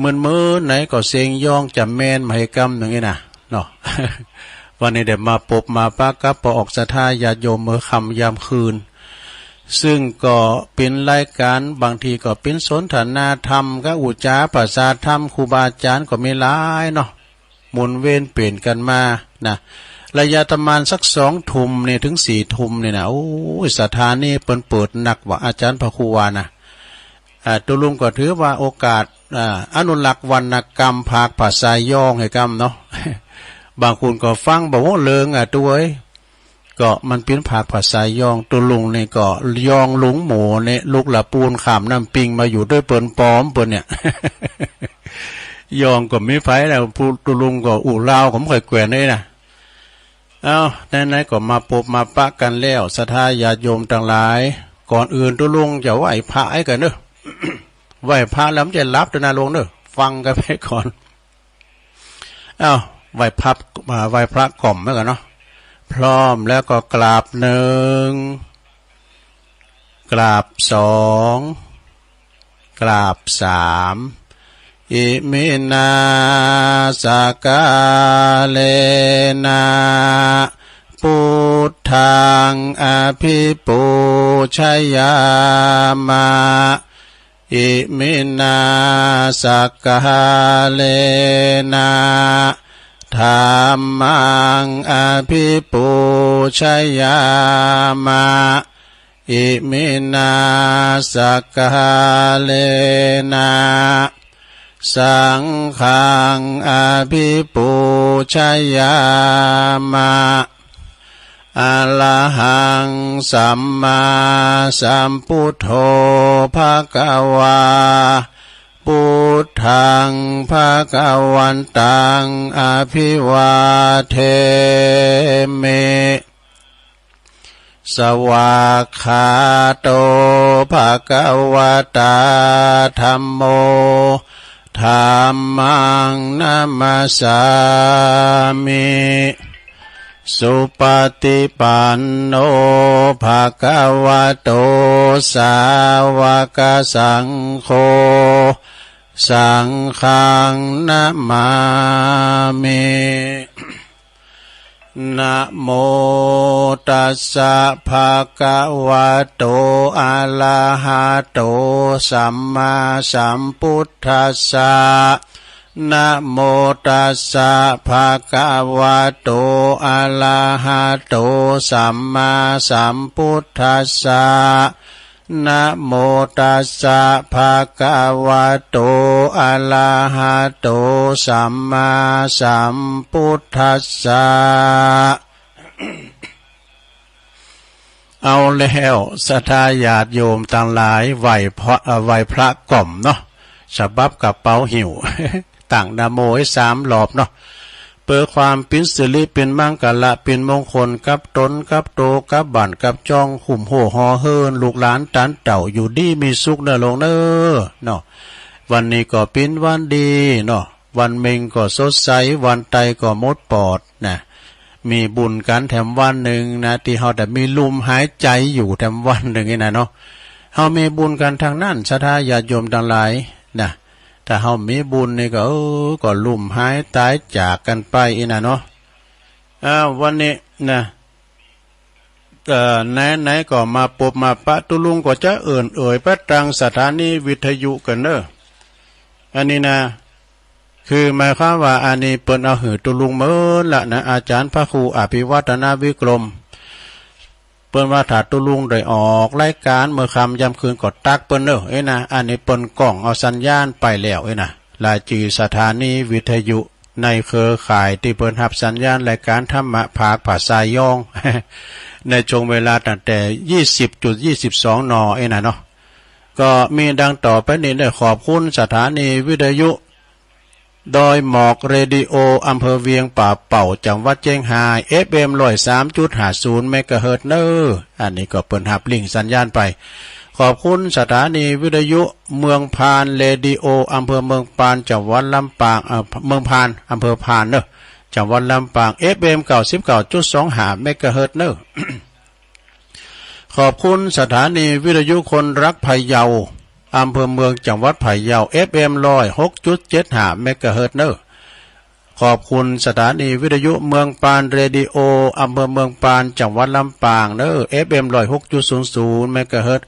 มือไหนก็เสียงย่องจะแม่นมหิกรรมอย่างนี้นะเนาะ วันนี้เดี๋ยวมาปบมาปะกับปออกศรัทธาญาติโยมเมื่อค่ำยามคืนซึ่งก็เป็นรายการบางทีก็เป็นสนทนาธรรมก็อุจาภาษาธรรมครูบาอาจารย์ก็มีหลายเนาะหมุนเวียนเปลี่ยนกันมานะระยะประมาณสัก2 ทุ่มเนี่ยถึง4 ทุ่มเนี่ยนะโอ้ยสถานีเปิดหนักว่าอาจารย์พระครูวานะตัวลุงก็ถือว่าโอกาสอนุรักษ์วรรณกรรมภาคภาษาย่องให้กรรมเนาะ บางคนก็ฟังบอกว่าเลิงตัวก็มันเป็นภาคภาษาย่องตัวลุงนี่ก็ย่องลุงหมูเนี่ยลูกละปูนขามน้ำปิงมาอยู่ด้วยเปิ่นปอมเปิ่นเนี่ย ย่องก็ไม่ไฟแล้วตัวลุงก็อู่ลาวผมเคยแกวนเลยนะไหนๆก็มาปบมาปะกันแล้วศรัทธาญาติโยมต่างหลายก่อนอื่นตัวลุงจะไหว้พระให้กันเนอะ ไหว้พระแล้วมันจะรับตัวนาลงเนอะฟังกันไปก่อนไหว้พระกล่อมไว้ก่อนเนาะพร้อมแล้วก็กราบ1กราบ2กราบ3อิมินาสกาเลนะพุทธังอภิปูชยามะอิมินาสกาเลนะธัมมังอภิปูชยามะอิมินาสกาเลนะสังฆังอภิปูชยามะอะระหังสัมมาสัมพุทโธภคะวาพุทธังภคะวันตังอภิวาเทมิสวากขาโตภคะวตาธัมโมธัมมังนัมมัสสามิสุปฏิปันโนภะคะวะโตสาวกสังโฆสังฆังนะมามินะโมตัสสะภะคะวะโตอะระหะโตสัมมาสัมพุทธัสสะนะโมตัสสะภะคะวะโตอะระหะโตสัมมาสัมพุทธัสสะนะโมตัสสะภะคะวะโตอะระหะโตสัมมาสัมพุทธัสสะ เอาแล้วศรัทธาญาติโยมต่างหลายไหวพระกล่อมเนาะฉบับกับเป๋าหิว ต่างนะโมให้3 รอบเนาะเพื่อความเป็นสิริเป็นมังกละเป็นมงคลกับตนกับโตกับบ้านกับจองหุ่มโหหอเฮินลูกหลานตันเต่าอยู่ดีมีสุขเนลงเนอเนาะวันนี้ก็เป็นวันดีเนาะวันเมงก็สดใสวันไตก็มดปอดนะมีบุญกันแถมวันหนึ่งนะที่เฮาแต่มีลมหายใจอยู่แถมวันหนึ่งนี่นะเนาะเฮามีบุญกันทางนั้นศรัทธาญาติโยมทั้งหลายนะถ้าเฮามีบุญนี่ก็ก็ลุ่มหายตายจากกันไปอีน่ะเนาะวันนี้นะไหนก็มาปบมาปะตุลุงก็จะเอ่ยพระตังสถานีวิทยุกันเด้ออันนี้นะคือหมายความว่าอันนี้เปิ้นเอาหือตุลุงเมินละนะอาจารย์พระครูอภิวัฒนาวิกรมเปิ้นว่าถ้าตุลุงได้ออกรายการเมื่อค่ำยามคืนก็ตักเปิ้นเด้อนะอันนี้เปิ้นกล้องเอาสัญญาณไปแล้วนะรายชื่อสถานีวิทยุในเครือข่ายที่เปิ้นรับสัญญาณรายการธรรมะภาคภาษาย่อง ในช่วงเวลาตั้งแต่ 20.22 น.นะเนาะก็มีดังต่อไปนี้ได้ขอบคุณสถานีวิทยุดอยหมอกเรดิโออำเภอเวียงป่าเป่าจังหวัดเชียงราย FM 103.50 เมกะเฮิรตซ์เนออันนี้ก็เปิดหับลิงก์สัญญาณไปขอบคุณสถานีวิทยุเมืองพานเรดิโออำเภอเมืองพานจังหวัดลำปางเมืองพานอำเภอพานเนอจังหวัดลำปาง FM 99.25 เมกะเฮิรตซ์เนอ ขอบคุณสถานีวิทยุคนรักพะเยา อำเภอเมืองจังหวัดพะเยา FM 106.75 เมกะเฮิรตซ์เนอขอบคุณสถานีวิทยุเมืองปานเรดิโออำเภอเมืองปานจังหวัดลำปางเนอ FM 106.00 เมกะเฮิรตซ์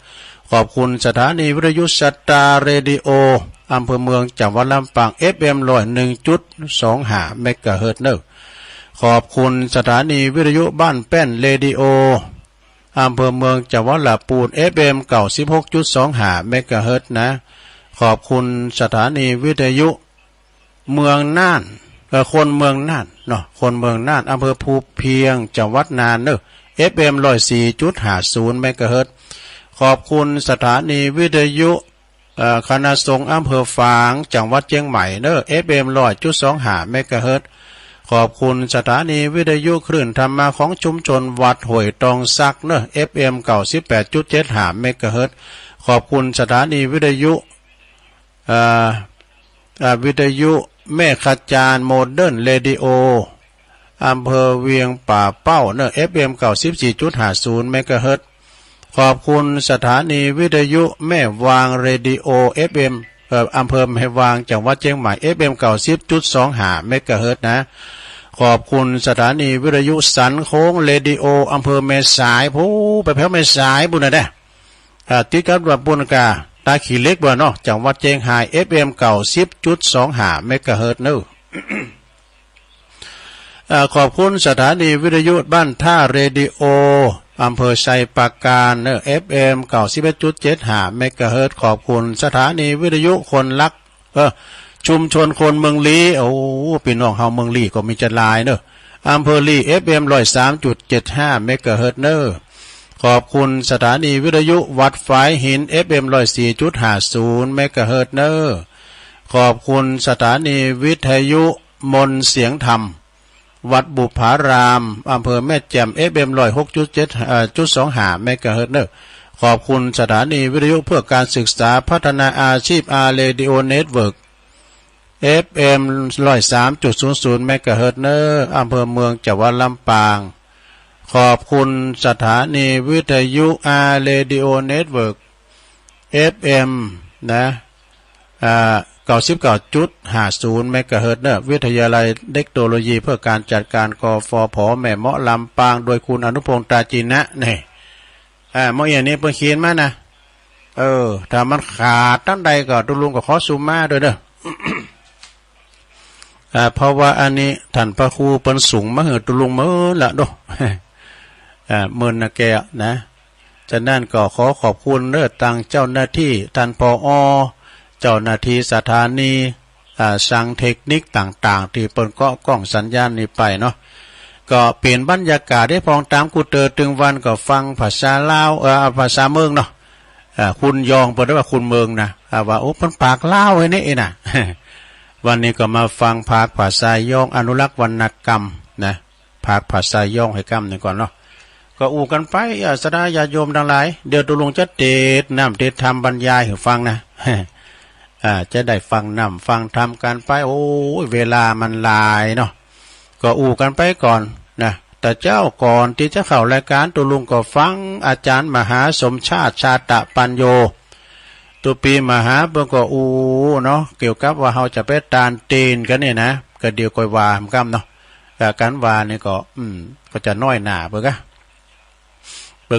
ขอบคุณสถานีวิทยุสตาร์เรดิโออำเภอเมืองจังหวัดลำปาง FM 101.25 เมกะเฮิรตซ์เนอขอบคุณสถานีวิทยุบ้านแป้นเรดิโออำเภอเมืองจังหวัดลำพูน FM 96.25 เมกะเฮิรตซ์นะขอบคุณสถานีวิทยุเมืองน่านคนเมืองน่านเนาะคนเมืองน่านอำเภอภูเพียงจังหวัดน่านเนอะ FM 104.50 เมกะเฮิรตซ์ขอบคุณสถานีวิทยุคณะสงฆ์อำเภอฝางจังหวัดเชียงใหม่เนอะ FM 100.25 เมกะเฮิรตซ์ขอบคุณสถานีวิทยุคลื่นธรรมะของชุมชนวัดห้วยตองซักเนอะ FM 98.75 เมกะเฮิรตซ์ขอบคุณสถานีวิทยุแม่ขจารโมเดิร์นเรดิโออำเภอเวียงป่าเป้าเนอะ FM 94.50 เมกะเฮิรตซ์ขอบคุณสถานีวิทยุแม่วางเรดิโอ FM อำเภอแม่วางจังหวัดเชียงใหม่ FM 90.25 เมกะเฮิรตซ์นะขอบคุณสถานีวิทยุสันโค้งเรดิโออำเภอแม่สายผู้ไปแถวแม่สายบุญนะติดกับวัดบุญกาตาขี้เล็กบ่เนาะจังหวัดเชียงราย FM 90.25 เมกะเฮิรตซ์เนอะขอบคุณสถานีวิทยุบ้านท่าเรดิโออำเภอชัยปราการเนอะ FM 91.75 เมกะเฮิรตซ์ขอบคุณสถานีวิทยุคนรักชุมชนคนเมืองลีโอ้พี่น้องเฮาเมืองลีก็มีจะลายเนอะอำเภอลี FM 103.75 เมกะเฮิรตซ์เนอะขอบคุณสถานีวิทยุวัดฝายหิน FM 104.50 เมกะเฮิรตซ์เนอะขอบคุณสถานีวิทยุมนต์เสียงธรรมวัดบุพารามอำเภอแม่แจ่ม FM 106.25 เมกะเฮิรตซ์เนอะขอบคุณสถานีวิทยุเพื่อการศึกษาพัฒนาอาชีพอาร์เรดิโอเน็ตเวิร์ก FM 103.00 เมกะเฮิรตซ์เนอะอำเภอเมืองจังหวัดลำปางขอบคุณสถานีวิทยุอาร์เรดิโอเน็ตเวิร์ก FM นะ99.50 เมกะเฮิรตซ์เนอะวิทยาลัยเทคโนโลยีเพื่อการจัดการกฟผ.แม่เมาะลำปางโดยคุณอนุพงษ์ตาจีนะนี่เมื่ออย่างนี้เพิ่งเขียนมานะถ้ามันขาดตั้งใดก็ตุลุงก็ขอซูมมาด้วยเด้อเพราะว่าอันนี้ท่านพระครูเปิ้นสูงมาเหอะตุลุงมื้อละโดเมื่อนะแกนะฉะนั้นก็ขอขอบคุณเด้อทางเจ้าหน้าที่ท่านผอ.เจ้าหน้าที่สถานีสั่งเทคนิคต่างๆที่เปิ้นก็กล้องสัญญาณนี้ไปเนาะก็เปลี่ยนบรรยากาศได้พองตามกูเตอตึงวันก็ฟังภาษาลาวภาษาเมืองเนาะคุณยองเปิ้นว่าคุณเมืองนะว่าโอ้เปิ้นปากลาวไว้นี่น่ะ วันนี้ก็มาฟังภาษายองอนุรักษ์วรรณกรรมนะภาษายองให้กรรมนี่ก่อนเนาะก็อู่กันไปสดาญาโยมทั้งหลายเดี๋ยวตุลุงจะเทศน้ำเทศธรรมบรรยายให้ฟังนะ จะได้ฟังนำฟังทำกันไปโอ้ยเวลามันลายเนาะก็อู่กันไปก่อนนะแต่เจ้าก่อนที่จะเข้ารายการตุลุงก็ฟังอาจารย์มหาสมชาติชาตะปัญโยตัวปีมหาเบิ่งก็อูเนาะเกี่ยวกับว่าเราจะไปตานตีนกันเนี่ยนะก็เดียวก่อยวาเหมือนกันเนาะการวานี่ก็จะน้อยหนาเบิ่ง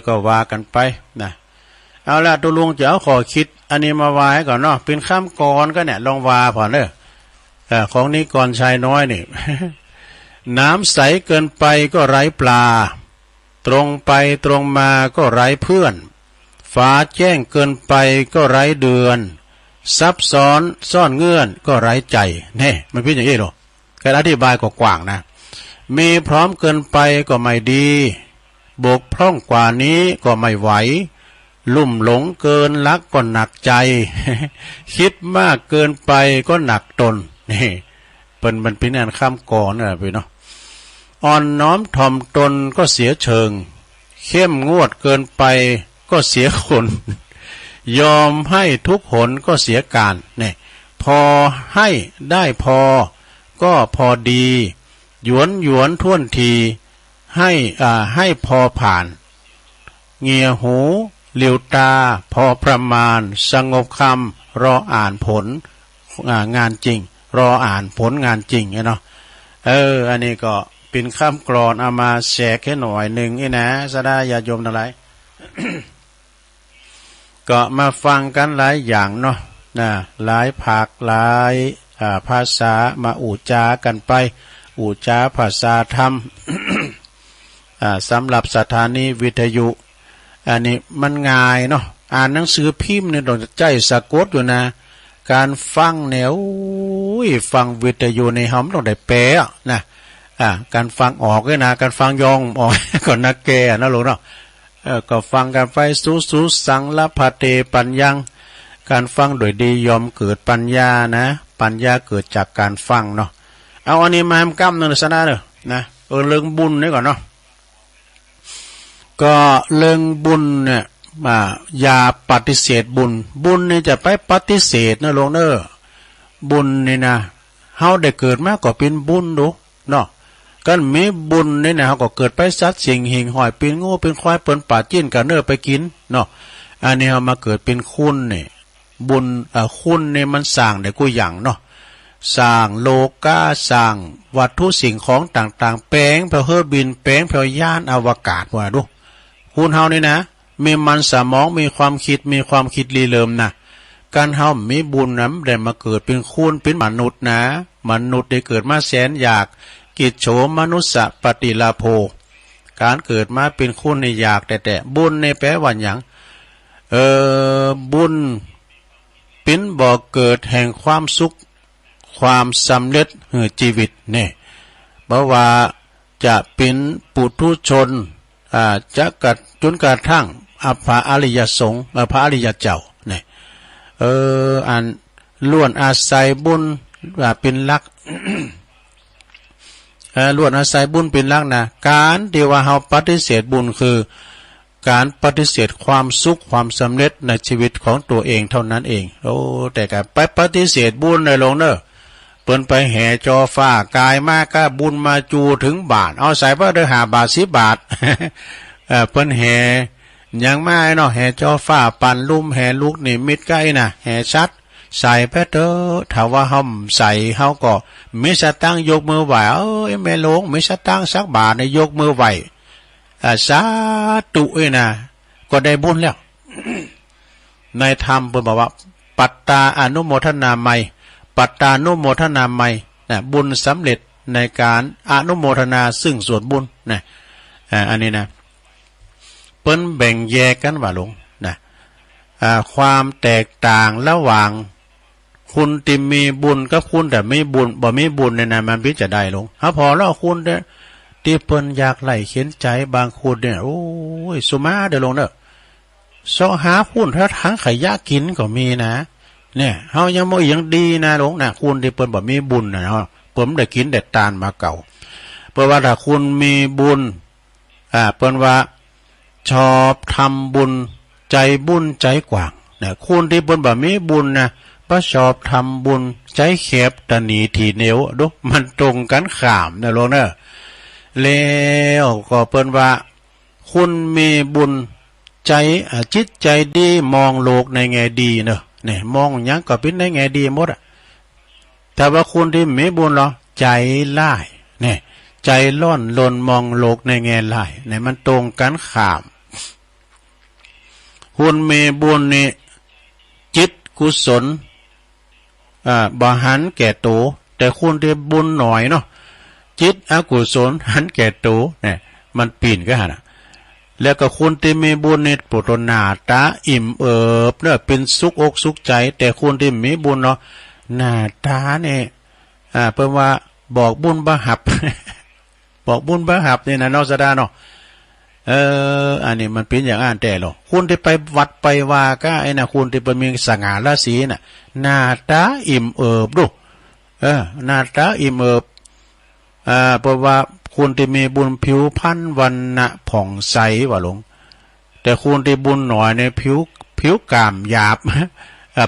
ก็ว่ากันไปนะเอาละตุลุงจะเอาขอคิดอันนี้มาวายก่อนเนาะเป็นข้ามกรก็เนี่ยลองวาผ่อนเด้อของนี้กรชายน้อยนี่ น้ำใสเกินไปก็ไร้ปลาตรงไปตรงมาก็ไร้เพื่อนฟ้าแจ้งเกินไปก็ไร้เดือนซับซ้อนซ่อนเงื่อนก็ไร้ใจแน่มันเป็นอย่างนี้หรอการอธิบายก็กว้างนะมีพร้อมเกินไปก็ไม่ดีบกพร่องกว่านี้ก็ไม่ไหวลุ่มหลงเกินรักก็หนักใจ คิดมากเกินไปก็หนักตนนี่มันเป็นอันข้ามก่อนนะพี่เนาะอ่อนน้อมถ่อมตนก็เสียเชิงเข้มงวดเกินไปก็เสียคนยอมให้ทุกหนก็เสียการเนี่ยพอให้ได้พอก็พอดีหยวนท่วนทีให้พอผ่านเงี่ยหู หลิวตาพอประมาณสงบคำรออ่านผลงานจริงรออ่านผลงานจริงเนาะอันนี้ก็เป็นคำกรอนเอามาแชร์แค่หน่อยหนึ่งนะสดาญาโยมทั้งหลาย ก็มาฟังกันหลายอย่างเนาะหลายภาคหลายภาษามาอูจากันไปอูจาภาษาธรรม สำหรับสถานีวิทยุอันนี้มันง่ายเนาะอ่านหนังสือพิมพ์เนี่ยต้องใจสะกดอยู่นะการฟังเนี่ยฟังวิทยุในห้องต้องได้แปลนะการฟังออกเลยนะการฟังยองออกก่อนนักแก่นะหลวงเนาะก็ฟังกันไปสู้สังละพะเตปัญญังการฟังโดยดียอมเกิดปัญญานะปัญญาเกิดจากการฟังเนาะเอาอันนี้มาทำกรรมหนึ่งสนะเนอะนะเรื่องบุญนี่ก่อนเนาะก็เรื่องบุญเนี่ยอย่าปฏิเสธบุญนี่จะไปปฏิเสธนะหลวงเนอะบุญนี่นะเฮาได้เกิดมาก็เป็นบุญดูเนาะกันมีบุญนี่นะเฮาก็เกิดไปสัตว์สิ่งหิ่งหอยเป็นงูเป็นควายเปิ้นป่าจิ้นกันเนอะไปกินเนาะอันนี้เฮามาเกิดเป็นคุณนี่บุญคุณนี่มันสร้างได้กูอย่างเนาะสร้างโลกาสร้างวัตถุสิ่งของต่างๆแปลงเพื่อบินแปลงเพื่อยานอวกาศว่าดูคุณเฮานี่นะมีมันสมองมีความคิดรีเริ่มนะการเฮามีบุญนั้นได้มาเกิดเป็นคุณเป็นมนุษย์นะมนุษย์ได้เกิดมาแสนอยากกิจโฉมนุสสะปฏิลาโภการเกิดมาเป็นคุณในอยากแต่บุญในแปลว่าหยังบุญเป็นบ่อเกิดแห่งความสุขความสำเร็จแห่งชีวิตเนี่ยเพราะว่าจะเป็นปุถุชนจะกัดจนกระทั่งพระอริยสงฆ์พระอริยเจ้าเนี่ยอันล้วนอาศัยบุญเป็นหลัก ล้วนอาศัยบุญเป็นหลักนะการที่ว่าเฮาปฏิเสธบุญคือการปฏิเสธความสุขความสำเร็จในชีวิตของตัวเองเท่านั้นเองแต่การไปปฏิเสธบุญในหลวงเนอะเปิ้นไปแห่จอฟ้ากายมากก็บุญมาจูถึงบาทเอาใส่พระเด้อ5 บาท10 บาท เปิ้นแห่ยังไม่เนาะแห่จอฟ้าปั่นลุ่มแห่ลูกนี่มิดใกล้นะแห่ชัดใส่ไปเถอะถ้าว่าเฮาใส่เฮาก็มีสตังค์ยกมือไหวแม่หลวงมีสตังค์สักบาทในยกมือไหวสาธุนะก็ได้บุญแล้ว ในธรรมเพิ่นบอกว่าปัตตาอนุโมทนาไมปัตตานุโมทนาไมนะบุญสำเร็จในการอนุโมทนาซึ่งส่วนบุญนะอันนี้นะเปิ้นแบ่งแยกกันว่าหลวงนะความแตกต่างระหว่างคุณที่มีบุญกับคุณแต่ไม่บุญบ่มีบุญในนั้นมันพิจารณาได้หลวงพอแล้วคุณเนี่ยที่เปิ้นอยากไล่เข็นใจบางคนเนี่ยโอ้ยสุมาเดี๋ยวลงเด้อซอหาพุ่นถ้าทั้งขยะกินก็มีนะเนี่ยเฮายังบ่ยังดีนะหลวงนะคุณที่เปิ้นบ่มีบุญนะเนาะผมได้กินได้ตานมาเก่าเพราะว่าถ้าคุณมีบุญเปิ้นว่าชอบทำบุญใจบุญใจกว้างนะคุณที่เปิ้นบ่มีบุญนะบ่ชอบทำบุญใจแคบตะหนีทีเหนียวดูมันตรงกันข้ามนะหลวงเด้อแล้วก็เปิ้นว่าคุณมีบุญใจจิตใจดีมองโลกในแง่ดีเนอะเนี่ยมองหยังก็เป็นในแง่ดีหมดแต่ว่าคุณที่มีบุญเหรอใจร้ายเนี่ยใจร้อนลนมองโลกในแง่ร้ายเนี่ยมันตรงกันข้ามคุณมีบุญนี่จิตกุศลบ่หันแก่โตแต่คุณที่บุญหน่อยเนาะจิตอกุศลหันแก่ตัวเนี่ยมันปีนก็หานะแล้วก็คุณที่มีบุญในปุตตนาตาอิ่มเอิบเนี่ยเป็นสุขอกสุขใจแต่คุณที่มีบุญเนาะหน้าตาเนี่ยเพิ่นว่าบอกบุญบ่หับ บอกบุญบ่หับนี่นะเนาะสดาเนาะอันนี้มันเป็นอย่างอ่านแต่หรอกคุณที่ไปวัดไปว่าก็ไอ้น่ะคุณที่เป็นมีสง่าราศีน่ะหน้าตาอิ่มเอิบดูหน้าตาอิ่มเอิบเพราะว่าคุณที่มีบุญผิวพรรณวรรณะผ่องใสว่าหลวงแต่คุณที่บุญหน่อยในผิวกามหยาบ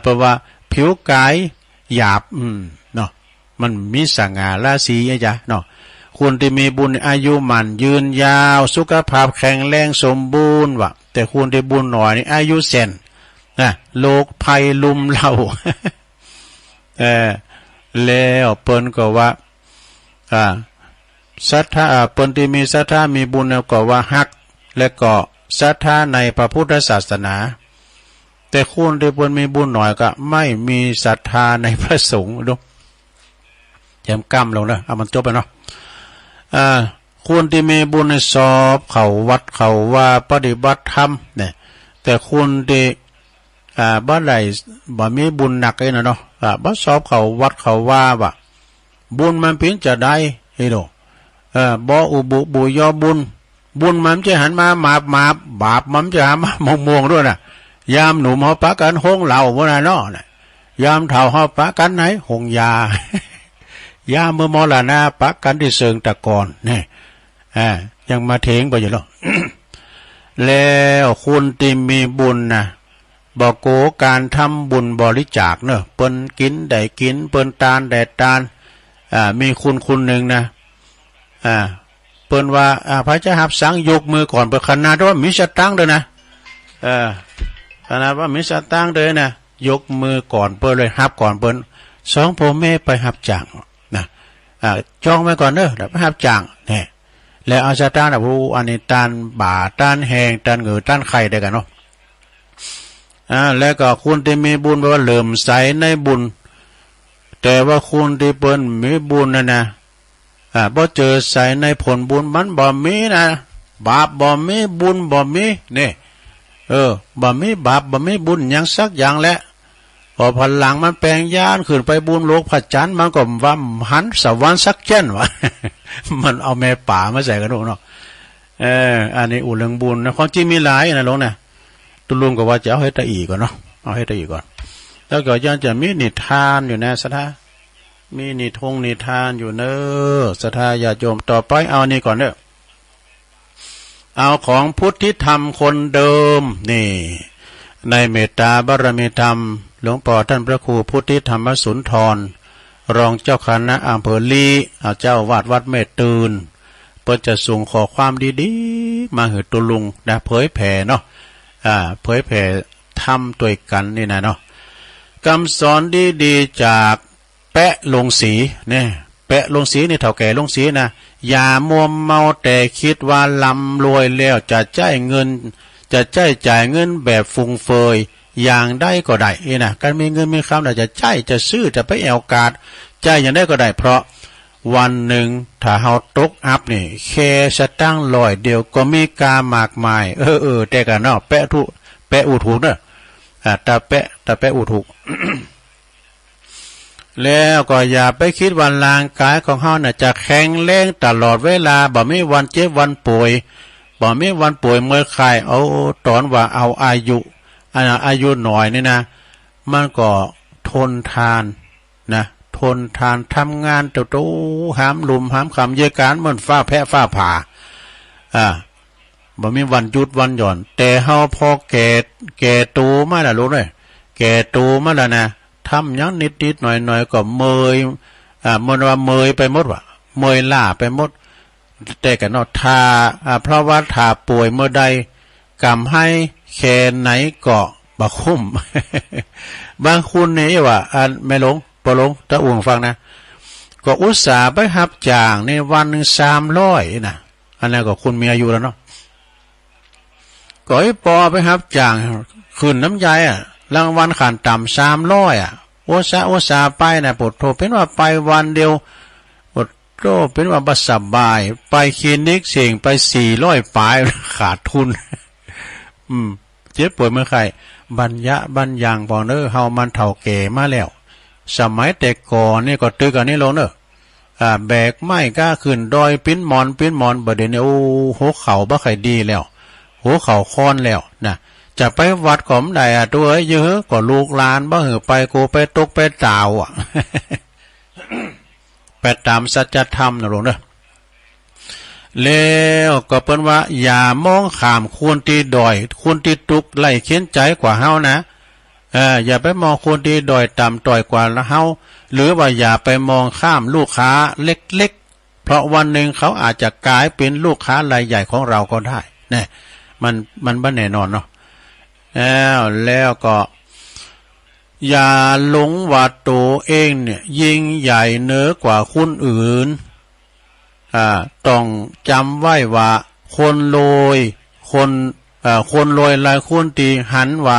เพราะว่าผิวกายหยาบเนาะมันมีสง่าราศีไอ้จ้ะเนาะคุณที่มีบุญอายุมันยืนยาวสุขภาพแข็งแรงสมบูรณ์ว่ะ แต่คุณได้บุญหน่อยนี่อายุเซนนะโลกภัยลุมเราแล้วเปิ้นก็ว่าศรัทธาเปิ้นที่มีศรัทธามีบุญแล้วก็ว่าฮักและก็ศรัทธาในพระพุทธศาสนาแต่คุณที่เปิ้นมีบุญหน่อยก็ไม่มีศรัทธาในพระสงฆ์ดูแจมกล้ำลงนะเอามันจบไปเนาะคุณที่มีบุญในสอบเขาวัดเขาว่าปฏิบัติธรรมเนี่ยแต่คุณที่บ่ได้บ่มีบุญหนักเลยนะเนาะบ่สอบเขาวัดเขาว่าว่าบุญมันเพียงจะได้เฮ้ยโดบ่อุบุบุยอบุญมันจะหันมามาบาปมันจะหามามองด้วยนะยามหนุ่มเฮาปะกันหงเหล่าบ่น่ะเนาะยามเฒ่าเฮาปะกันไหนหงยายามเมื่อมรณะปะกันที่เชิงตะกอนนี่ยังมาเถงไปอยู่หรอก แล้วคุณที่มีบุญนะบอกโกการทำบุญบริจาคเนอะเปิ้นกินได้กินเปิ้นตานได้ตานมีคุณหนึ่งนะเปิ้นว่าพระเจ้าหับสังยกมือก่อนเปิดขนาดว่ามีสตังค์ด้วยนะขนาดว่ามีสตังค์เลยนะยกมือก่อนเปิ้นเลยหับก่อนเปิ้นสองพ่อแม่ไปหับจ่างนะจองไว้ก่อนเนอะเดี๋ยวไปหับจ่างเนี่ยแล้วเอาสตังค์อันนี้ตานบ่าตานแหงตานเหงือตานไข่ได้กันเนาะแล้วก็คุณที่มีบุญแปลว่าเหลื่อมใสในบุญแต่ว่าคุณที่เปิ้นมีบุญนะบ่เจอใสในผลบุญมันบ่มีนะบาปบ่มีบุญบ่มีนี่บ่มีบาปบ่มีบุญยังสักอย่างแหละพอพลังมันแปลงญาณขึ้นไปบุญโลกพระจันทร์มันก็ว่าหันสวรรค์สักเช่นวะ มันเอาแม่ป่ามาใส่กันเนาะอันนี้อุเรื่องบุญนะความจริงมีหลายนะลงนะตุลุงก็ว่าจะเอาให้ตะอีก่อนเนาะเอาให้ตะอีก่อนแล้วก็ยังจะมีนิทานอยู่นะสถามีนิทานอยู่เนอะสถาญาติโยมต่อไปเอานี่ก่อนเนอะเอาของพุทธิธรรมคนเดิมนี่ในเมตตาบารมีธรรมหลวงปู่ท่านพระครูพุทธิธรรมสุนทรรองเจ้าคณะอำเภอลีเจ้าวาดวัดเมตตื่นเพื่อจะส่งขอความดีๆมาหือตุลุงนะเผยแผ่เนาะเผยแผ่ทำตัวกันนี่นะเนาะคำสอนดีๆจากแปะลงสีเนี่ยแปะลงสีนี่เท่าแก่ลงสีนะอย่ามัวเมาแต่คิดว่าลำรวยแล้วจะจ่ายเงินจะจ่ายเงินแบบฟุ่งเฟยอย่างได้ก็ได้นะการมีเงินมีคำจะจ่ายจะซื้อจะไปแอวกาดจ่ายอย่างได้ก็ได้เพราะวันหนึ่งถ้าเฮาตกอัพนี่แค่สตั้ง100เดียวก็มีกามากมายแต่กันเนาะแปะอุถูกเนาะตาแปะอุถูก แล้วก็อย่าไปคิดว่าร่างกายของเฮาน่ะจะแข็งแรงตลอดเวลาบ่มีวันเจ็บวันป่วยบ่มีวันป่วยเมื่อไข้เอาตอนว่าเอาอายุหน่อยนี่นะมันก็ทนทานนะทนทานทำงานเต้าหามลุมหามคำเยการเหมือนฟ้าแพะฟ้าผ่าบ่มีวันหยุดวันหย่อนแต่เฮาพอแก่ตูมาแล้วรู้เลยแก่ตูมาแล้วนะทำยังนิดๆหน่อยๆก็เมยมันว่าเมยไปหมดว่ะเมยล่าไปหมดแต่กันเนาะถ้าเพราะว่าถ้าป่วยเมื่อใดกำให้แค่ไหนก็บ่คุ้ม บางคนนี่ว่าไม่ลงปลงตะอ่วงฟังนะก็อุตส่าห์ไปหับจ่างในวันนึง300นะอันนั้นก็คุณมีอายุแล้วเนาะก็ให้ปอไปหับจ่างขึ้นน้ำใจรางวัลขันต่ำ300โอซาไปนะปวดโทเป็นว่าไปวันเดียวปวดโทเป็นว่าบัสบายไปคลินิกเสี่ยงไป400ปลายขาดทุนเจ็บป่วยเมื่อใครบัญญังปอเนอเฮามันเฒ่าแก่มาแล้วสมัยแต่ก่อนนี่ก็ตึกอันนี้ลงเนอะแบกไม้ก้าขึ้นดอยปิ้นหมอนบ่เดี๋ยวนี้โอ้หัวเข่าบ่ค่อยดีแล้วหัวเข่าค้อนแล้วนะจะไปวัดขอมได้ตัวเยอะก็ลูกหลานบ่หือไปโกไปตกไปตาวไปตามสัจธรรมนะลงเนอะแล้วก็เปิ้นว่าอย่ามองข้ามควรที่ดอยควรที่ตุกไล่เขียนใจกว่าเฮานะอย่าไปมองคนที่ดอยต่ำต่อยกว่าเฮาหรือว่าอย่าไปมองข้ามลูกค้าเล็กๆเพราะวันหนึ่งเขาอาจจะกลายเป็นลูกค้ารายใหญ่ของเราก็ได้นะ มันบ่แน่นอนเนาะแล้วก็อย่าหลงว่าตัวเองเนี่ยยิ่งใหญ่เหนือกว่าคนอื่นต้องจำไว้ว่าคนรวยคนรวยหลายคนตีหันว่า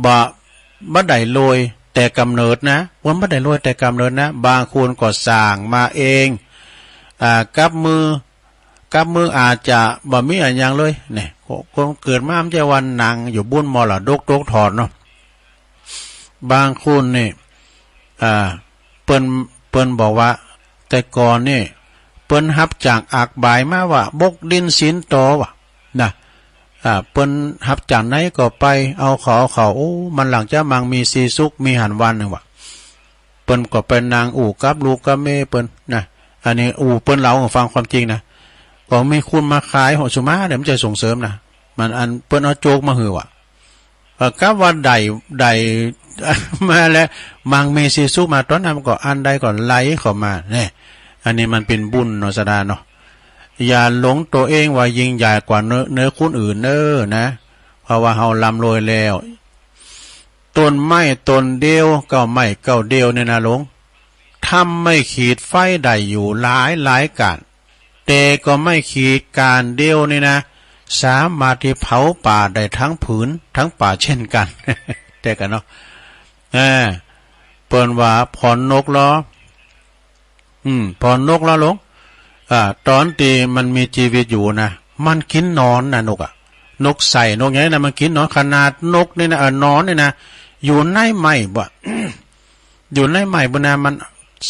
บ่ได้รวยแต่กำเนิดนะว่าบ่ได้รวยแต่กำเนิดนะบางคนก็สร้างมาเองกับมืออาจจะบ่มีอะไรอย่างเลยเนี่ยคนเกิดมาไม่ใช่วันนางอยู่บุญมรดกตกทอดเนาะบางคนนี่เปิ้นบอกว่าแต่ก่อนนี่เปิ้นรับจากอักบายมาว่าบกดินสินโตว่ะนะเปิ้นรับจากไหนก็ไปเอาเขาโอ้มันหลังจะมังมีสีสุกมีหันวันนึงว่ะเปิ้นก็เป็นนางอู่กับลูกกับแม่เปิ้นนะอันนี้อู่เปิ้นเล่าให้ฟังความจริงนะก็มีคุณมาขายหอสุมาเดี๋ยวมันจะส่งเสริมนะมันอันเปิ้นเอาโจกมาหือว่ะกับว่าใดมาแล้วมังมีสีสุกมาตอนนั้นก็อันใดก่อนไหลเข้ามาเนี่ยอันนี้มันเป็นบุญเนาะสดาเนาะอย่าหลงตัวเองว่ายิ่งใหญ่กว่าเนื้อคนอื่นนะเพราะว่าเฮาลำรวยแล้วต้นไม้ต้นเดียวก็ไม้เก้าเดียวเนี่ยนะหลงทำไม่ขีดไฟได้อยู่หลายการแต่ก็ไม่ขีดการเดียวนี่นะสามารถที่เผาป่าได้ทั้งผืนทั้งป่าเช่นกัน แต่กันเนาะเปิ้นว่าพรนกล้อพรนกล้อหลงตอนที่มันมีชีวิตอยู่นะมันกินนอนนะนกใส่นกอย่างนี้นะมันกินนอนขนาดนกนี่นะนอนนี่นะอยู่ในไม้บ่ อยู่ในไม้บนนะมัน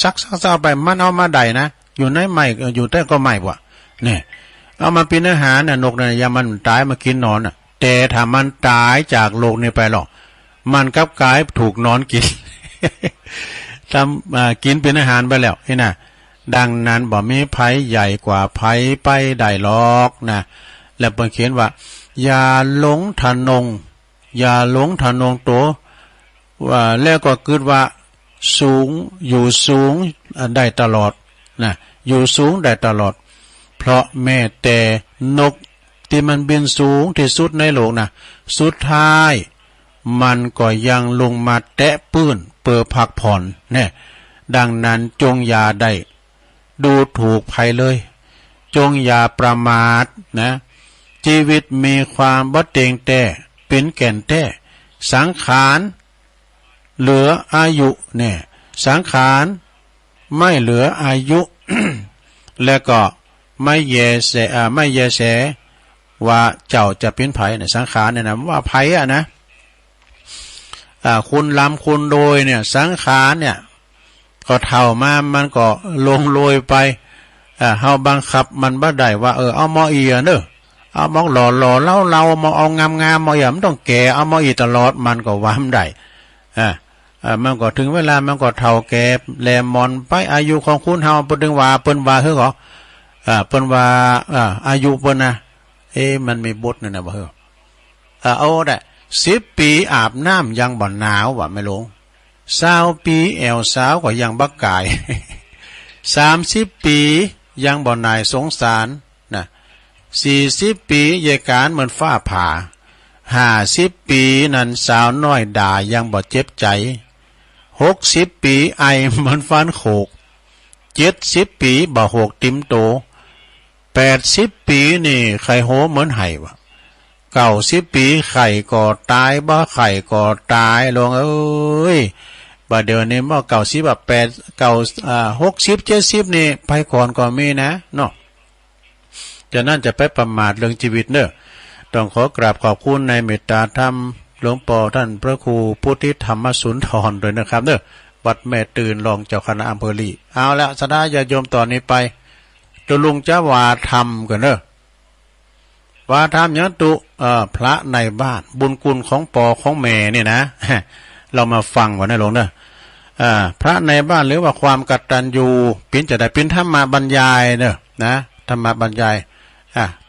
ซักไปมันเอามาได้นะอยู่ในไม้อยู่ใต้ก็ไม้บ่เนี่ยเอามาเป็นอาหารน่ะนกน่ะอย่ามันตายมากินนอนน่ะแต่ถ้ามันตายจากโลกนี้ไปหรอกมันกับกายถูกนอนกิน ทำกินเป็นอาหารไปแล้วนี่นะดังนั้นบ่มีไผใหญ่กว่าไผไปได้หรอกนะแล้วเพิ่นเขียนว่าอย่าหลงทะนงตัวว่าแล้วก็คิดว่าสูงอยู่สูงได้ตลอดนะอยู่สูงได้ตลอดเพราะแม้แต่นกที่มันบินสูงที่สุดในโลกนะสุดท้ายมันก็ยังลงมาแตะปื้นเปิดพักผ่อนเนี่ยดังนั้นจงอย่าได้ดูถูกภัยเลยจงอย่าประมาทนะชีวิตมีความบ่เต็งแต่เป็นแก่นแท้สังขารเหลืออายุเนี่ยสังขารไม่เหลืออายุ และก็ไม่แยแสว่าเจ้าจะเป็นไผเนี่ยสังขารเนี่ยนะว่าไผนะคุณลำคุณโดยเนี่ยสังขารเนี่ยก็เท่ามามันก็ลงโรยไปเฮาบังคับมันบ่ได้ว่าเอาหมออีเด้อเอาหมอหล่อเรามาเอางามๆมาอย่ามันต้องแก่เอาหมออีตลอดมันก็ว่ามันได้มันก็ถึงเวลามันก็เฒ่าแก่แลมอนไปอายุของคุณเฮาเพิ่นว่าคือเหรอเพิ่นว่าอายุเพิ่นนะมันมีบทนั่นน่ะบ่เหรอเอาได้10 ปีอาบน้ำยังบ่หนาวว่ะไม่ลง20 ปีแอวสาวก็ยังบักกาย 30 ปียังบ่นายสงสารนะ40 ปีเยการเหมือนฟ้าผ่า50 ปีนั้นสาวน้อยด่ายังบ่เจ็บใจ60 ปีไอเหมือนฟันโขก70 ปีบ่โหกติมโต80 ปีนี่ไข่โหเหมือนไห่ว่ะ90 ปีไข่ก็ตายบ่ไข่ก็ตายลงบ่เดี๋ยวนี้บ่90แบบ60 70นี่ไปก่อนก็มีนะเนาะจะนั่นจะไปประมาทเรื่องชีวิตเด้อต้องขอกราบขอบคุณในเมตตาธรรมหลวงปู่ท่านพระครูพุทธิธรรมสุนทรด้วยนะครับเด้อวัดแม่ตื่นรองเจ้าคณะอำเภอลีเอาละสดาญาโยมตอนนี้ไปตัวลุงจะว่าธรรมกันเด้อว่าธรรมยังตุพระในบ้านบุญคุณของปอของแม่เนี่ยนะ เรามาฟังวันนี้หลวงเด้อพระในบ้านหรือว่าความกตัญญูเป็นจะได้เป็นธรรมบรรยายเด้อนะธรรมบรรยาย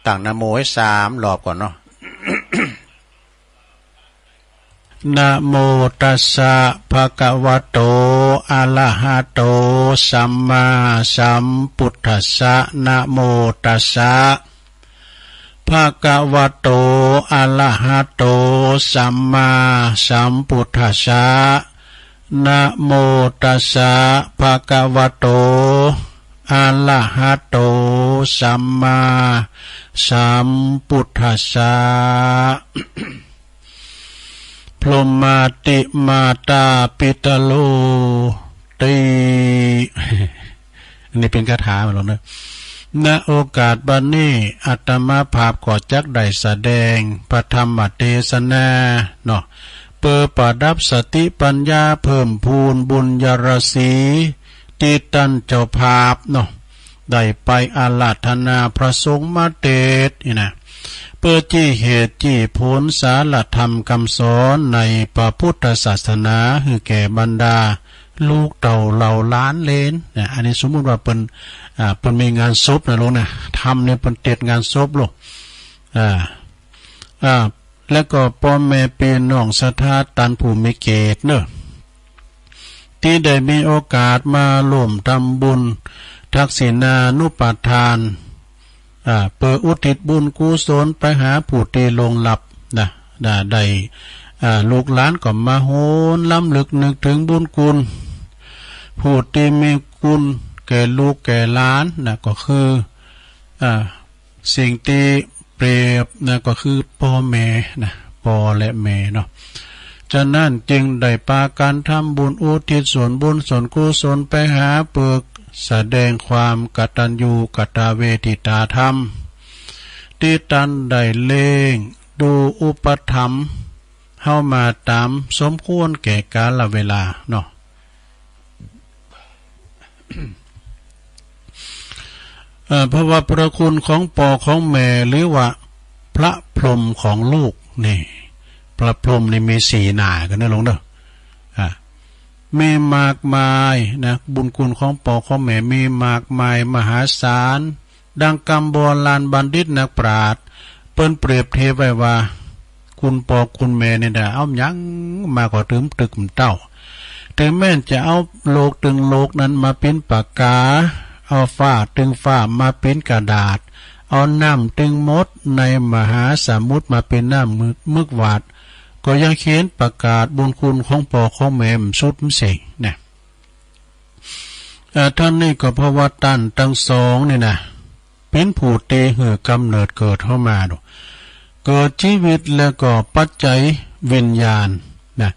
ต่างนะโมให้3 รอบก่อนเนาะ นะโมตัสสะภะคะวะโตอะระหะโตสัมมาสัมพุทธัสสะนะโมตัสสะภ ภะคะวะโตอะระหะโตสัมมาสัมพุทธัสสะนะโมตัสสะภะคะวะโตอะระหะโตสัมมาสัมพุทธัสสะพรหมาติมาตาปิตโลติอันนี้เป็นคาถาเหมือนกันนะณโอกาสบัดนี้อาตมาภาพขอจักได้แสดงพระธรรมเทศนาเนาะเปิดประดับสติปัญญาเพิ่มพูนบุญยรสีที่ตันเจ้าภาพเนาะได้ไปอาราธนาพระสงฆ์มาเตศนี่นะเพื่อจี้เหตุจี้ผลสารธรรมคำสอนในพระพุทธศาสนาให้แก่บรรดาลูกเต่าเหล่าล้านเลนเนี่ยอันนี้สมมุติว่าเป็นมีงานศพนะลูกนะทำเนี่ยเป็นเต็ดงานศพลูกแล้วก็พ่อแม่พี่น้องศรัทธาตันผู้มีเกียรติเนอะที่ได้มีโอกาสมาร่วมทำบุญทักษิณานุปทานเปิดอุทิศบุญกุศลไปหาผู้ที่ลงหลับนะได้ลูกหลานก็มาโหนล้ำลึกนึกถึงบุญคุณผู้ที่มีคุณแก่ลูกแก่หลานนะก็คือสิ่งที่เปรียบนะก็คือพ่อแม่นะพ่อและแม่เนาะฉะนั้นจึงได้ปาการทำบุญอุทิศส่วนบุญส่วนกุศลไปหาเปิกแสดงความกตัญญูกตเวทิตาธรรมที่ตันได้เล่งดูอุปถัมภ์เข้ามาตามสมควรแก่กาลเวลาเนาะ เพราะว่าพระคุณของพ่อของแม่หรือว่าพระพรหมของลูกนี่พระพรหมนี่มีสีหน้ากันนะลงเด้อมีมากมายนะบุญคุณของพ่อของแม่มีมากมายมหาศาลดังกำโบราณบัณฑิตนักปราชญ์เปิ้นเปรียบเทียบไว้ว่าคุณพ่อคุณแม่เนี่ยนะเอาหยังมาก็ถึงตึกเต้าถึงแม้จะเอาโลกตึงโลกนั้นมาเป็นปากกาเอาฝ้าตึงฝ้ามาเป็นกระดาษเอาน้ำตึงมดในมหาสมุทรมาเป็นน้ำมึกหวาดก็ยังเขียนประกาศบุญคุณของพ่อของแม่สุดเสกนะท่านนี่ก็เพราะว่าตันทั้งสองนี่นะเป็นผู้เตะหือกำเนิดเกิดเข้ามาดูเกิดชีวิตแล้วก็ปัจจัยวิญญาณนะ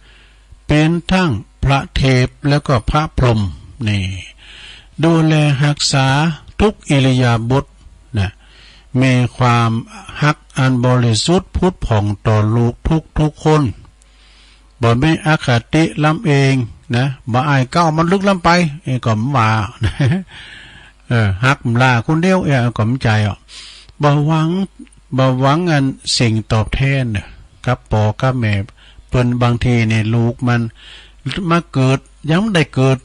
เป็นทั้งพระเทพแล้วก็พระพรหมนี่ดูแลรักษาทุกอิริยาบถนะมีความฮักอันบริสุทธิ์พุทธผ่องต่อลูกทุกคนบ่ไม่อคติล้ำเองนะบ่อายเก้ามันลึกล้ำไปก็มว่าฮักลาคนเดียวก็มใจบ่หวังอันสิ่งตอบแทนกับพ่อกับแม่เปิ้นบางทีนี่ลูกมันมาเกิดยังไม่ได้เกิด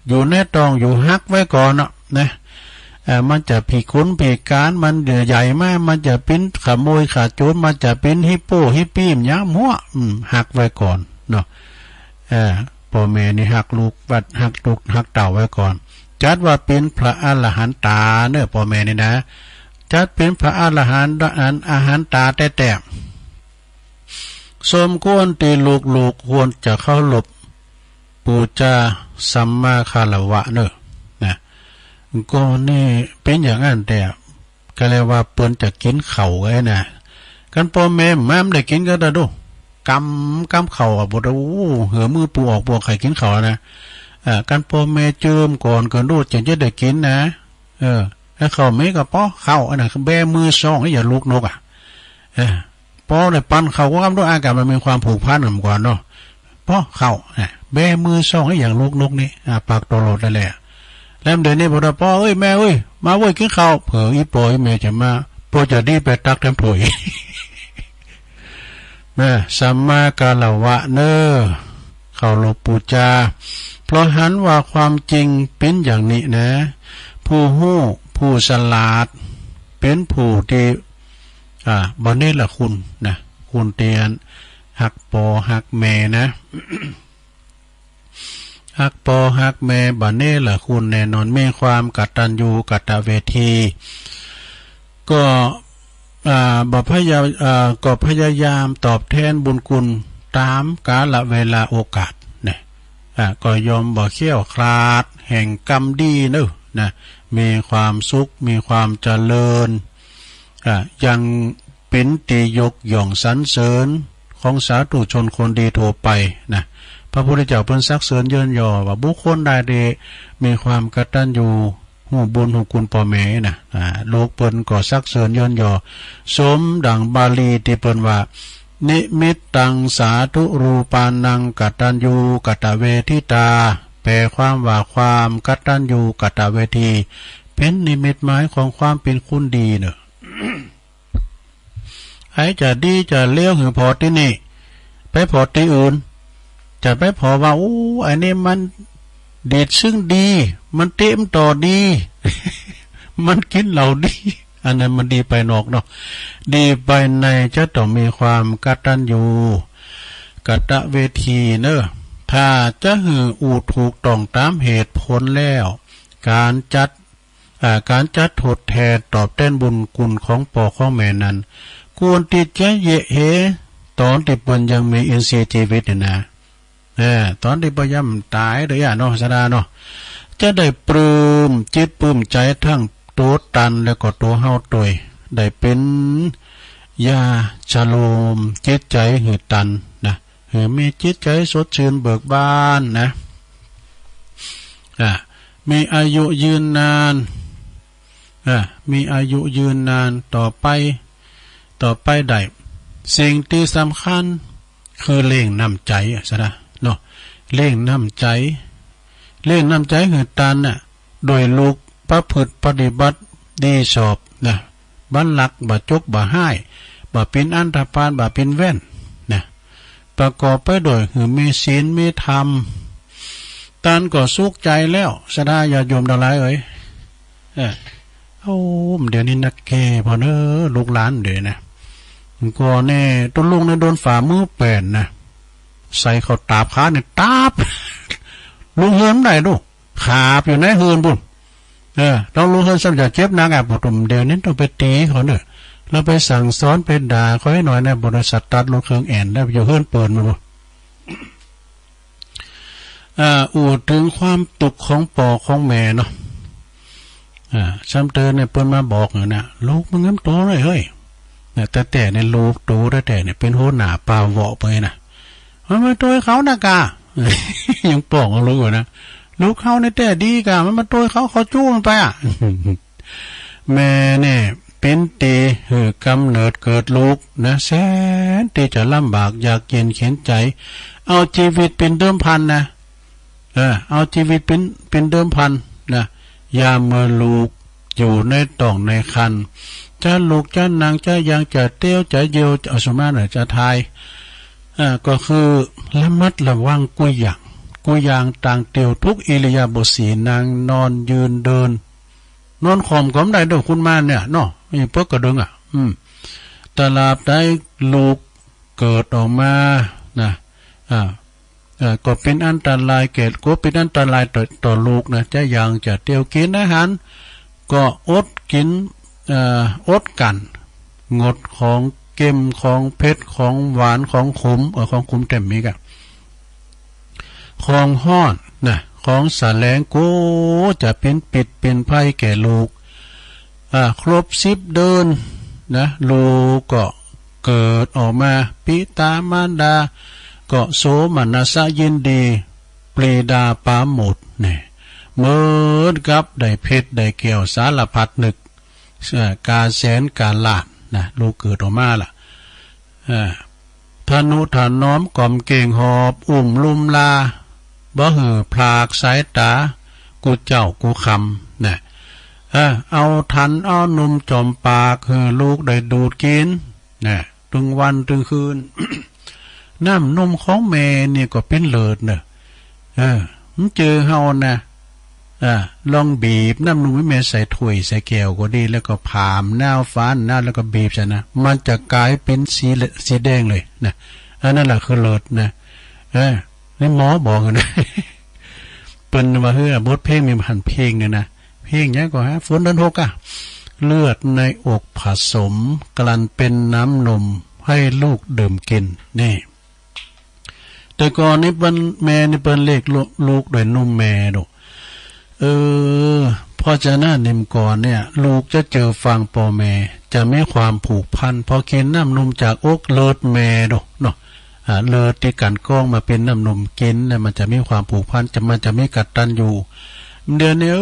อยู่แน่ตองอยู่ฮักไว้ก่อนนะมันจะผีคุ้นผีการมันใหญ่มากมันจะเป็นขโมยขาโจรมันจะเป็นฮิปโปฮิปปี้มยะมัวหักไว้ก่อนเนาะพ่อแม่นี่หักลูกวัดหักลูกหักเต่าไว้ก่อนจัดว่าเป็นพระอรหันตาเนอะพ่อแม่นี่นะจัดเป็นพระอรหันต์อาหารตาแต่สมควรตีลูกควรจะเข้าหลบปูจาสัมมาคารวะเนอะนะก็นี่เป็นอย่างนั้นแต่ก็เลยว่าเปิ้นจะกินเข่าไงนะกันพ่อแม่ม่ได้กินก็ได้ดูกำเข่าบ่ได้เหือมือปูออกบ่ไข่กินเข่านะกันพ่อแม่เจิมก่อนก็ดูจึงจะได้กินนะแล้วเขาไม่ก็ป้อเข้าอันนั้นแบมือซ่องอย่าลูกนกป้อเลยปั้นเขาก็กำด้วยอากาศมันมีความผูกพันกันก่อนเนาะป้อเข้าแบมือซ่องอย่างลูกนกนี่ปากตลอดเลยแหละแล้วเดี๋ยวนี้บอกว่าป้อแม่มากินข้าวเผออีปอยแม่จะมาป้อจะดีไปตักเต็มถ้วยแม่สัมมาคารวะเนอเขาหลบปูจาเพราะหันว่าความจริงเป็นอย่างนี้นะผู้หู้ผู้ฉลาดเป็นผู้ที่บ่นี่ละคุณนะคุณเตียนหักปอหักแม่นะ หักปอหักแม่บ่นี่ละคุณแน่นอนมีความกตัญญูกตเวทีก็ บ่พยาก็พยายามตอบแทนบุญคุณตามกาลเวลาโอกาสเนี่ยก็ยอมบ่เขี้ยวคลาดแห่งกรรมดีเนอะนะมีความสุขมีความเจริญยังเป็นตียกย่องสรรเสริญของสาธุชนคนดีทั่วไปนะพระพุทธเจ้าเพิ่นซักเสริญเยินยอว่าบุคคลใดมีความกตัญญูหูบุญหูคุณพ่อแม่นะโลกเปิ้นก็ซักเสริญเยินยอสมดังบาลีที่เปิ้นว่านิมิตตังสาธุรูปานังกตัญญูกตเวทิตาแปลความว่าความกตัญญูกตเวทีเป็นนิมิตหมายของความเป็นคุณดีเนอะ ไอ้จะดีจะเลี้ยวหือพอที่นี่ไปพอที่อื่นจะไปพอว่าโอ้ไอ้นี่มันเด็ดซึ่งดีมันเต็มต่อดี มันกินเหล่าดีอันนั้นมันดีไปนอกเนาะดีไปในจะต้องมีความกตัญญูกตเวทีเนอะถ้าจะหืออูถูกต้องตามเหตุผลแล้วการจัดทดแทนตอบแทนบุญคุณของพ่อของแม่นั้นควรติดใจเยะเหตอนที่เปิ้นยังมีอินทรีย์ชีวิตเนี่ยนะตอนที่พยายามตายเด้อเนาะสดาเนาะจะได้ปลื้มจิตปลื้มใจทั้งตัวตันแล้วก็ตัวเฮาตวยได้เป็นยาชโลมจิตใจหือตันนะหือมีจิตใจสดชื่นเบิกบานนะมีอายุยืนนานมีอายุยืนนานต่อไปได้สิ่งที่สำคัญคือเล่งน้ำใจซะนะเนาะเล่งน้ำใจหือตันน่ะโดยลูกประพฤติปฏิบัติดีชอบนะบันลักบ่จกบ่ให้บ่เป็นอันธพาลบ่เป็นแว่นนะประกอบไปโดยหือมีศีลมีธรรมตันก็สุขใจแล้วสดาญาโยมทั้งหลายเอ้ยเดี๋ยวนี้นักแก่พอเนอลูกหลานเดี๋ยวนะก็แน่ต้นลุงเนี่ยโดนฝ่ามือแป่นนะใส่เขาตาบขาเนี่ยตาบลุงเฮินได้ดูขาบอยู่ในเฮินบุญต้องลุงเฮินสำหรับเจ็บนางอ่ะผมเดี๋ยวนี้ต้องไปตีเขาเนอะเราไปสั่งสอนไปด่าเขาให้หน่อยนะบริษัทตัดรถเครื่องแอนได้อยู่เฮินเปิดมาบุอูดถึงความตุกของปอของแม่เนาะซ้ำเตือนเนี่ยเปิ้นมาบอกนะลูกมึงงั้นโตเลยเฮ้ยแต่ในลูกโตแต่เนี่ยเป็นโหหนาปลาเวาะไปนะมันมาตัวเขานะกา ยังปอกลูกอยู่นะลูกเขาในแต่ดีกามันมาตัวเขาจู้มันไปอ่ะ แม่เนี่ยเป็นตีหือกำเนิดเกิดลูกนะแสนตีจะลำบากอยากเย็นเข็นใจเอาชีวิตเป็นเดิมพันนะเอาชีวิตเป็นเดิมพันนะยามเมื่อลูกอยู่ในต่องในคันจะลูกจะนางจะยังจะเตี้ยวจะเยียวจะสมาหน่อยจะทายก็คือระมัดระวังกุยอย่างต่างเตียวทุกอิริยาบถสีนางนอนยืนเดินนอนข่มก็ไม่ได้ด้วยคุณมาเนี่ยเนาะไม่เพิกกระดึงตลาดได้ลูกเกิดออกมานะก็เป็นอันตรายก็เป็นอันตรายต่อลูกนะจะยังจะเตียวกินอาหารก็อดกินอดกันงดของเค็มของเผ็ดของหวานของขมของขมเต็มมีกันของห้อนนะของสาแลงกูจะเป็นปิดเป็นไพ่แก่ลูกครบ10 เดือนนะลูกก็เกิดออกมาปิตามารดาก็โสมนัสยินดีปรีดาปาหมดเนี่ยเหมือนกับได้เพชรได้เกี่ยวสารพัดนึกการแสนการลาดนะลูกเกิดออกมาล่ะธนุถนอมกล่อมเก่งหอบอุ้มลุมลาบ่หือพลากสายตากูเจ้ากูคำนะเอาทันเอานุ่มจอมปากหือลูกได้ดูดกินนะถึงวันถึงคืน น้ำนมของแม่เนี่ยก็เป็นเลิศเนอะมันเจอเฮานะลองบีบน้ำนมแม่ใส่ถ้วยใส่แก้วก็ดีแล้วก็ผามหน้าฟ้านหน้าแล้วก็บีบใช่นะมันจะกลายเป็นสีแดงเลยนะอันนั้นแหละคือเลิศนะนี่หมอบอกนะ เป็นว่าบทเพลงมีหันเพลงเนี่ยนะเพลงเนี้ยก็ฝนเดินหก เลือดในอกผสมกลั่นเป็นน้ำนมให้ลูกดื่มกินนี่แต่ก่อนนี้เปิ้นแม่นี่เปิ้นเรียกลูกด้วยนมแม่ดอกเพราะฉะนั้นนิมก่อนเนี่ยลูกจะเจอฟังพ่อแม่จะมีความผูกพันพอกินน้ำนมจากอกเลิศแม่ดอกเนาะเลิศที่กันก้องมาเป็นน้ำนมกินเนี่ยมันจะมีความผูกพันมันจะไม่กัดตันอยู่เดี๋ยวนี้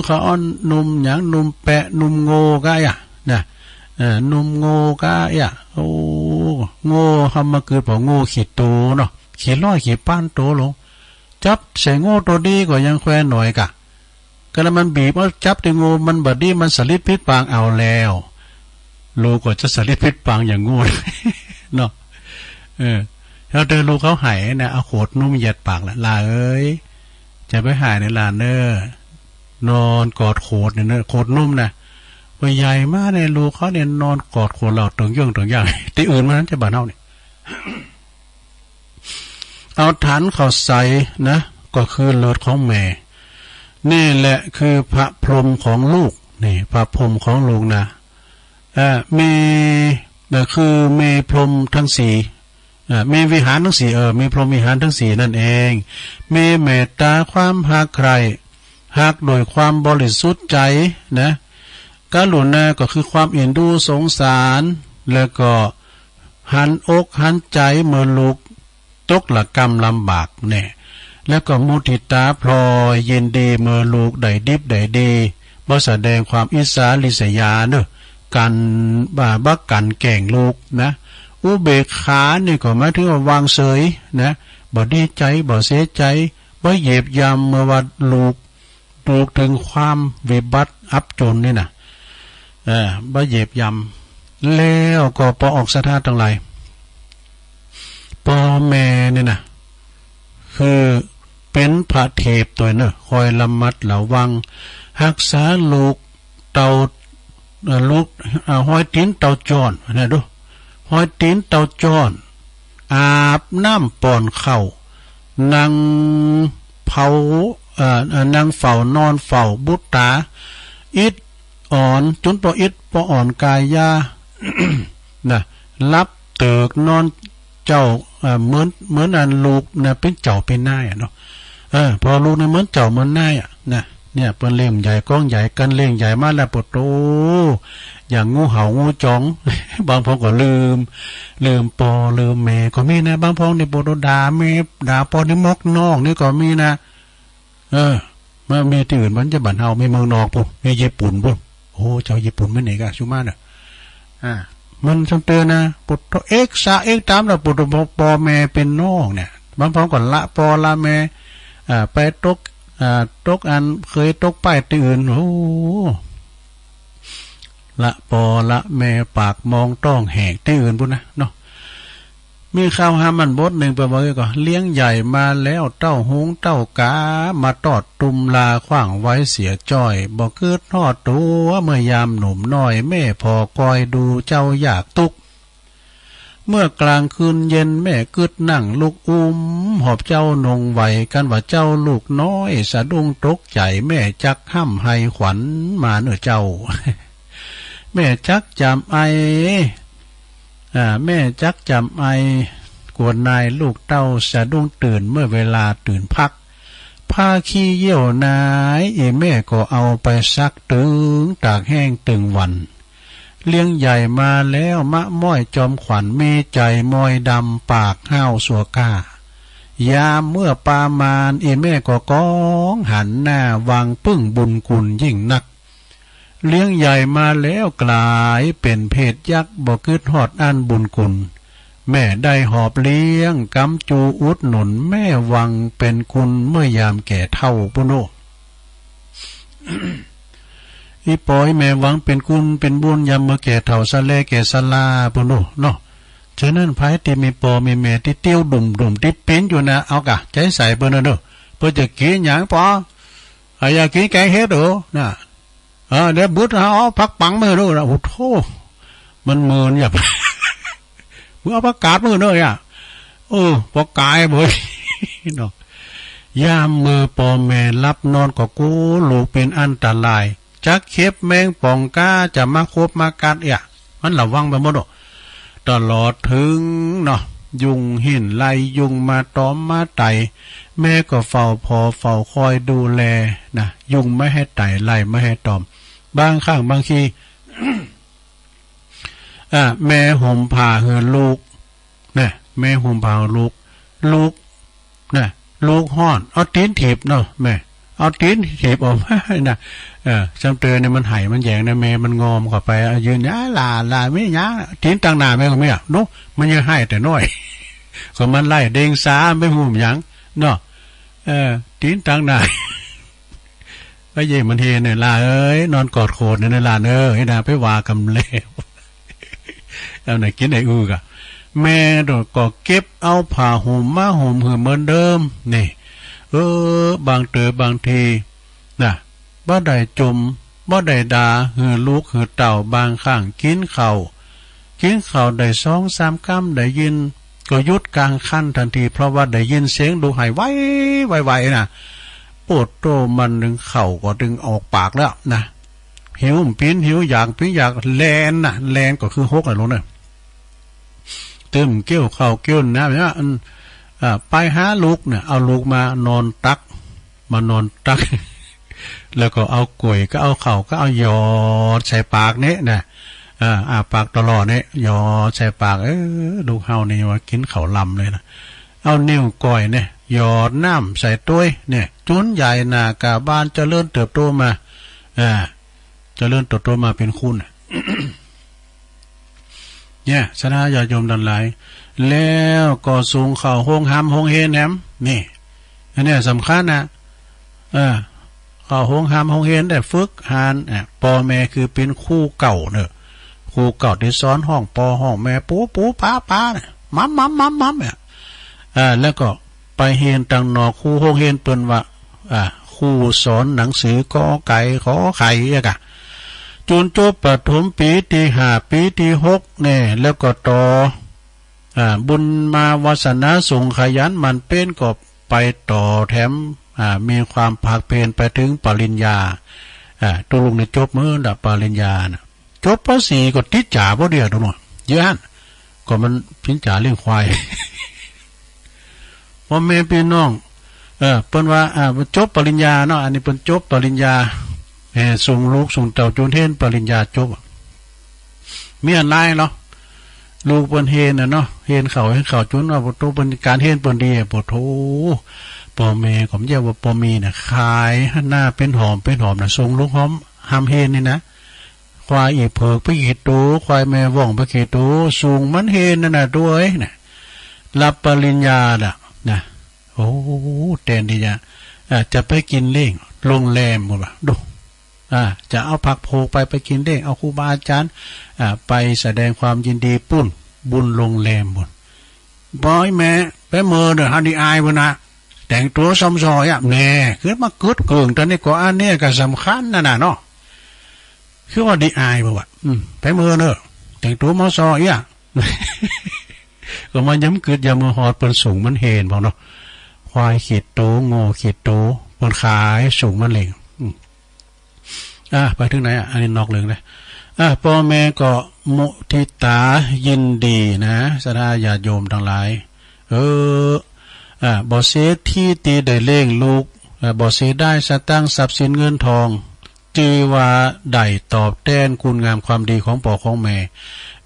เขาอ้อนนมหยังนมแปะนมโง่ก็อ่ะนะนมโง่ก็อ่ะโอ้โง่ทำมาเกิดพอโง่ขีดโตเนาะขีดร้อยขีดป้านโตลงจับใส่โง่ตัวดีก็ยังแควหน่อยกะก็แล้วมันบีบว่าจับตัวโง่มันบดดีมันสลิดพิษปางเอาแล้วลูกก็จะสลิดพิษปางอย่างโง่เนาะแล้วเดินลูกเขาหายนะเอาโขดนุ่มเหยียดปากละลาเอ้ยจะไปหายในลานเนอร์นอนกอดโขดเนี่ยเนอโขดนุ่มนะว่าใหญ่มากในลูกเขาเนี่ยนอนกอดโขดเราตึงย่องตึงย่างที่อื่นมันนั้นจะบ้านเฮาเนี่ยเอาฐานเขาใส่นะก็คือเลือดของแม่นี่แหละคือพระพรหมของลูกนี่พระพรหมของลูกนะมีคือมีพรหมทั้งสี่มีวิหารทั้งสี่มีพรหมวิหารทั้งสี่นั่นเองมีเมตตาความหักใครหักโดยความบริสุทธิ์ใจนะกรุณาก็คือความเอ็นดูสงสารแล้วก็หันอกหันใจเมื่อลูกตกละกรรมลำบากเนี่ยแล้วก็มุทิตาพลอยเย็นดีเมื่อลูกได้ดิบได้ดีบ่แสดงความอิสาริษยาเนอะกันบักกันแก่งลูกนะอุเบกขานี่ก็หมายถึงว่าวางเฉยนะบ่ดีใจบ่เสียใจบ่เหยียบยำเมื่อว่าลูกถึงความวิบัติอับจนนี่นะบ่เหยียบยำแล้วก็พอออกสถานทั้งหลายพ่อแม่นี่นะคือเป็นพระเทพตัวเนอะคอยระมัดระวังรักษาลูกเต่าลูกห้อยตีนเต่าจอนนะดูห้อยตีนเต่าจอนอาบน้ำป่อนเข้านั่งเผานั่งเฝ้านอนเฝ้าบุตตาอิดอ่อนจนพออิดพออ่อนกายยา นะรับเติกนอนเจ้าเหมือนอันลูกนะเป็นเจ้าเป็นนายเนาะพอลูกเนี่ยเหมือนเจ้าเหมือนนายนะเนี่ยเป็นเล่มใหญ่ก้องใหญ่กันเล่งใหญ่มากแล้วปวดโตอย่างงูเห่างูจ้องบางพงก็ลืมปอลืมแม่ก็มีนะบางพงในปวดด่าแม่ด่าปอในมกนอกนี่ก็มีนะมามีที่อื่นมันจะบั่นเฮาไม่เมืองนอกปุ๊บมีญี่ปุ่นปุ๊บโอ้เจ้าญี่ปุ่นไม่ไหนกะชูมาเนี่ยมันจำเตือนนะปุตโตเอ็กซาเอ็กตามแล้วปุตโตปอแม่เป็นน้องเนี่ยบางพร้อมก่อนละปอละแม่ไปตกอันเคยตกป้ายตื่นโอ้ละปอละแม่ปากมองต้องแหกที่อื่นปุ๊นะเนาะมีข้าวหามันบดหนึ่งไปบอกก็เลี้ยงใหญ่มาแล้วเต้าหงเต้ากามาตอดตุมลาขว้างไว้เสียจ้อยบอกเกิดทอดตัวเมื่อยามหนุ่มน้อยแม่พอคอยดูเจ้าอยากตุกเมื่อกลางคืนเย็นแม่กึดนั่งลูกหอบเจ้านงไหวกันว่าเจ้าลูกน้อยสะดุ้งตกใจแม่จักห้ำให้ขวัญมาเนื้อเจ้า แม่จักจำไอแม่จักจำไอกวนนายลูกเต้าสะดุ้งตื่นเมื่อเวลาตื่นพักผ้าขี้เยี่ยวนายแม่ก็เอาไปซักตึงตากแห้งตึงวันเลี้ยงใหญ่มาแล้วมะม้อยจอมขวัญมีใจมอยดำปากห้าวสัวก้ายามเมื่อปามานแม่ก็ก้องหันหน้าวางปึ้งบุญกุลยิ่งนักเลี้ยงใหญ่มาแล้วกลายเป็นเพศยักษ์บ่กึดฮอดอันบุญกุลแม่ได้หอบเลี้ยงกำจูอุดหนุนแม่วังเป็นคุณเมื่อยามแก่เท่าปุโน อีปอยแม่วังเป็นคุณเป็นบุญยามเมื่อแก่เท่าสะเลแก่สลาปุโนเนาะฉะนั้นไผที่มีปอมีแม่ที่เตี้ยวดุ่มที่เป็นอยู่นะเอากะใจใส่เปิ้นเด้อเพื่อจะกินหยังปออยากกินแกงเฮ็ดเด้อน่ะเดี๋ยวบุตรเอาพักปังมือด้วยนะโอ้โหมันมือเนี่ยมึงเอาประกาศมือเลยประกายบ่อยเนาะยามมือปอแม่รับนอนก็กูลูกเป็นอันตราย จักเข็บแมงป่องก้าจะมาคบมากัดมันระวังไปหมดตลอดถึงเนาะยุงหินไล่ยุงมาตอมมาไต่แม่ก็เฝ้าพอเฝ้าคอยดูแลนะยุงไม่ให้ไต่ไล่ไม่ให้ตอมบางครั้งบางที แม่ห่มผ้าเหือลูกเนี่ยแม่ห่มผ้าลูกเนี่ยลูกห้อนเอาตีนถีบเนาะแม่เอาตีนถีบออกมานะจำเตือนเนี่ยมันไห่มันแยงนะแม่มันงอมเข้าไปยืนลาไม่ยะตีนต่างหน้าแม่ก็ไม่นุ๊กมันยังให้แต่น้อยก็มันไล่เด้งซ้าไม่หุ่มยังเนาะตีนต่างหน้าก็เย่มันเฮเนี่ยลาเอ้ยนอนกอดโคดเนี่ยลาให้นาไปว่ากำเล่เอาไหนกินไหนกะแม่ก็เก็บเอาผ้าห่มมาห่มหือเหมือนเดิมนี่บางบางทีนะบ่ได้จมบ่ได้ด่าหือลูกหือเต่าบางข้างกินข้าวได้2-3 คำได้ยินก็ยุดกลางคันทันทีเพราะว่าได้ยินเสียงดูหายไวนะปวดโตมันดึงเข่าก็ดึงออกปากแล้วนะหิวปิ้นหิวอยากแลนก็คือฮกอะไรลงเนี่ยเติมเกี้ยวข้าวเกี้ยวน้ำเนี่ยไปหาลูกเนี่ยเอาลูกมานอนตักแล้วก็เอากล้วยก็เอาเข่าก็เอาหยอดใส่ปากเนี่ยนะปากตลอดเนี่ยหยอดใส่ปากดูเฮานี่ว่ากินข้าวลำเลยนะเอานิ้วก้อยเนี่ยหยอดน้ำใส่ต้วยเนี่ยจุนใหญ่หน้ากาบ้านเจริญเติบโตมาเจริญเติบโตมาเป็นคุณ เนี่ยชนะญาติโยมดันหลายแล้วก็สูงเข่าห้องหำห้องเฮนแหมนี่อันนี้สำคัญนะเข่าห้องหำห้องเฮนได้ฝึกหานพ่อแม่คือเป็นคู่เก่าเนอะคู่เก่าที่สอนห้องปอห้องแม่ปูป้าเนี่ยมัมเนี่ยแล้วก็ไปเฮนตังนอคู่ห้องเฮนเปิ้นว่าคู่สอนหนังสือกอไก่ขอไข่กะจนจบประถมปีที่5ปีที่6เนี่ยแล้วก็ต่อบุญมาวาสนาส่งขยันมันเป็นก็ไปต่อแถมมีความภาคเพียรไปถึงปริญญาตัวลุงเนี่ยจบมือดับปริญญานะจบป .4 ก็ติดจ่าบ่เดียวตัวหมดเยอะก็มันพิจารเรื่องควายพ่อแม่พี่น้องเปิ้นว่าจบปริญญาเนาะอันนี้เปิ้นจบปริญญาส่งลูกส่งเต่าจนเห็นปริญญาจบมีอันไรเนาะลูกเปิ้นเห็นเนาะเห็นเขาจนว่าบ่โตเปิ้นการเห็นเปิ้นดีบ่โตพ่อแม่ก็เรียกว่าพ่อมีน่ะขายหน้าเป็นหอมน่ะส่งลูกหอมหำเห็นนี่นะควายอีเผือกไปกี่ตัวควายแม่ว่องไปกี่ตัวสูงมันเห็นนั่นน่ะด้วยน่ะรับปริญญานะโอ้เต้นดีจ้ะจะไปกินเล้งโรงแรมบ่ล่ะดูจะเอาผักโพไปกินเล้งเอาครูบาอาจารย์ไปแสดงความยินดีปุ้นบุญโรงแรมบุญบอยแม่ไปเมื่อเด้อฮันดีอายบ่นะแต่งตัวซ้ำซอยแน่คือมาเกิดเกิงตอนนี้ก็อันนี้ก็สำคัญนะเนาะคือว่าดีอายบ่วะไปเมื่อเด้อแต่งตัวมาซอยก็มาย้ำเกิดยามมือหอดเปิ้นสูงมันเห็นบ่เนาะควายขีดโตโง่ขีดโตเปิ้นขายสูงมันเหล่งไปถึงไหนอันนี้นอกเรื่องเลยพ่อแม่ก็มุทิตายินดีนะศรัทธาญาติโยมทั้งหลายบ่เสียที่ตีได้เลี้ยงลูกบ่เสียได้สตังค์ทรัพย์สินเงินทองจือว่าได้ตอบแทนคุณงามความดีของพ่อของแม่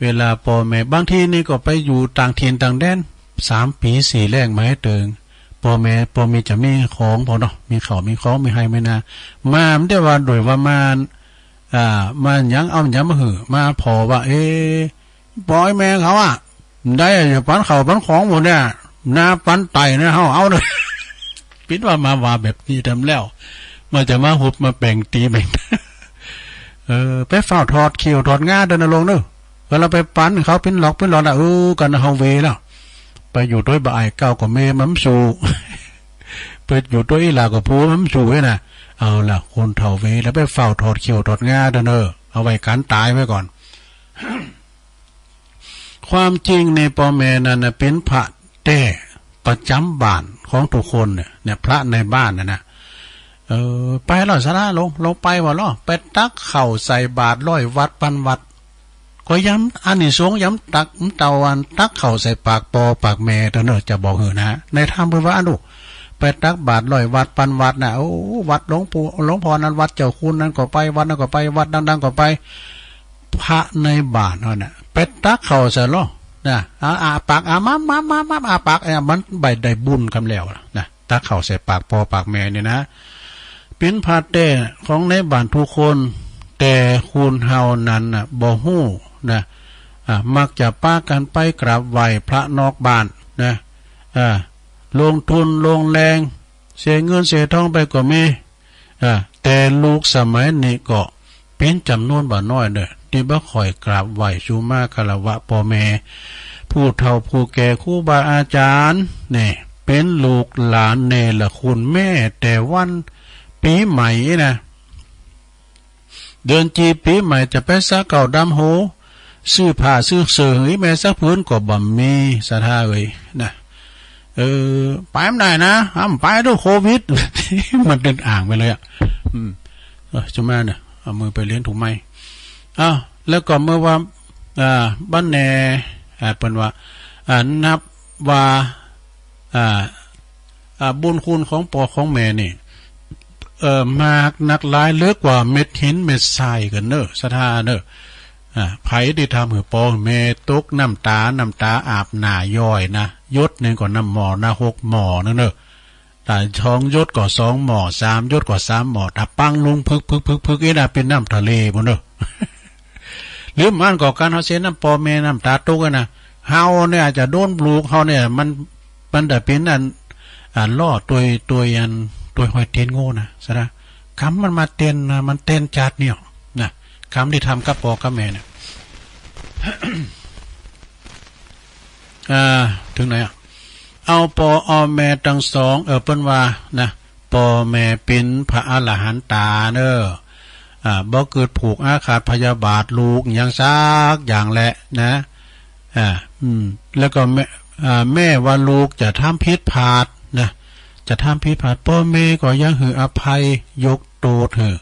เวลาพ่อแม่บางทีนี่ก็ไปอยู่ต่างถิ่นต่างแดน3 ปี 4แรงมาให้เติงพ่อมีจะมีของพอเนาะมีข้าวมีของมีให้ไม่นามาไม่ได้ว่าโดยว่ามันยังเอายังมาหือมาพอว่าปล่อยแม่เขาได้ปันเขาปันของหมดเนี่ยนาปันไตเนี่ยเขาเอาเลยปิดว่าแบบนี้ทำแล้วมันจะมาหุบมาแบ่งตีแบ่งไปเฝ้าถอดเขียวถอดง่าเดินลงเนอะเวลาไปปันเขาเป็นหลอกกันเฮาเวแล้วไปอยู่ด้วยบ่ายเก้ากับเมมัมสูไปอยู่ด้วยอีหลากับพูมัมสูนะเอาล่ะคนเฒ่าเวแล้วไปเฝ้าถอดเขียวถอดง่าเดินเอาไว้การตายไว้ก่อน ความจริงในพ่อแม่นั้นเป็นพระแต่ประจำบ้านของทุกคนเนี่ยพระในบ้านนะ ไปหรอสนะลงไปบ่ล่อไปตักเข่าใส่บาตร100 วัดปันวัดก็ย้ำอันนี้สงย้ำตักเตาวันตักเข่าใส่ปากปอปากแม่เด้อเนอะจะบอกเหอะนะในธรรมเพิ่นว่าดูไปตักบาตร100 วัดปันวัดน่ะโอ้วัดหลวงปู่หลวงพ่อนั้นวัดเจ้าคุณนั้นก็ไปวัดนั้นก็ไปวัดดังๆก็ไปพระในบาทเนาะน่ะไปตักเข่าใส่ล้อนะปากมาปากมันใบได้บุญคำแล้วนะตักเข่าใส่ปากปอปากแม่เนี่ยนะเป็นพาเต้ของในบ้านทุกคนแต่คุณเฮานั้นน่ะบ่ฮู้นะมักจะป้ากันไปกราบไหว้พระนอกบ้านนะลงทุนลงแรงเสียเงินเสียทองไปก็มีแต่ลูกสมัยนี้ก็เป็นจำนวนบ่น้อยเด้อที่บ่ค่อยกราบไหว้ชูมาคารวะพ่อแม่ผู้เฒ่าผู้แก่ครูบาอาจารย์นี่เป็นลูกหลานเนรคุณแม่แต่วันปีใหม่นะเดือนจีปีใหม่จะไปซักเก่าดำโหซื้อผ้าซื้อเสื้อให้แม่ซักพื้นก็บ่มีศรัทธาเลยนะไปไม่ได้นะไปด้วยโควิด มันเดินอ่างไปเลยจุมาเนี่ยเอามือไปเลี้ยงถูกไหมแล้วก็เมื่อว่าบ้านแน่เป็นว่านับว่าบุญคุณของปอของแม่นี่มากนักหลายเลือกกว่าเม็ดหินเม็ดทรายกันเนอะศรัทธาเนอะไผที่ทำให้ปอแม่ตกน้ำตาอาบหน้าย่อยนะยศหนึ่งก่อนน้ำหมอนะ6 หมอนั่นเนอะแต่ช่องยศก่อ2 หมอ3 ยศก่อ3 หมอถ้าปังลงพึกนี่นะเป็นน้ำทะเลหมดเนอะหรือมันก่อการเขาเสียน้ำปอแม่น้ำตาตกกันนะเฮาเนี่ยอาจจะโดนปลูกเฮาเนี่ยมันแต่เป็นล่อตัวหอยเตียนโง่นะใช่ไหมคำมันมาเต้นนะมันเต้นจัดเนี่ยนะคำที่ทำกับปอกับแม่เนี่ย ถึงไหนเอาปอแม่ทั้งสองเปิ้นว่านะปอแม่เป็นพระอรหันตาเนอะบ่เกิดผูกอาฆาตพยาบาทลูกอย่างซักอย่างแหละนะแล้วก็แม่ว่าลูกจะทำผิดพลาดนะจะทำผิดพลาดพ่อแม่ก็ยังหืออภัยยกโตดหือ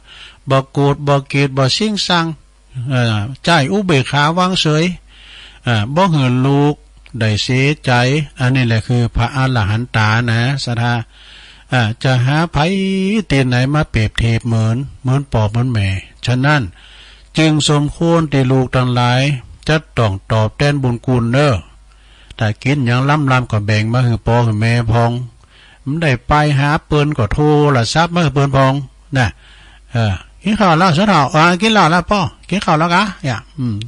บ่โกรธบ่เกลียดบ่ชิงซังใจอุเบกขาวางเฉยบ่หือลูกได้เสียใจอันนี้แหละคือพระอรหันตานะศรัทธาจะหาไผตีนไหนมาเปรียบเทียบเหมือนปอบเหมือนแม่ฉะนั้นจึงสมควรที่ลูกทั้งหลายจะต้องตอบแทนบุญคุณเด้อแต่กินอย่างล้ำก็แบ่งมาคือปอคือแม่พองมันได้ไปหาเปิ้นก็โทรละซับมาคือเปิ้นพองนะกินข้าวแล้วซะเถอะกินข้าวแล้วป้อกินข้าวแล้วกะ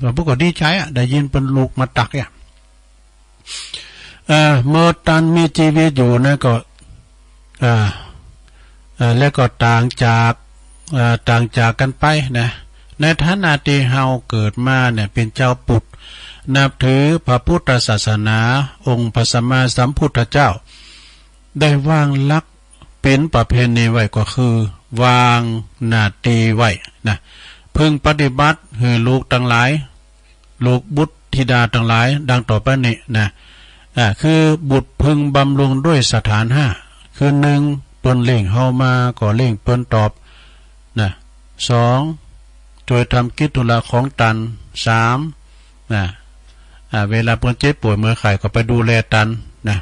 ตัวพวกก็ดีใจได้ยินเป็นลูกมาตักเมื่อตันมีชีวิตอยู่นะก็แล้วก็ต่างจากกันไปนะในฐานะที่เฮาเกิดมาเนี่ยเป็นเจ้าปุตนับถือพระพุทธศาสนาองค์พระสัมมาสัมพุทธเจ้าได้วางหลักเป็นประเพณีไว้ก็คือวางหน้าที่ไว้นะพึงปฏิบัติให้ลูกทั้งหลายลูกบุตรธิดาทั้งหลายดังต่อไปนี้นะคือบุตรพึงบำรุงด้วยสถาน5คือ1เปิ้นเล่งเฮามาก็เล่งเปิ้นตอบนะ2ช่วยทำกิจธุระของตัน3นะเวลาเปิ้นเจ็บป่วยเมื่อไข้ก็ไปดูแลตันนะ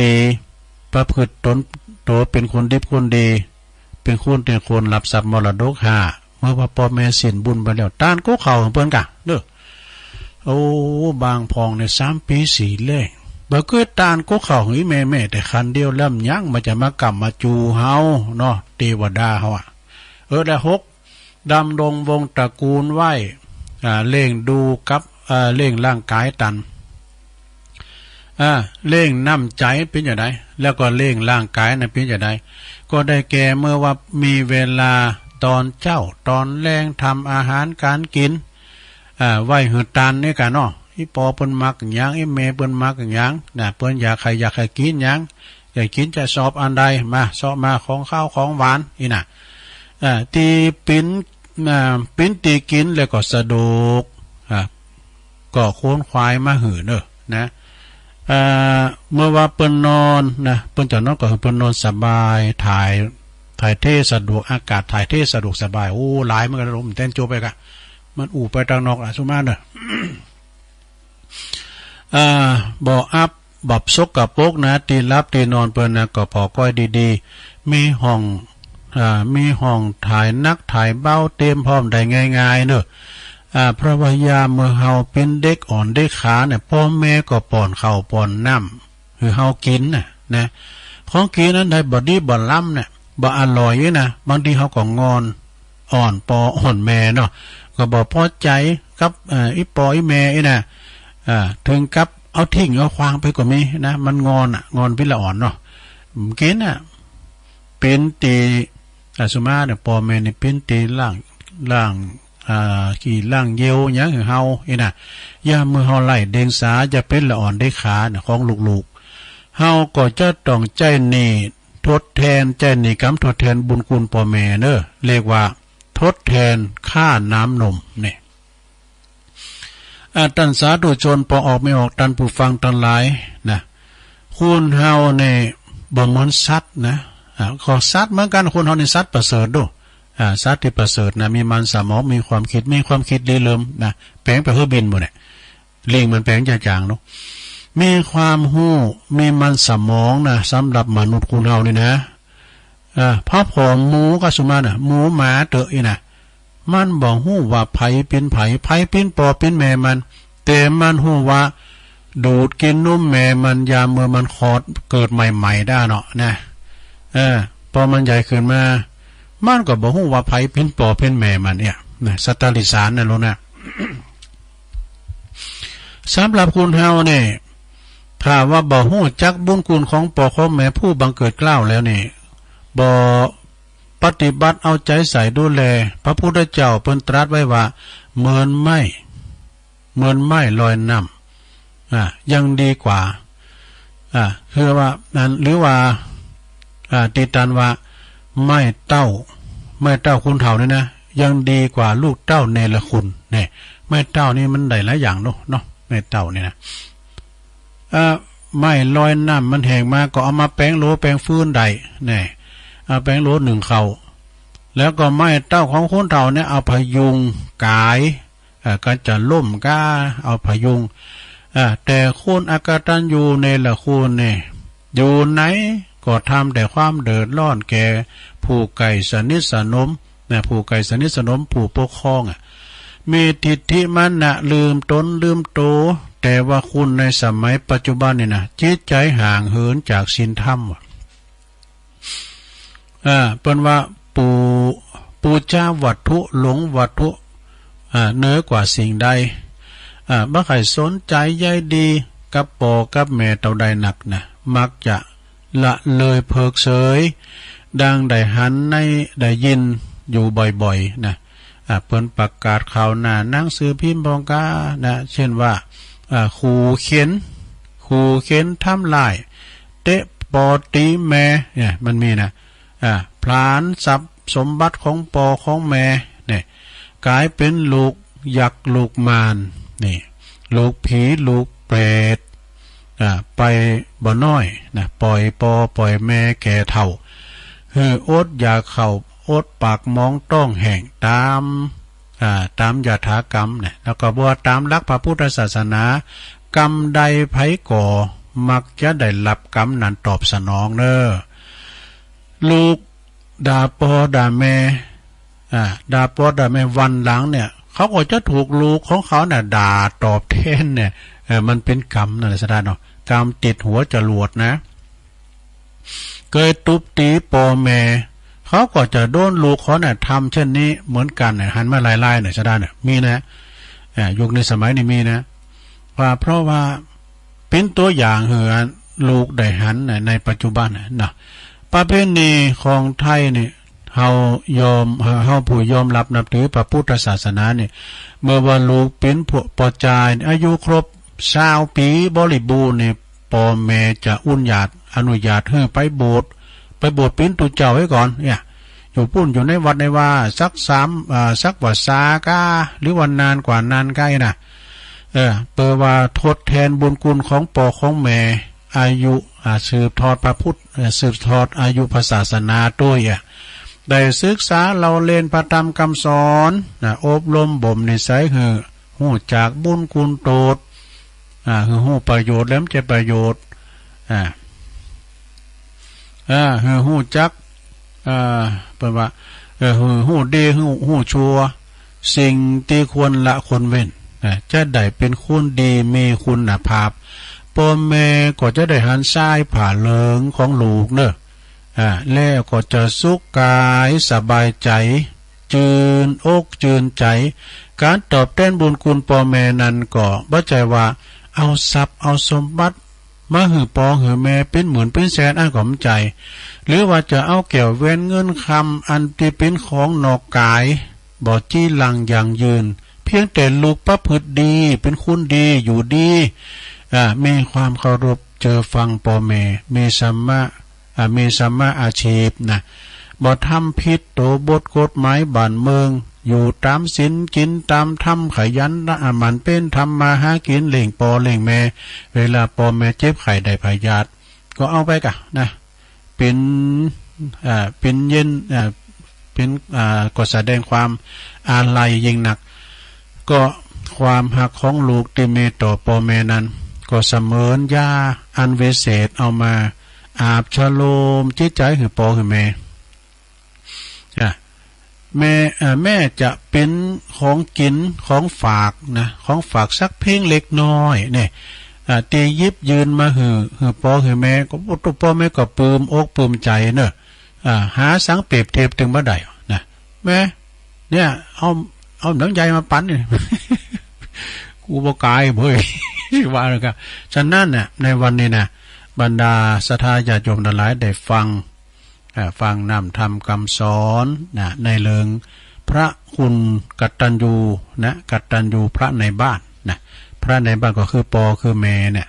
4ประพฤติตนเป็นคนดีเป็นคนรับทรัพย์มรดก5เมื่อว่าพ่อแม่สิ้นบุญไปแล้วต้านกูเข้าของเปิ้นกะเด้อบางพองใน3 ปี4เลยบ่เกิดตานกูเข้าหึแม่แต่คันเดียวล่ำยั้งมันจะมากำมาจูเฮาเนาะเทวดาเฮาได้6ดำรงวงตระกูลไว้เล่งดูกับเล่งร่างกายตันเล่งน้ำใจเป็นอย่างไรแล้วก็เล่งร่างกายนั้นเป็นอย่างไรก็ได้แก่เมื่อว่ามีเวลาตอนเจ้าตอนแรงทำอาหารการกินไหวหืดตันนี่กันเนาะอีปอเปิ้นมักอย่างอีแม่เปิ้นมักอย่างนะเปิ้นอยากให้กินอย่างอยากกินจะสอบอันใดมาสอบมาของข้าวของหวานอีน่ะตีปิ้นตีกินแล้วก็สะดวกก็โค้นควายมาหือเนอะนะเมื่อว่าเปิ้นนอนนะเปิ้นจะนอนก็เปิ้นนอนสบายถ่าย ถ่ายเทสะดวกอากาศถ่ายเทสะดวกสบายโอ้หลายมันก็ลมเต้นโจไปกะมันอู่ไปทางนอกล่ะสุมาเด้อบ่อับบับซกกับปกนะตีรับตีนอนเปิ้นนะก็พอก้อยดีๆมีห้องถ่ายนักถ่ายเบ้าเต็มพร้อมได้ง่ายๆเนอะเพราะว่ายามเมื่อเฮาเป็นเด็กอ่อนเด็กขาเนี่ยพ่อแม่ก็ป้อนข้าวป้อนน้ำคือเฮากินนะของกินนั้นได้บ่ดีบ่ล้ำเนี่ยบ่อร่อยนะบางทีเฮาก็งอนอ่อนปออ่อนแม่เนาะก็บ่พอใจกับอีปออีแม่น่ะถึงกับเอาทิ้งเอาควางไปก็มีนะมันงอนพิละอ่อนเนาะกินเป็นตีสุมาเนี่ยปอแม่นี่เป็นตีล่างกี่ล่างเยวหยังคือเฮาน่ะย่ามือเฮาไล่เดงสาจะเป็นละอ่อนได้ขาเนี่ยของลูกๆเฮาก็จะต้องใจนี่ทดแทนใจนี่กำทดแทนบุญคุณพ่อแม่เด้อเรียกว่าทดแทนค่าน้ำนมนี่ตันสาธุชนพอออกไม่ออกตันผู้ฟังตันหลายนะคุณเฮาเนี่ยบ่เหมือนสัตว์นะขอสัตว์เหมือนกันคุณเฮาในสัตว์ประเสริฐดูสัตว์ที่ประเสริฐนะมีมันสมองมีความคิดดีเลิมนะแปลงไปเพื่อบินหมดเนี่ยเลี้ยงมันแปลงจางๆเนาะมีความหู้มีมันสมองนะสำหรับมนุษย์คุณเฮานี่นะพ่อผอมหมูก็สุมาน่ะหมูหมาเตอะนะมันบอกหู้ว่าไผเป็นไผเป็นปอเป็นแม่มันแต่มันหู้ว่าดูดกินนมแม่มันยามเมื่อมันคลอดเกิดใหม่ๆได้เนาะนะพอมันใหญ่ขึ้นมามันก็บอกหู้ว่าไผเป็นปอเป็นแม่มันเนี่ยนะสตาลิสานนะลูกนะ สำหรับคุณเฮาเนี่ยถ้าว่าบ่ฮู้จักบุญคุณของปอของแม่ผู้บังเกิดเกล้าแล้วนี่บ่ปฏิบัติเอาใจใส่ดูแลพระพุทธเจ้าเพิ่นตรัสไว้ว่าเหมือนไม้ลอยน้ำยังดีกว่าคือว่านั้นหรือว่าติตันว่าไม้เต้าคุณเฒ่านี่นะยังดีกว่าลูกเต้าเนรคุณเนี่ยไม้เต้านี่มันได้หลายอย่างเนาะไม้เต้านี่นะไม้ลอยน้ำมันแห้งมาก็เอามาแป้งโลแป้งฟื้นได้เนี่ยเอาแป้งโลหนึ่งเขาแล้วก็ไม้เต้าของคนเฒ่าเนี่ยเอาพยุงกายก็จะล่มก้าเอาพยุงแต่คุณอากตัญญูในละคุณเนี่ยอยู่ไหนก็ทำแต่ความเดือดร้อนแก่ผู้ไก่สนิทสนมผู้ไก่สนิทสนมผู้ปกครองมีทิฏฐิมันนะลืมตนลืมโตแต่ว่าคุณในสมัยปัจจุบันนี่นะจิตใจห่างเหินจากศีลธรรมเป็นว่าปูจ้าวัตถุหลงวัตถุเหนือกว่าสิ่งใดบ่ใครสนใจใยดีกับปอกับแม่เต่าใดหนักนะมักจะละเลยเพิกเฉยดังได้หันในได้ยินอยู่บ่อยๆนะเพิ่นประกาศข่าวหน้าหนังสือพิมพ์บองกานะเช่นว่าขู่เข็นทำลายเตะปอตีแม่เนี่ยมันมีนะพลานทรัพย์สมบัติของปอของแม่เนี่ยกลายเป็นลูกยักษ์ลูกมารนี่ลูกผีลูกเปรตไปบ่น้อยนะปล่อยปอปล่อยแม่แก่เฒ่าอดอยากเข้าอดปากมองต้องแห่งตามยถากรรมเนี่ยแล้วก็บ่ตามหลักพระพุทธศาสนากรรมใดไผก่อมักจะได้รับกรรมนั้นตอบสนองเด้อลูกด่าปอด่าแม่ด่าปอด่าแม่วันหลังเนี่ยเขาก็จะถูกลูกของเขาเนี่ยด่าตอบแทนเนี่ยมันเป็นกรรมนั่นแหละสดาเนาะกรรมติดหัวจรวดนะเคยตุบตีปอแม่เขาก็จะโดนลูกเขาเนี่ยทำเช่นนี้เหมือนกันเนี่ยหันมาไล่ๆเนี่ยสดาเนี่ยมีนะยุคในสมัยนี้มีนะว่าเพราะว่าเป็นตัวอย่างเหอลูกได้หันในปัจจุบันนะประเพณีของไทยนี่เฮาผู้ยอมรับนับถือพระพุทธศาสนาเนี่ยเมื่อว่าลูกเป็นผู้ปอจายอายุครบ20 ปีบริบูรณ์เนี่ยพ่อแม่จะอนุญาตให้ไปโบสถ์เป็นตุเจ้าไว้ก่อนเนี่ยอยู่ปุ้นอยู่ในวัดในว่าสักว่าสากาหรือวันนานกว่านานใกล้นะเปิดว่าทดแทนบุญคุณของปอของแม่อายุสืบทอดพระพุทธสืบทอดอายุศาสนาด้วย ได้ศึกษาเราเรียนพระธรรมคำสอนอบรมบ่มนิสัยคือหู้จากบุญคุณโตดคือหู้ประโยชน์แล้วจะประโยชน์คือหู้จักเปิดว่าหู้ดีหู้ชั่วสิ่งที่ควรละคนเว้นจะได้เป็นคนดีมีคุณภาพพ่อแม่ก็จะได้หันซ้ายผ่าเลิงของลูกเนอะแล้วก็จะสุขกายสบายใจจืนอกจืนใจการตอบแทนบุญคุณพ่อแม่นั้นก็บ่ใจว่าเอาทรัพย์เอาสมบัติมาหือปอหือแม่เป็นหมื่นเป็นแสนอันขอมใจหรือว่าจะเอาแก้วเว้นเงินคำอันที่เป็นของนอกกายบ่จี้ลังอย่างยืนเพียงแต่ลูกประพฤติดีเป็นคุณดีอยู่ดีมีความเคารพเจอฟังพ่อแม่มีสัมมาอาชีพบ่ทำผิดโตบทกฎหมายบ้านเมืองอยู่ตามศีลกินตามธรรมขยันมันเป็นทำมาหากินเล่งปอเล่งแม่เวลาพ่อแม่เจ็บไข้ได้พยาธิก็เอาไปกะเป็นเย็นเป็นก็แสดงความอาลัยยิ่งหนักก็ความหักของลูกที่มีต่อพ่อแม่นั้นก็เสมือนยาอันวิเศษเอามาอาบชโลมจิตใจคือพ่อคือแม่แม่จะเป็นของกินของฝากของฝากสักเพ่งเล็กน้อยเนี่ยตียิบยืนมาหือพ่อคือแม่ก็ตัวพ่อแม่ก็ปลื้มอกปลื้มใจเนอะหาสังเปรียบเทียบถึงบ่ได้แม่เนี่ยเอาน้ำใจมาปั้นเนี่ย กูบ่กายเบ้ย ว่าเลยครับฉะนั้นเนี่ยในวันนี้บรรดาศรัทธาญาติโยมทั้งหลายได้ฟังนำธรรมคำสอนในเรื่องพระคุณกตัญญูกตัญญูพระในบ้านพระในบ้านก็คือปอคือแม่เนี่ย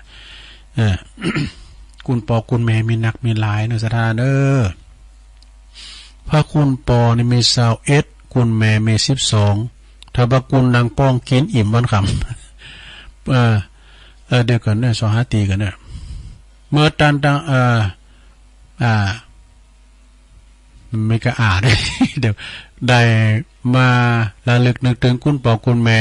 คุณปอคุณแม่มีนักมีหลายเนอะศรัทธาเด้อพระคุณปอนี่มี21คุณแม่มี12ถ้าบคุณนางป้องกินอิ่มวันคำเดี๋ยวกันเนี่ย2-5 ตีกันเนี่ยเมื่อตันตังไม่กระได้ เดี๋ยวได้มาระลึกนึกถึงคุณพ่อคุณแม่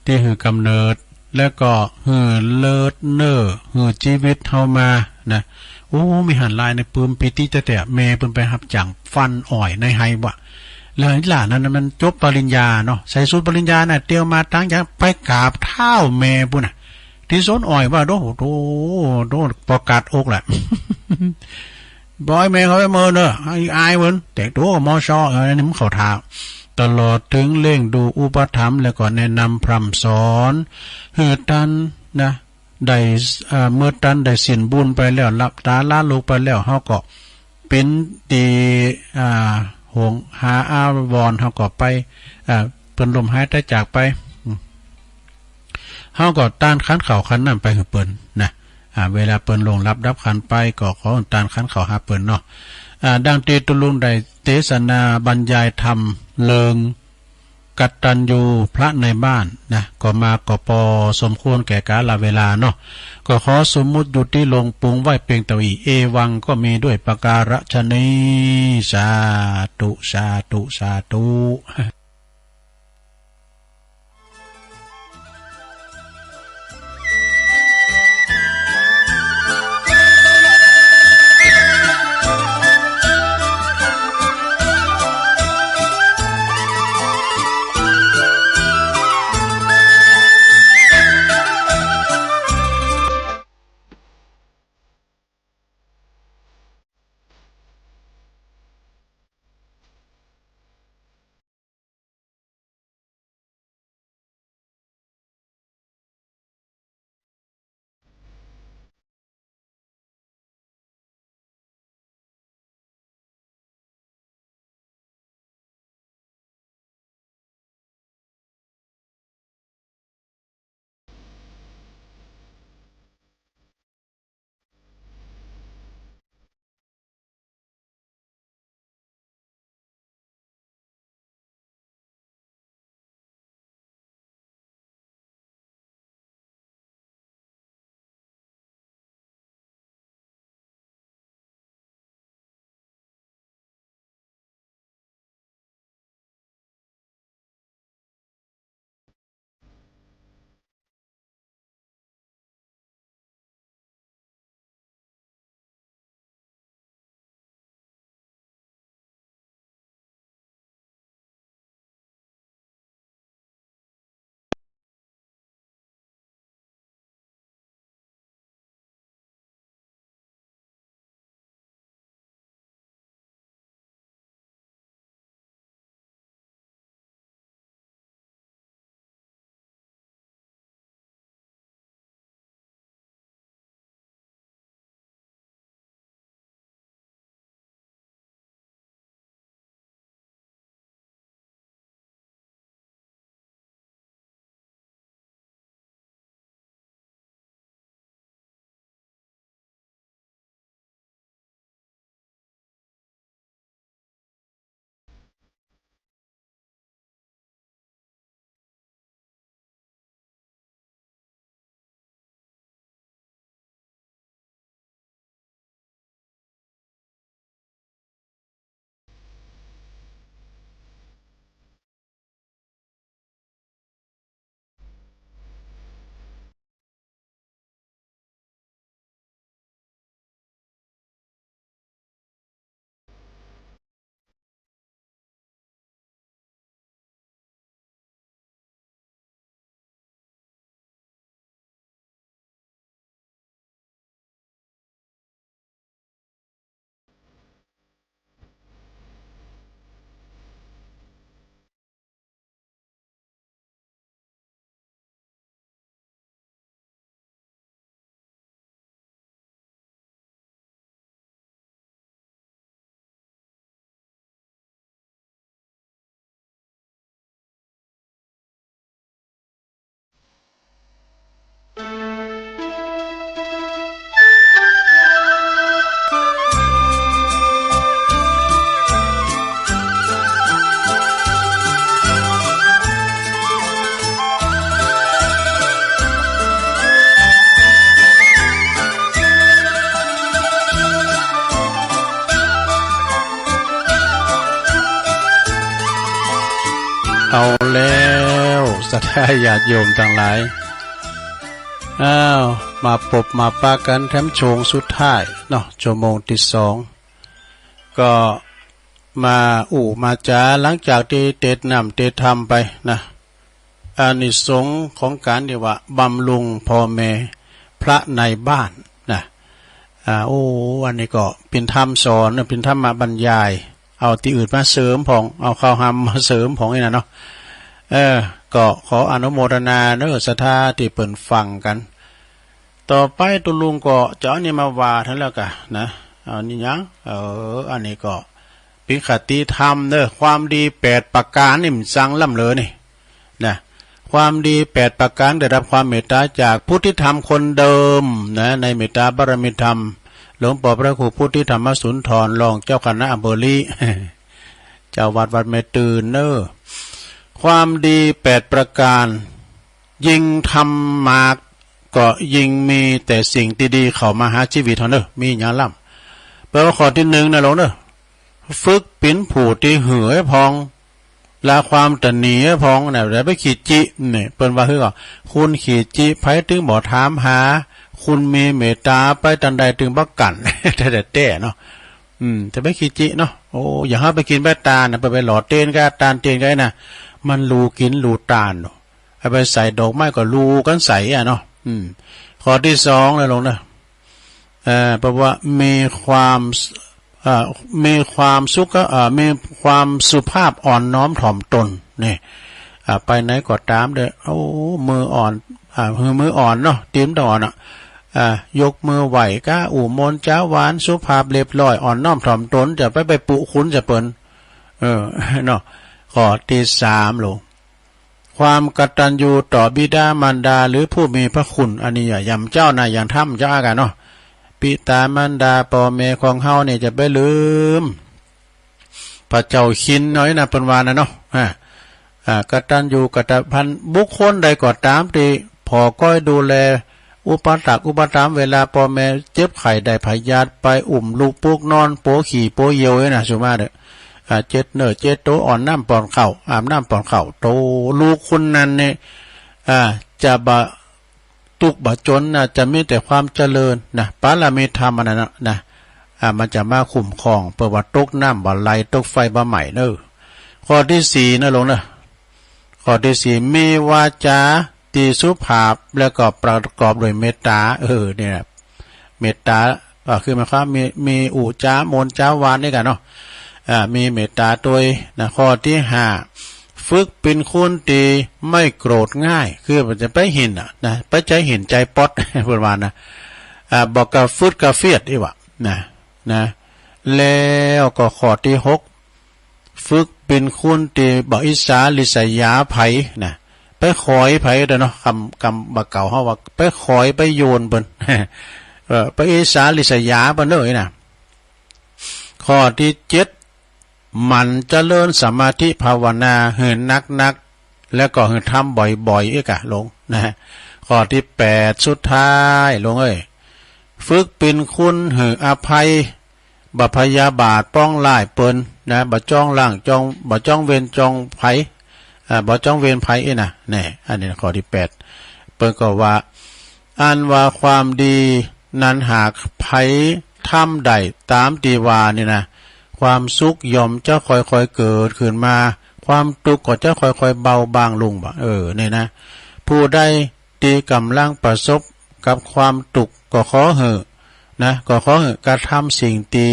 ที่หือกำเนิดแล้วก็หือเลิศเน้อหือชีวิตเฮามาโอ้มีหันลายในปืมปิติแต่แม่เพิ่นไปหับจังฟันอ่อยในไฮบ่แล้วหลานนั้นมันจบปริญญาเนาะใส่ชุดปริญญาเตียวมาตั้งอย่างไปกราบเท้าแม่ปุ่นที่สนอ่อยว่าโดประกาศอกแหละ บอยแม่เขาไปเมินเนอะอายเหมือนแต่ตัวมอชอนี่มันเขาท้าตลอดถึงเล่งดูอุปถัมภ์แล้วก็แนะนำพร่ำสอนเฮือตันได้เมื่อตันได้สินบุญไปแล้วรับตาล้าลูกไปแล้วเฮาก็เป็นตีหงหาอาวรเฮาก็ไปเปิ้นลมหายใจจากไปเฮาก็ต้านขันเข่าขันนั่นไปคือเปิ้นเวลาเปิ้นลงรับขันไปก็ขอต้านขันเข่าหาเปิ้นเนาะดังที่ตุลุงได้เทศนาบรรยายธรรมเลิงกตัญญูพระในบ้านก็มาก็พอสมควรแก่กาลเวลาเนาะก็ขอสมมุติอยู่ที่ลงปรุงไว้เพียงแต่อีเอวังก็มีด้วยประการฉะนี้สาธุสาธุสาธุ เอาแล้วศรัทธาญาติโยมทั้งหลายมาปบมาปากันแถมโชงสุดท้ายเนาะชั่วโมงที่2ก็มามาจาหลังจากที่เตดนำเตดทำไปนะอานิสงส์ของการที่ว่าบำรุงพ่อแม่พระในบ้านนะอันนี้ก็เป็นธรรมสอนเป็นธรรมมาบรรยายเอาที่อื่นมาเสริมของเอาข้าวหำมาเสริมของนี่นะเนาะก็ขออนุโมทนาเนื้อศรัทธาที่เปิ่นฟังกันต่อไปตุลุงก็จะเอานี่มาว่าทั้งแล้วกันนะเอานี่ยังอันนี้ก็เป็นคติธรรมเนอะความดี8ประการนี่มันสั่งล่ำเลยนี่นะความดี8ประการได้รับความเมตตาจากพุทธิธรรมคนเดิมนะในเมตตาบารมีธรรมหลวงปู่พระครูพุทธิธรรมสุนทรรองเจ้าคณะอำเภอลีเจ้าวัดแม่ตื่นเนอะความดี8ประการยิ่งทำมากก็ยิ่งมีแต่สิ่งดีๆเข้ามาหาชีวิตเนอะมีอย่างล่ำแปลว่าข้อที่1นะหลวงเนอะฝึกปิ้นผูที่เหือพองลาความตนีพองเนี่ยแล้วไปขีดจิเนี่ยเปิ้นว่าคือก็คุณขีดจิไผถึงบ่ถามหาคุณมีเมตตาไปตันใดถึงบ่กันแต่เนาะจะไปขีดจิเนาะโอ้อย่าหาไปกินแบตานะไปหลอดเต้นก็ตานเต้นก็นะมันรูกินรูตาลเนาะเอาไปใส่ดอกไม้ก็รูกันใส่เนาะข้อที่2เลยลงนะแปลว่ามีความสุขมีความสุภาพอ่อนน้อมถ่อมตนนี่ไปไหนก็ตามเด้อมืออ่อนมืออ่อนเนาะเตรียมดอนยกมือไหวก้ามนจ้าหวานสุภาพเรียบร้อยอ่อนน้อมถ่อมตนจะไปปุคุณจะเปิ้นเนาะข้อที่3ลงความกตัญญูต่อบิดามารดาหรือผู้มีพระคุณอันนี้อย่าเจ้านายอย่างถ้ำจ้ากันเนาะปิตามารดาพ่อแม่ของเฮาเนี่ยจะไปลืมพระเจ้าขินน้อยนะเปิ้นว่านะเนาะกตัญญูกตพันบุคคลใดก็ตามที่พอก้อยดูแลอุปถัมภ์เวลาพ่อแม่เจ็บไข้ได้พยาธิไปลูกปุกนอนโปขี่โปเยียวนะสุมาเด้อเจ็ดเนอเจ็ดโตอ่อนน้ำปอนเข่าอาบน้ำปอนเข่าโตลูกคนนั้นเนี่ยจะบะตุกบะจนนะจะมีแต่ความเจริญนะปารามีธรรมนะมันจะมาคุ้มครองเปิดว่าตกน้ำบ่ไหลตกไฟบ่ใหม่เนอข้อที่4นะลงนะข้อที่4มีวาจาที่สุภาพแล้วก็ประกอบด้วยเมตตาเนี่ยเมตตาคือหมายความมีอุจามนจ้าวานนี่กันเนาะมีเมตตาตัวนะข้อที่5ฝึกเป็นคนที่ไม่โกรธง่ายคือมันจะไปเห็นนะไปใจเห็นใจป๊อดประมาณนะบอกกับฟึดกับเฟียดอีกว่านะแล้วก็ข้อที่6ฝึกเป็นคนที่บ่อิสาลิษยาไผนะไปขอยไผเด้อเนาะคำบ่เก่าเฮาว่าไปขอยไปโยนเพิ่นไปอิสาลิษยาเพิ่นเลยนะข้อที่7มันเจริญสมาธิภาวนาเหินนักแล้วก็เหินทำบ่อยๆอีกลงนะข้อที่8สุดท้ายลงฝึกเป็นคุณเหินอภัยบ่พยาบาทป้องลายเปิ้นนะบ่จ้องล่างบ่จ้องเวรจ้องไผบ่จ้องเวรไผนะแน่อันนี้ข้อที่8เปิ้นก็ว่าอันว่าความดีนั้นหากไผทำได้ตามที่ว่านี่นะความสุขย่อมจะค่อยๆเกิดขึ้นมาความทุกข์ก็จะค่อยๆเบาบางลงบ่เนี่ยนะผู้ใดที่กำลังประสบกับความทุกข์ก็ขอเหอะนะก็ขอเหอะกระทำสิ่งที่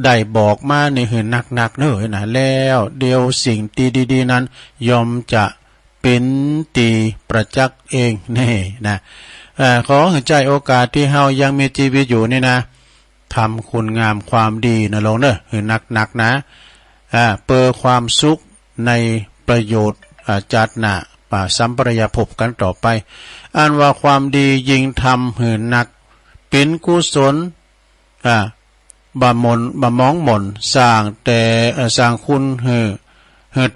ได้บอกมาในหืนหนักๆเนอะนะแล้วเดียวสิ่งที่ดีๆนั้นย่อมจะเป็นตีประจักษ์เองนี่นะขอใจโอกาสที่เฮายังมีชีวิตอยู่นี่นะทำคุณงามความดีนะลงเนอะหืนหนักๆนะเปิดความสุขในประโยชน์จัดหน้าสัมปรายภพกันต่อไปอันว่าความดียิ่งทำหืนหนักเป็นกุศลบะมองหม่นสร้างแต่สร้างคุณ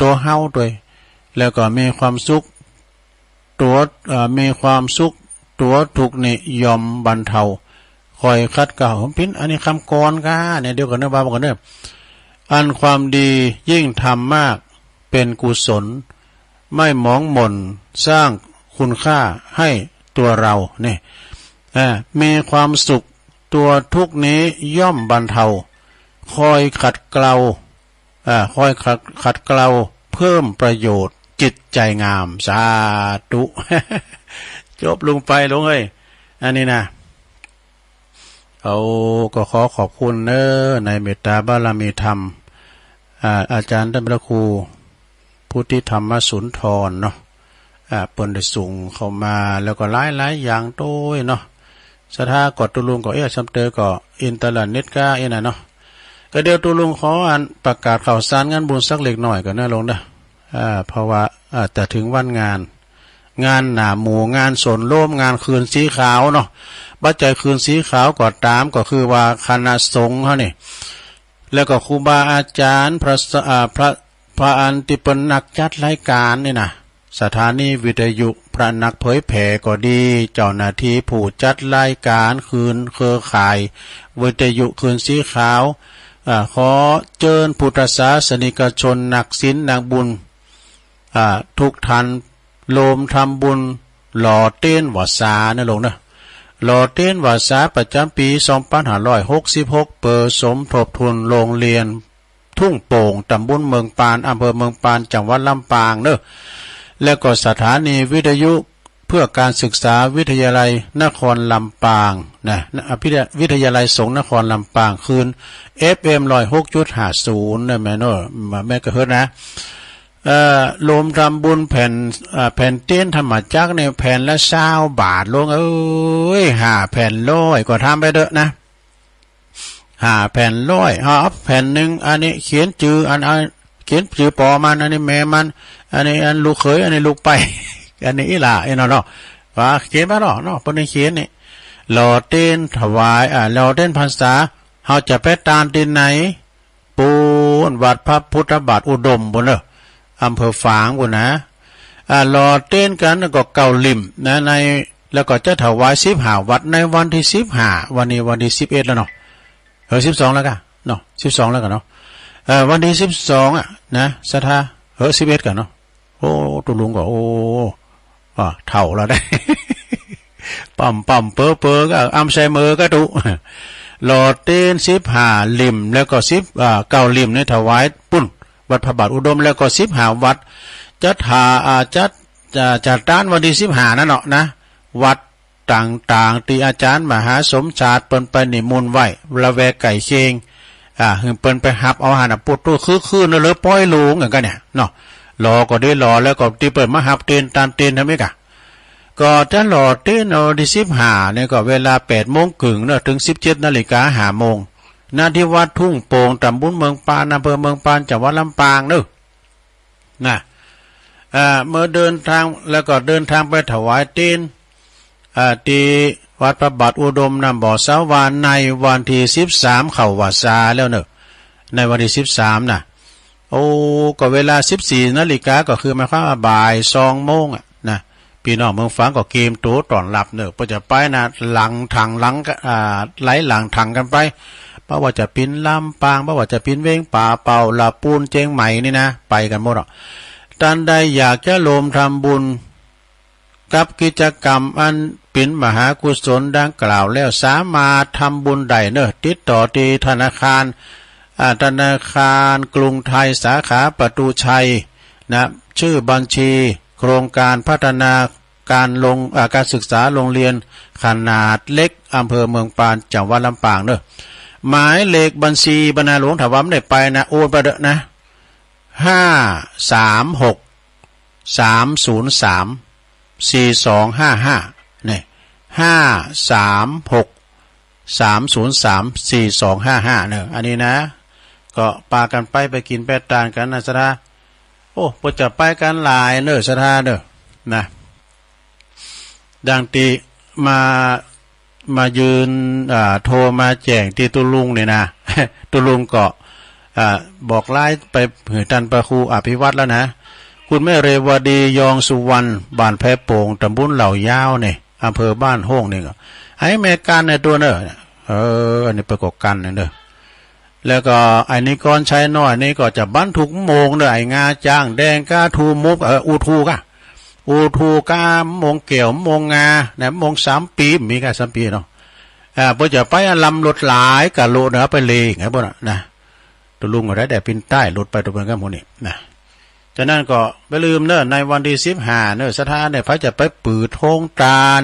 ตัวเฮาด้วยแล้วก็มีความสุขตัวมีความสุขตัวทุกข์นี่ยอมบรรเทาคอยคัดเก่าผมพินอันนี้คำกรค่ะเนี่ยเดี๋ยวกันเนอะบ้ากันเนอะอันความดียิ่งทำมากเป็นกุศล ไม่หมองหม่นสร้างคุณค่าให้ตัวเราเนี่ยมีความสุขตัวทุกนี้ย่อมบรรเทาคอยขัดเกลาคอยขัดเกลาเพิ่มประโยชน์จิตใจงามสาธุ จบลงไปลงเอ้ยอันนี้นะเอาก็ขอขอบคุณเนในเมตตาบารมีธรรมอาจารย์ท่านพระครูพุทธิธรรมสุนทรเนาะเปิ้นได้ส่งเข้ามาแล้วก็หลายอย่างโต้ยเนาะสถากดตุลุงก็ซัมเตอก็อินเทอร์เน็ตก็น่ะเนาะก็เดี๋ยวตุลุงขออ่านประกาศข่าวสารงานบุญสักเล็กหน่อยก็น่าลงนะเพราะว่าแต่ถึงวันงานหน้าหมู่งานสนร่วมงานคืนสีขาวเนาะบัดใจคืนสีขาวก็ตามก็คือว่าคณะสงฆ์เฮานี่แล้วก็ครูบาอาจารย์พระอันติเป็นนักจัดรายการนี่นะสถานีวิทยุพระนักเผยแผ่ก็ดีเจ้าหน้าที่ผู้จัดรายการคืนเครือข่ายวิทยุคืนสีขาวขอเชิญพุทธศาสนิกชนนักศีลนักบุญทุกท่านโลมทำบุญหล่อเต้นวาสานะลงนะหล่อเต้นวาสาประจำปี2566เปิดสมทบทุนโรงเรียนทุ่งโป่งตำบลเมืองปานอำเภอเมืองปานจังหวัดลำปางเนอะแล้วก็สถานีวิทยุเพื่อการศึกษาวิทยาลัยนครลำปางนะวิทยาลัยสงฆ์นครลำปางคืน FM 106.50นะแม่เนอะแม่ก็เฮ็ดนะรวมทำบุญแผ่นเตี้ยนธรรมจักในแผ่นละ20 บาทลงเอ้ย5 แผ่น100ก็ทำไปเด้อนะ5 แผ่น100แผ่นหนึ่งอันนี้เขียนชื่อเขียนชื่อปอมันอันนี้แม่มันอันนี้อันลูกเขยอันนี้ลูกไป อันนี้อีหล่าเนาะว่าเขียนมาเนาะเพิ่นเขียนนี่หล่อเต้นถวายหล่อเต้นพรรษาเฮาจะไปตามที่ไหนปูนวัดพระพุทธบาทอุดมพุ่นเด้ออำเภอฝางพุ่นนะหล่อเต้นกันแล้วก็เก่าลิ่มนะในแล้วก็จะถวาย15วัดในวันที่15วันนี้วันที่11แล้วเนาะ12แล้วกันเนาะ12แล้วกันเนาะวันที่12นะศรัทธา11กันเนาะโอ้ตุลุงก็โอ้เท่าแล้วได้ ปั๊มเปอก็อัมไซเมอร์ก็ตุหล่อเต้น15ลิ่มแล้วก็เก่าลิ่มในถวายปุ้นวัดพระบาทอุดมแล้วก็15วัดจัดต้านวันที่15นั่นเนาะนะวัดต่างๆที่อาจารย์มหาสมชาติเปิ้นไปนิมนต์ไว้ละแวกไก่เชงเปิ้นไปหับเอาหาปุตตุคือๆนั่นเลยปล่อยลงกันเนี่ยเนาะรอก็ได้รอแล้วก็ที่เปิ้นมาหับเต้นตามเต้นทำไมกะก็จะรอเต้นเอาที่15เนี่ยก็เวลา 8:30 นเนาะถึง 17:05 นณที่วัดทุ่งโป่งตำบลเมืองปานอำเภอเมืองปานจังหวัดลำปางเด้อนะเมื่อเดินทางแล้วก็เดินทางไปถวายเต้นที่วัดพระบาทอุดมนำบ่อสาวานในวันที่13เข้าวาษาแล้วเนอะในวันที่13นะโอ้ก็เวลา 14 นาฬิกาก็คือหมายความว่าบ่าย 2 โมงนะพี่น้องเมืองฝางก็เกมโตต้อนรับเนอะก็จะไปนะหลังถังไหลหลังถังกันไปเพราะว่าจะปินลำปางเพราะว่าจะปินเว้งป่าเป่าลาปูนเจียงใหม่นี่นะไปกันหมดอ่ะท่านใดอยากจะรวมทำบุญกับกิจกรรมอันเป็นมหากุศลดังกล่าวแล้วสามารถทำบุญได้เนอะติดต่อที่ธนาคารกรุงไทยสาขาประตูชัยนะชื่อบัญชีโครงการพัฒนาการศึกษาโรงเรียนขนาดเล็กอำเภอเมืองปานจังหวัดลำปางเนอะหมายเลขบัญชีบรรณาหลวงถาวรได้ไปนะโอนไปเด้อนะ536-303-4255เนี่ย536-303-4255เนี่ยอันนี้นะก็ปากันไปกินแปดตานกันนะสธาโอ้พอจะไปกันหลายเนอะสธาเนอะนะดังตีมายืนโทรมาแจ้งที่ตุลุงเนี่ยนะ ตุลุงก็บอกไล่ไปเหือตันประครูอภิวัตรแล้วนะคุณแม่เรวดียองสุวรรณบ้านแพโป่งตำบลเหล่ายาวเนี่ยอำเภอบ้านห้องนี่ก็ให้แม่กันในตัวเนอะอันนี้ประกอบกันเนอะ แล้วก็ไอ้นี่ก้อนใช้น้อยนี่ก็จะบรรทุกโมงเด้อไอ้งาจ้างแดงก้าทูมุกอูทูกะอูทูก้าโมงเกี่ยวโมงงาเนี่ยโมง3 ปีมีกัน3 ปีเนาะเพื่อจะไปลำรถหลายกะโลเนาะไปเลยไงพวกน่ะนะตัวลุงก็ได้แต่ปินใต้รถไปตัวเมืองกันหมดนี่นะฉะนั้นก็ไม่ลืมเนอะในวันที่15เนอะสถานเนี่ยพระจะไปปืดโทงตาล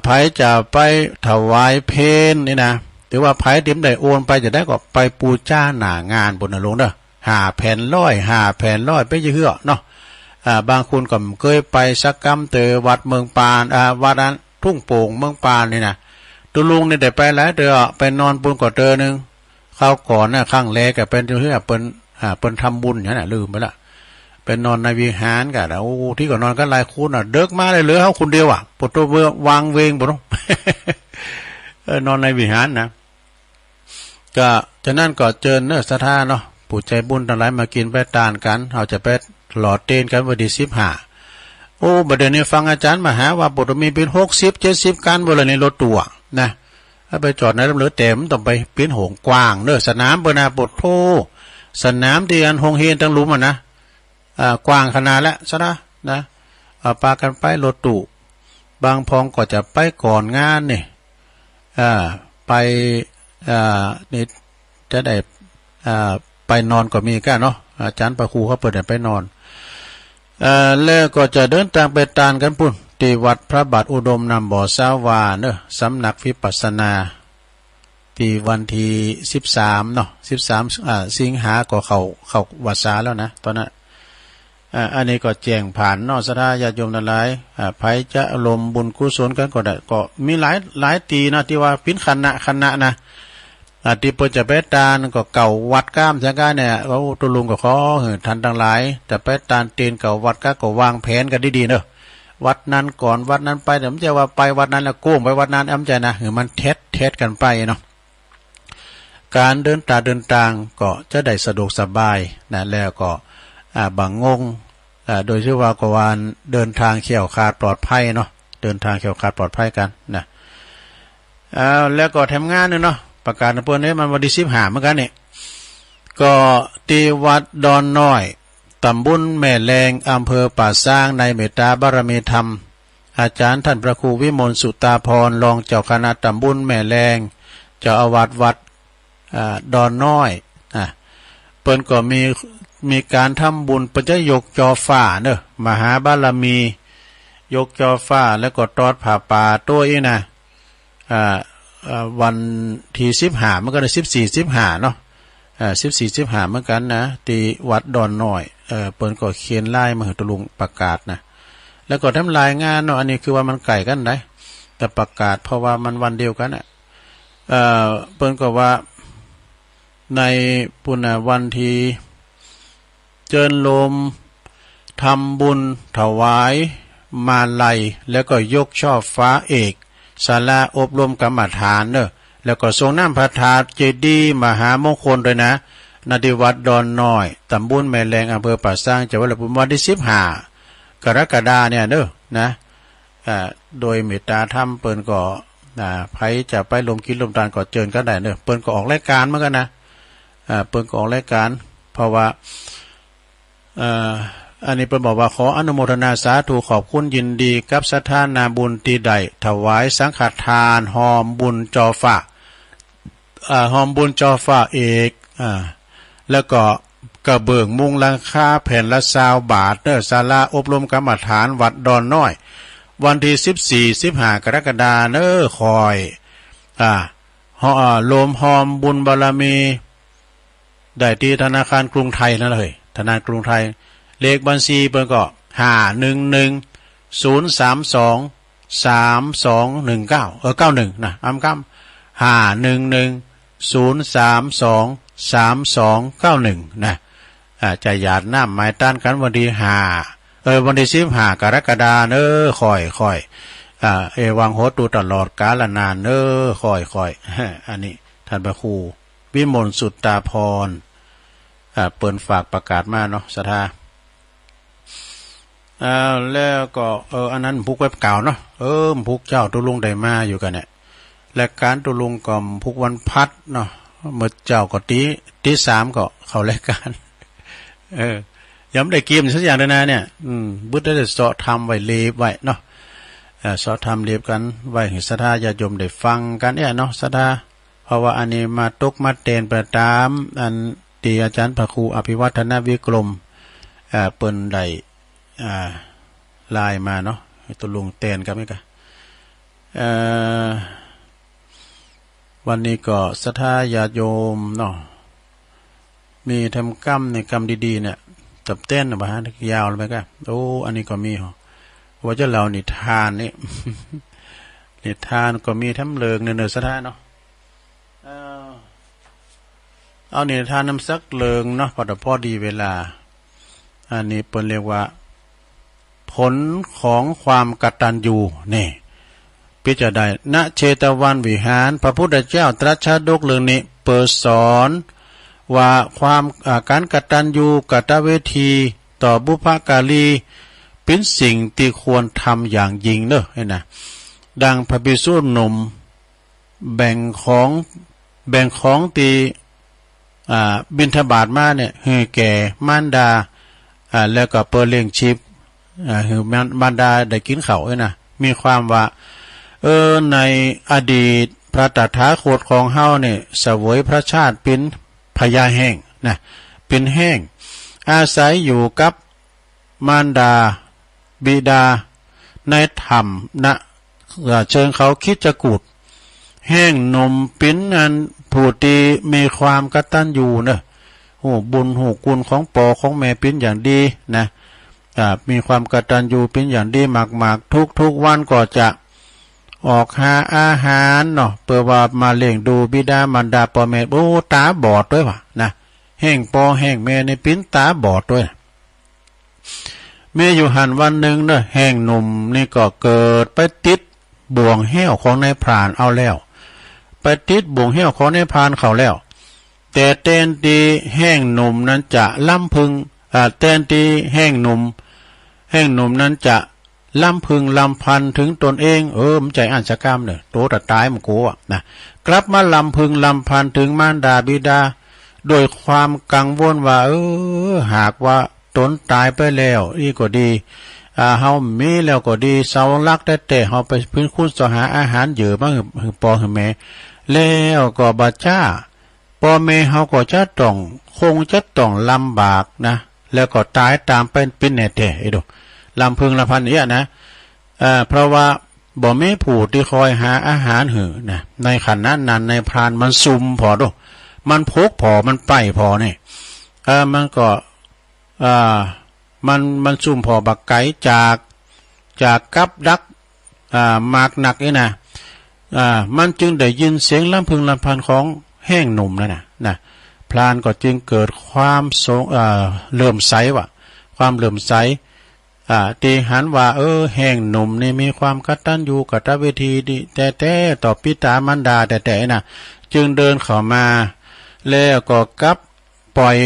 พระจะไปถวายเพลนี่นะหรือว่าพระเต็มได้โอนไปจะได้ก็ไปปูจ้าหน้างานบนนรงเนอะ5 แผ่นร้อยไปเยอะเนาะบางคนก็เคยไปสักกรรมเตอวัดเมืองปานวัดนั้นทุ่งโป่งเมืองปานนี่นะตัวลุงเนี่ยได้ไปหลายเดือไปนอนปูนก่อเตอนึงเข้าก่อนนะข้างแรกก็เป็นที่เปิ้นทำบุญอย่างนั้นลืมไปละเป็นนอนในวิหารกันโอ้ที่ก็นอนกันหลายคนเดิกมาเลยเหลือเขาคนเดียวปวดตัววางเวงบ่ต้อง นอนในวิหารนะก็ฉะนั้นก็เจิญเนื้อสถานเนาะผู้ใจบุญทั้งหลายมากินไปทานกันเขาจะไปหลอดเตนกันวันที่15โอ้บัดเดี๋ยวนี้ฟังอาจารย์มาหาว่าบุตรมีเป็น60-70กันบ่เลยในรถตัวนะถ้าไปจอดในเหลือเต็มต้องไปเป็นโหงกว้างเด้อสนามบนาบทโทสนามที่อันหงเฮนตั้งหลุมนะกว้างขนาดแล้วซะนะปากันไปรถตู้บางพองก็จะไปก่อนงานนี่ไปนี่จะได้ไปนอนก็มีก้าเนาะอาจารย์ประครูเขาเปิดไปนอนแล้วก็จะเดินทางไปตานกันปุ่นที่วัดพระบาทอุดมนำบ่อสาวาเนอะสำนักวิปัสสนาที่วันที่13เนาะ13สิงหาก็เข้าวัดสาแล้วนะตอนนั้นอันนี้ก็แจ้งผ่านนอกศรัทธาญาติโยมทั้งหลายไผจะอารมณ์บุญกุศลกันก็ได้ก็มีหลายตีนะที่ว่าพินคณะนะที่เพิ่นจะไปตานก็เก่าวัดก้ามจังก้าเนี่ยเขาตุลุงก็ขอท่านทั้งหลายจะไปตานเตียนเก่าวัดก็วางแผนกันดีๆเนอะวัดนั้นก่อนวัดนั้นไปเดี๋ยวมันจะว่าไปวัดนั้นแล้วโก้งไปวัดนั้นอ้ำใจนะมันเท็ดกันไปเนาะการเดินทางก็จะได้สะดวกสบายนะแล้วก็บางงงโดยที่ว่ากวานเดินทางเขี่ยวขาดปลอดภัยเนาะเดินทางเขี่ยวขาดปลอดภัยกันนะแล้วก็ทำงานเนาะประกาศเพื่อนนี้มันวันที่15เหมือนกันเนี่ยก็ที่วัดดอนน้อยตำบลแม่แรงอำเภอป่าซางในเมตตาบารมีธรรมอาจารย์ท่านพระครูวิมลสุตาพรรองเจ้าคณะตำบลแม่แรงเจ้าอาวาสวัดดอนน้อยเปิ้นก็มีการทำบุญปัจจัยยกจอฟ้าเนอะมหาบารมียกจอฟ้าแล้วก็ตอดผ่าป่าตัวอีนะวันที่15มันก็ได้14-15เนาะ14-15เหมือนกันนะที่วัดดอนน้อยเปิ้นก็เขียนลายมาให้ตะลุงประกาศนะแล้วก็ทำลายงานเนาะอันนี้คือว่ามันไก่กันได้แต่ประกาศเพราะว่ามันวันเดียวกันเปิ้นก็ว่าในปุณณวันที่เจิญลมทำบุญถวายมาลัยแล้วก็ยกช่อฟ้าเอกศาลาอบรมกรรมฐานเนอะแล้วก็ทรงน้ำพระธาตุเจดีย์มหามงคลด้วยนะณที่วัดดอนน้อยตำบลแม่แรงอำเภอป่าซางจังหวัดลำพูนวันที่15กรกฎาเนี่ยเนอะนะโดยเมตตาธรรมเปิ้นก็ไผจะไปลมกินลมตาลก็เจิญก็ได้เนอะเปิ้นก็ออกรายการเหมือนกันนะเปิ้นก็ออกรายการเพราะว่าอันนี้เปิ้นบอกว่าขออนุโมทนาสาธุขอบคุณยินดีกับศรัทธานาบุญที่ได้ถวายสังฆทานหอมบุญจอฟ้าหอมบุญจอฟ้าเอกแล้วก็กระเบื้องมุงหลังคาแผ่นละ20 บาทเนอะศาลาอบรมกรรมฐานวัดดอนน้อยวันที่14-15กรกฎาคมเนอะคอยโลมหอมบุญบารมีได้ที่ธนาคารกรุงไทยนั่นเลยธนาคารกรุงไทยเลขบัญชีเปิ้นก็511-032-3219 91นะอ้ำคำ511-032-3291นะจะหยาดน้ำไม้ต้านกันวันที่วันที่15กรกฎาคมค่อยเอวังโหตุตลอดกาลนานค่อยอันนี้ท่านพระครูวิมลสุตตาพรเปิ้นฝากประกาศมาเนาะศรัทธาแล้วก็อันนั้นพุกเว็บเก่าเนาะพุกเจ้าตุลุงได้มาอยู่กันเนี่ยและการตุลุงก็พุกวันพัดเนาะ เมื่อเจ้าก็ตีสามก็เข้ารายการย้ำได้เกมสักอย่างเลยนะเนี่ยบุตรได้สอทำไว้เลบไว้เนาะสอทำเลบกันไว้ให้ศรัทธาญาติโยมได้ฟังกันเนี่ยเนาะศรัทธาเพราะว่าอันนี้มาตกมาเตนประตามอันตีอาจารย์พระครูอภิวัฒนวิกรมเปิ้นได้ลายมาเนาะตัวลุงเตนกันไหมกันวันนี้ก็ศรัทธาญาติโยมเนาะมีทำกรรมในกรรมดีๆเนี่ยตับเต้นนะบ้านยาวเลยไหมกันโอ้อันนี้ก็มีเหรอว่าจะเรานิทานนี่ นิทานก็มีทั้งเลิงเนื้อศรัทธาเนาะเอานิทานนำสักเลิงเนาะพอดีเวลาอันนี้เปิ้นเรียกว่าผลของความกตัญญูนี่พิจารณาณเชตวันวิหารพระพุทธเจ้าตรัสชาดกเรื่องนี้เปิดสอนว่าความการกตัญญูกตเวทีต่อบุพการีเป็นสิ่งที่ควรทำอย่างยิ่งเนอะนะดังพระภิกษุหนุ่มแบ่งของตีบิณฑบาตมาเนี่ยให้แก่มารดาแล้วก็เปิดเลี้ยงชีพให้มารดาได้กินข้าวนะมีความว่าในอดีตพระตถาคตของเฮาเนี่ยเสวยพระชาติเป็นพญาแห้งนะเป็นแห้งอาศัยอยู่กับมารดาบิดาในธรรมนะเชิงเขาคิดจะกูดแห้งนมปิ้นอันผู้ตีมีความกตัญญูเนอะหูบุญหูกุลของปอของแม่ปิ้นอย่างดีนะมีความกตัญญูปิ้นอย่างดีมากๆทุกวันก็จะออกหาอาหารเนาะเพื่อว่ามาเลี้ยงดูบิดามารดาพ่อแม่โอ้ตาบอดด้วยวะนะแห้งปอแห้งแม่ในปิ้นตาบอดด้วยแม่อยู่หันวันหนึ่งเนอะแห้งหนุ่มนี่ก็เกิดไปติดบ่วงแห้วของนายพรานเอาแล้วไปติดบ่วงแห้วของนายพรานเขาแล้วแต่เต้นตีแห้งหนุ่มนั้นจะล่ำพึงเต้นตีแห้งหนุ่มนั้นจะลำพึงลำพันถึงตนเองมันใจอ่านสกรรมเนี่ยโตแต่ตายมันกูนะกลับมาลำพึงลำพันถึงมารดาบิดาโดยความกังวลว่าหากว่าตนตายไปแล้วนี่ก็ดีเฮามีแล้วก็ดีเสาลักแต่เฮาไปพื้นคุณสหาอาหารเยอะมากปอแม่แล้วก็บาจ้าปอแม่เฮาก็จะต้องลำบากนะแล้วก็ตายตามเป็นแน่แท้ไอ้ดูลำพึงลำพันเนี่ยนะเพราะว่าบ่มีผู้ที่คอยหาอาหารหือนะในขณะนั้นในพรานมันซุ่มพอดูมันพกพอมันไปพอเนี่ยมันก็มันซุ่มพอบักไก่จากกับดักมากหนักนี่นะมันจึงได้ยินเสียงลำพึงลำพันของแห้งหนุ่มแล้วนะพรานก็จึงเกิดความเลื่อมใสว่ะความเลื่อมใสตีหันว่าแห้งหนุ่มนี่มีความกตัญญูกตเวทีดีแต่ต่อปิตามารดาแต่นะจึงเดินเข้ามาแล้วก็กับปล่อย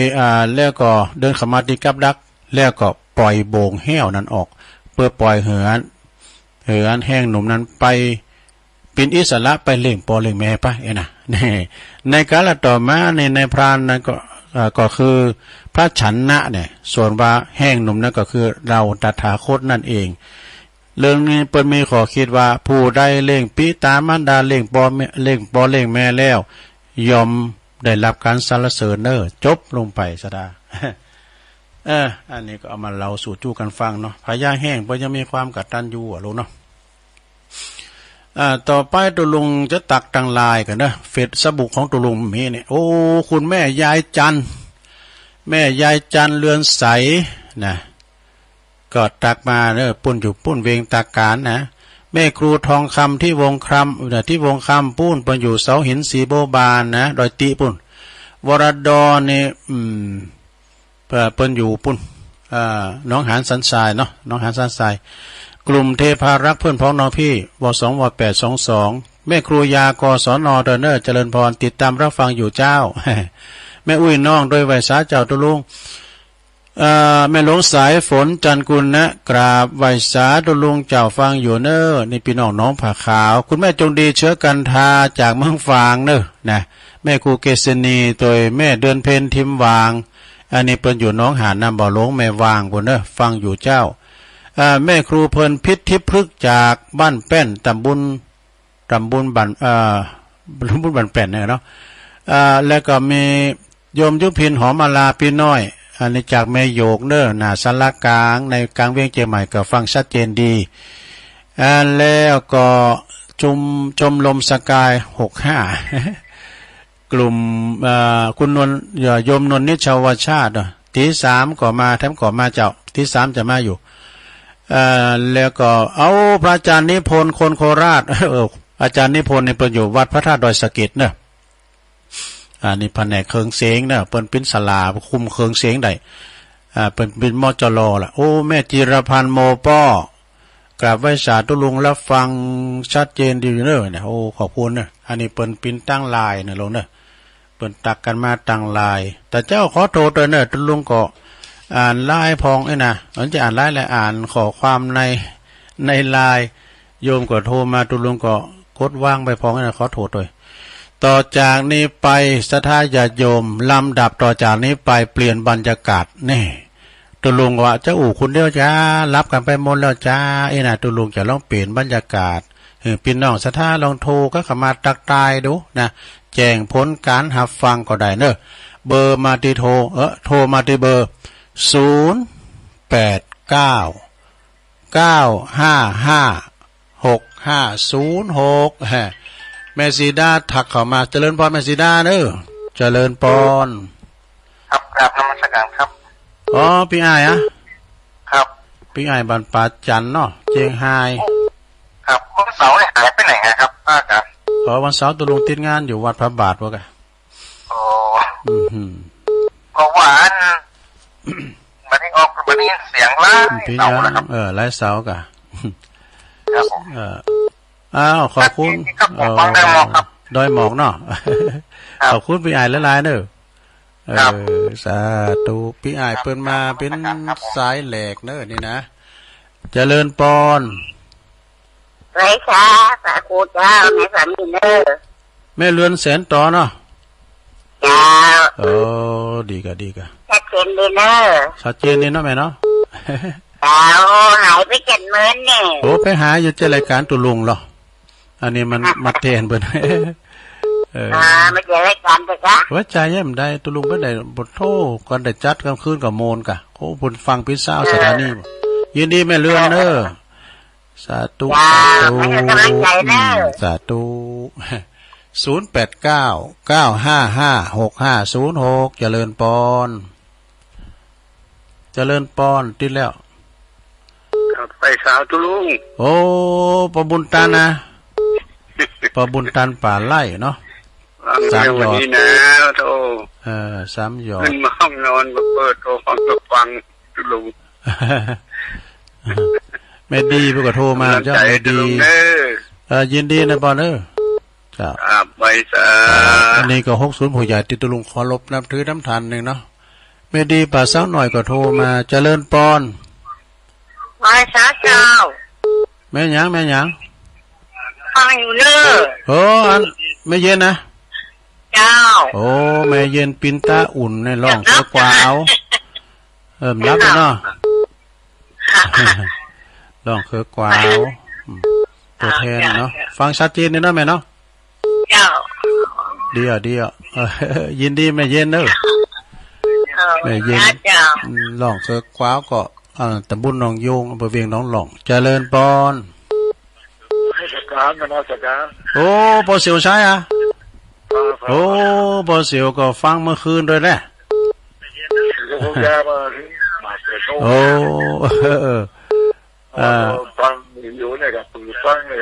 แล้วก็เดินเข้ามาที่กับดักแล้วก็ปล่อยโบงแห้วนั้นออกเพื่อปล่อยเหือนแห้งหนุ่มนั้นไปเป็นอิสระไปเลี้ยงปอเลี้ยงแม่ไปนะในกาลต่อมาในพรานนั้นก็คือพระฉันนะเนี่ยส่วนว่าแห้งหนุ่มนั่นก็คือเราตถาคตนั่นเองเรื่องนี้เปิ้นมีขอคิดว่าผู้ใดเลี้ยงปิตามารดาเลี้ยงปอเลี้ยงแม่แล้วยอมได้รับการสรรเสริญจบลงไปซะดาอันนี้ก็เอามาเล่าสู่จู้กันฟังเนาะพญาแห้งเพิ่นยังมีความกตัญญูลูกเนาะต่อไปตัวลุงจะตักตังลายกันนะเฟซสบุกของตัวลุงมีเนี่ยโอ้คุณแม่ยายจันเรือนใสนะก็ตักมาปุ่นอยู่ปุ่นเวงตากการนะแม่ครูทองคำที่วงคำที่วงคำปุ่นปุ่นอยู่เสาหินสีโบบานนะดอยติปุ่นวรดรเนี่ยปุ่นอยู่ปุ่นน้องหานสันทรายเนาะน้องหานสันทรายกลุ่มเทพารักเพื่อนพ้องน้องพี่ว2 ว 822แม่ครูยากศนเดอเนอร์เจริญพรติดตามรับฟังอยู่เจ้า แม่อุ้ยน้องโดยไวสาเจ้าตุลุงแม่หลวงสายฝนจันกุลนะกราบไวสาตุลุงเจ้าฟังอยู่เนอนี่พี่น้องน้องผ่าขาวคุณแม่จงดีเชื้อกันทาจากเมืองฝางเนอนะ แม่ครูเกษณีตัวแม่เดือนเพ็ญทิมวางอันนี้เปิ้นอยู่น้องหานน้ำบ่อหลงแม่วางพุ่นเด้อฟังอยู่เจ้าแม่ครูเพิ่นพิษทิพฤกษ์จากบ้านแป้นตำบลบันบันบันแป้นเนี่ยเนาะแล้วก็มีโยมยุพินหอมมาลาพี่น้อยอันนี้จากแม่โยกเด้อหน้าศาลากลางในกลางเวียงเชียงใหม่ก็ฟังชัดเจนดีแล้วก็ชมลมสกาย65กลุ่มคุณนวลโยมนวลนิชาวชาติที่3ก็มาแถมก็มาเจ้าที่3จะมาอยู่แล้วก็เอาพระอาจารย์นิพนธ์คนโคราชอาจารย์นิพนธ์ในประโยชน์วัดพระธาตุดอยสะเก็ดเนอะนี่แผนกเคิงเสียงเนอะเปิ้นเป็นศาลาคุมเคิงเสียงได้เป็นมจรล่ะโอ้แม่จิรพันธ์โมป้อกราบไหว้สาธุลุงแล้วฟังชัดเจนดีเนอะเนี่ยโอ้ขอบคุณเนอะอันนี้เปิ้นปิ้นตั้งลายเนอะลงเนอะเปิ้นตักกันมาตั้งลายแต่เจ้าขอโทษด้วยเนอะตุลุงก็อ่านลายพองนะมันจะอ่านลายและอ่านขอความในลายโยมก็โทรมาตุลุงก็กดว่างไปพองนะขอโทษด้วยต่อจากนี้ไปศรัทธาญาติโยมลำดับต่อจากนี้ไปเปลี่ยนบรรยากาศแน่ตุลุงว่าเจ้าคุณเดียวจ้ารับกันไปหมดแล้วจ้านะตุลุงจะลองเปลี่ยนบรรยากาศพี่น้องศรัทธาลองโทรก็เข้ามาตักตายดูนะแจ้งผลการหับฟังก็ได้เนอะเบอร์มาที่โทรมาที่เบอร์0899555606แม่สีดาถักเข้ามาเจริญพรแม่สีดาเนอะเจริญพรครับกราบนมัสการครับอ๋อพี่อ้ายครับพี่อ้ายบ้านป่าจันเนาะเจียงไฮ้ครับวันเสาร์หายไปไหนครับป้าครับวันเสาร์ตุลุงติดงานอยู่วัดพระบาทวะกะโอ้เพราะว่ามันได้ออกมันได้ยินเสียงไล่เสานะครับไล่เสากะครับอ้าวขอบคุณดอยหมอกเนาะขอบคุณพี่อ้ายหลายๆเนอะสาธุพี่อ้ายเปิ้นมาเป็นสายแหลกเนอะนี่นะเจริญปอนไรค่ะสาธุเจ้าแม่สามีเนอะแม่เรือนแสนต่อเนาะเจ้าดีกะชัดเจนดีเนอะชัดเจนนี่เนาะแม่เนาะเจ้าหายไป70,000เนี่ยโอ้ไปหาอยู่ในรายการตุลุงเหรออันนี้มันมาเทนเปิ้นไม่เจอรายการจ้ะจ๊ะว่าใจแย่มได้ตุลุงบ่ได้บทโทก่อนได้จัดกลางคืนกับโมนกะโอ้เพิ่นฟังพิซซ่าสถานียินดีแม่เรือนเด้อสาธุสาธุ0899555656เจริญปอนติดแล้วไปสาวตุลุงโอ้ปบุญตันนะปบุญตันป่าไร่เนาะ3 หยอดนี่นะโธ่3 หยอดขึ้นมาห้องนอนมาเปิดโทรฟังตุลุงแม่ดีเพิ่นก็โทรมาเจ้าแม่ดียินดีนะปอนเด้อจ้าไปซะอันนี้ก็60ผู้ใหญ่ติตุลุงขอรบนับถือน้ำทานนึงเนาะแม่ดีป่าสาวหน่อยก็โทรมาเจริญปอนไปซะเจ้าแม่หยังฟังอยู่เด้ออันแม่เย็นนะเจ้าโอ้แม่เย็นปินตาอุ่นในร่องเสือกวาวรับเนาะร่องเสือกวาวตัวแทนเนาะฟังชัดเจนเนาะแม่เนาะเจ้าเดี๋ยวยินดีแม่เย็นเด้อแม่เย็นร่องเสือกวาวก็ตำบลหนองโยงอำเภอเวียงหนองหล่องเจริญปอนโอ้ปอเสียวใช่โอ้ปอเสียวก็ฟังเมื่อคืนด้วยแหละโอ้ฟังอยู่เนี่ยกับฟังเลย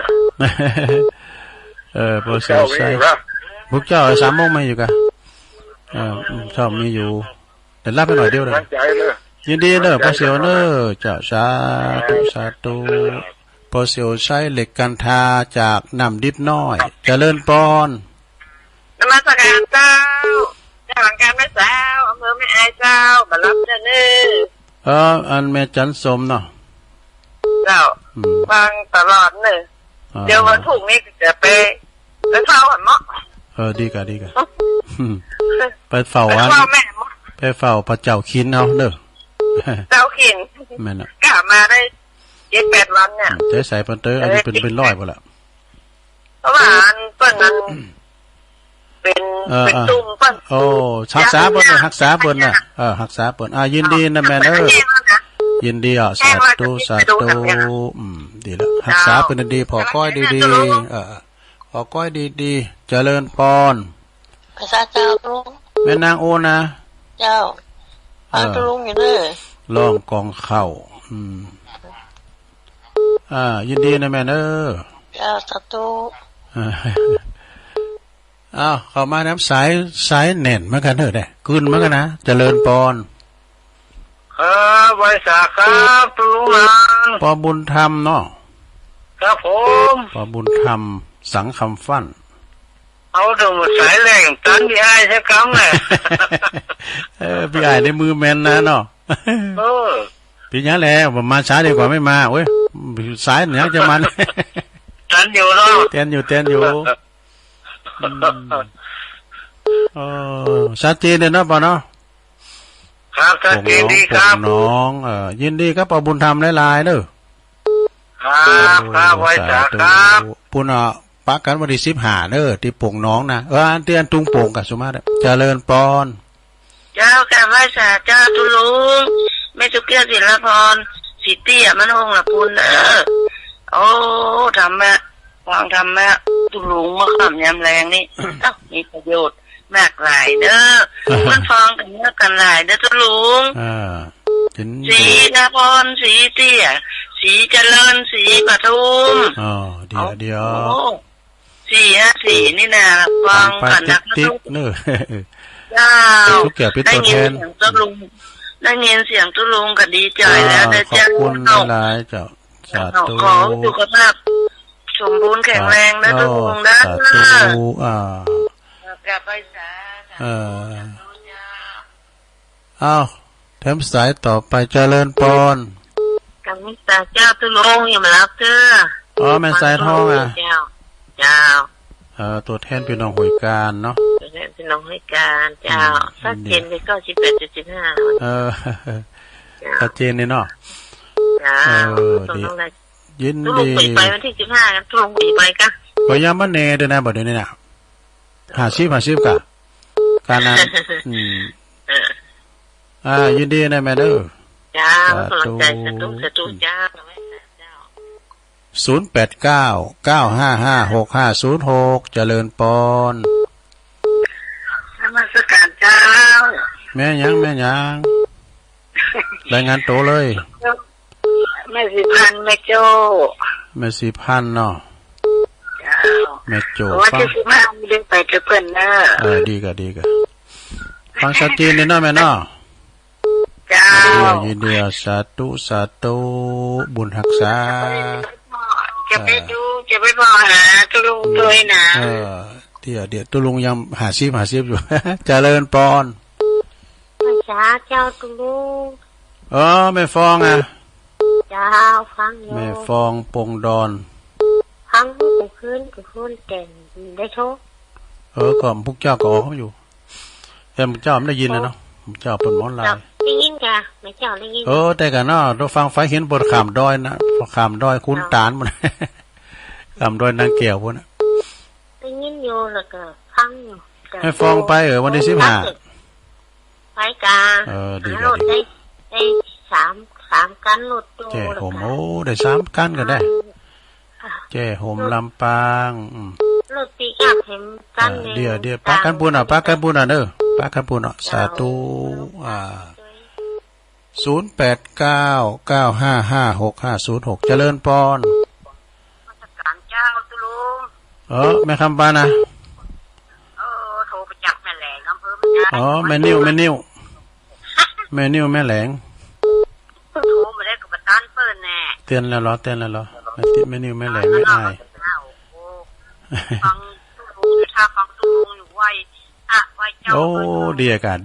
ปอเสียวใช่พวกเจ้า3 โมงไม่อยู่กะชอบมีอยู่แต่รับไปหน่อยเดียวเลยยินดีเนอะปอเสียวเนอะเจ้าสาธุปอเสียวใช้เหล็กกันทาจากน้ำดิบน้อยเจริญปอนนมัสการเจ้าหลังการแม่สาวอำเภอแม่อายเจ้ามารับเจ้าเนื้ออันแม่จันสมเนาะเจ้าฟังตลอดเนอะเดี๋ยววันถูกนี้จะไปเท่าหันเนาะ ดีกะไปเฝ้าวันไปเฝ้าพระเจ้าคินเอาเด้อเจ้าขินแม่นกลับมาได้7-8 วันเนี่ยใจใส่เปิ้นเตออันนี้เป็นร้อยบ่ล่ะเพราะว่าอันเปิ้นนั้นเป็นตุ่มเปิ้นโอ้รักษาเปิ้นรักษาเปิ้นน่ะรักษาเปิ้นยินดีนะแม่ยินดีสาธุดีแล้วรักษาเปิ้นดีพอก้อยดีพอก้อยดีเจริญพรภาษาเจ้าตุลุงแม่นางโอนะเจ้าตุลุงอยู่เด้อร้องกองเข้ายินดีนะแม่เด้อเจ้าสาธุเข้ามาน้ำสายแน่นเหมือนกันเถอะได้คืนเหมือนกันนะเจริญพรครับไว้สาครับตุลุงปอบุญธรรมเนาะครับผมปอบุญธรรมสังคำฟั่นเอาถึงสายแรงตันพี่ไอ้ใช่คำเลยพี่ไอ้ในมือแมนนะเนาะพี่ยังแล้วมาช้าดีกว่าไม่มาเว้ยสายเนี่ยจะมันตันอยู่เนาะเต้นอยู่ชัดเจนเลยเนาะป่ะเนาะครับชัดเจนดีครับน้องยินดีครับปอบุญธรรมหลายๆเด้อครับไว้จ้าครับปุ่นปักกันวันที่15เด้อที่โป่งน้องนะอันเตียนตุงโป่งกับสุมาเด้อเจริญปอนเจ้าค่ะไว้สาเจ้าตุลุงแม่จุกเกี้ยวศิลปรสิเตี้ยมันหงละปุ่นโอ้ทำแม่วางทำแม่ตุลุงมาขำยำแรงนี่มีประโยชน์มากหลายเด้อมันฟองกันเยอะกันหลายเด้อตุลุงสีนพรสีเตี้ยสีเจริญสีปทุมเดี๋ยวสีนี่นะฟังกันนักติ๊กเนอะทุกแก่เป็นตัวแทนได้ยินเสียงตุลุงก็ดีใจแล้วได้ขอบคุณหลายเจ้าสาธุขอสุขภาพสมบูรณ์แข็งแรงนะตุลุงนะสาธุกลับไปสาแถมสายต่อไปเจริญพรกำนิตาเจ้าตุลุงอย่ามารับเธอแม่สายทองเจ้าตัวแทนพี่น้องหวยการเนาะตัวแทนพี่น้องหวยการเจ้าชัดเจนเลยก็18.75ชัดเจนเลยเนาะดียินดีไปวันที่15กันทุกปีไปกะก็ยังมันเนเด้อนะบ่เดี๋ยวนี้น่ะ50กะการนั้นยินดีนะแม่เด้อจ้าสนใจสตุจ้า089-955-6506เจริญปอนนมัสการเจ้าแม่ยังรายงานโตเลยแม่สิพันแม่โจ้แม่สิพันเนาะแม่โจ้ว่าที่15มีเรื่องไปกับเพิ่นเด้อดีกะฟังชัดเจนเลยเนาะแม่เนาะจ้ายินดีสาธุบุญรักษาจะไปบอกหาตุลุงตัวนะเดี๋ยวตุลุงยังหาซิบอยู่เจริญปอนภาษาเจ้าตุลุงแม่ฟองเจ้าฟังอยู่แม่ฟองปงดอนฟังกูขึ้นแต่งได้โชคก็พวกเจ้าก็เขาอยู่แต่พวกเจ้าไม่ได้ยินเลยเนาะพวกเจ้าเป็นหมอนลายได้ยินจ้ะไม่เจ้าได้ยินแต่กันเนาะเราฟังไฟเห็นบนขามดอยนะขามดอยคุ้นตาลมันขามดอยนางเกี่ยวพวกนั้นได้ยินอยู่แล้วก็ฟังให้ฟองไปวันที่15ไปกาดีได้3กันรถแจ้โฮมได้3กันก็ได้แจ้โฮมลำปางรถปีอัพเห็นกันเดี๋ยวปากันบุญปากันบุญเด้อปากันบุญสาธุ089-955-6506เจริญพรเจ้าตุลุงแม่คำปานะโทรไปจับแม่แหลงอำเภอแม่นิ้วแม่แหลงโทรมาได้กับตันเปิ้นแน่เตือนแล้วเหรอแม่นิ้วแม่แหลงไม่อายฟังตุลุงถ้าฟังตุลุงอยู่ไว้เจ้าดีอากาศ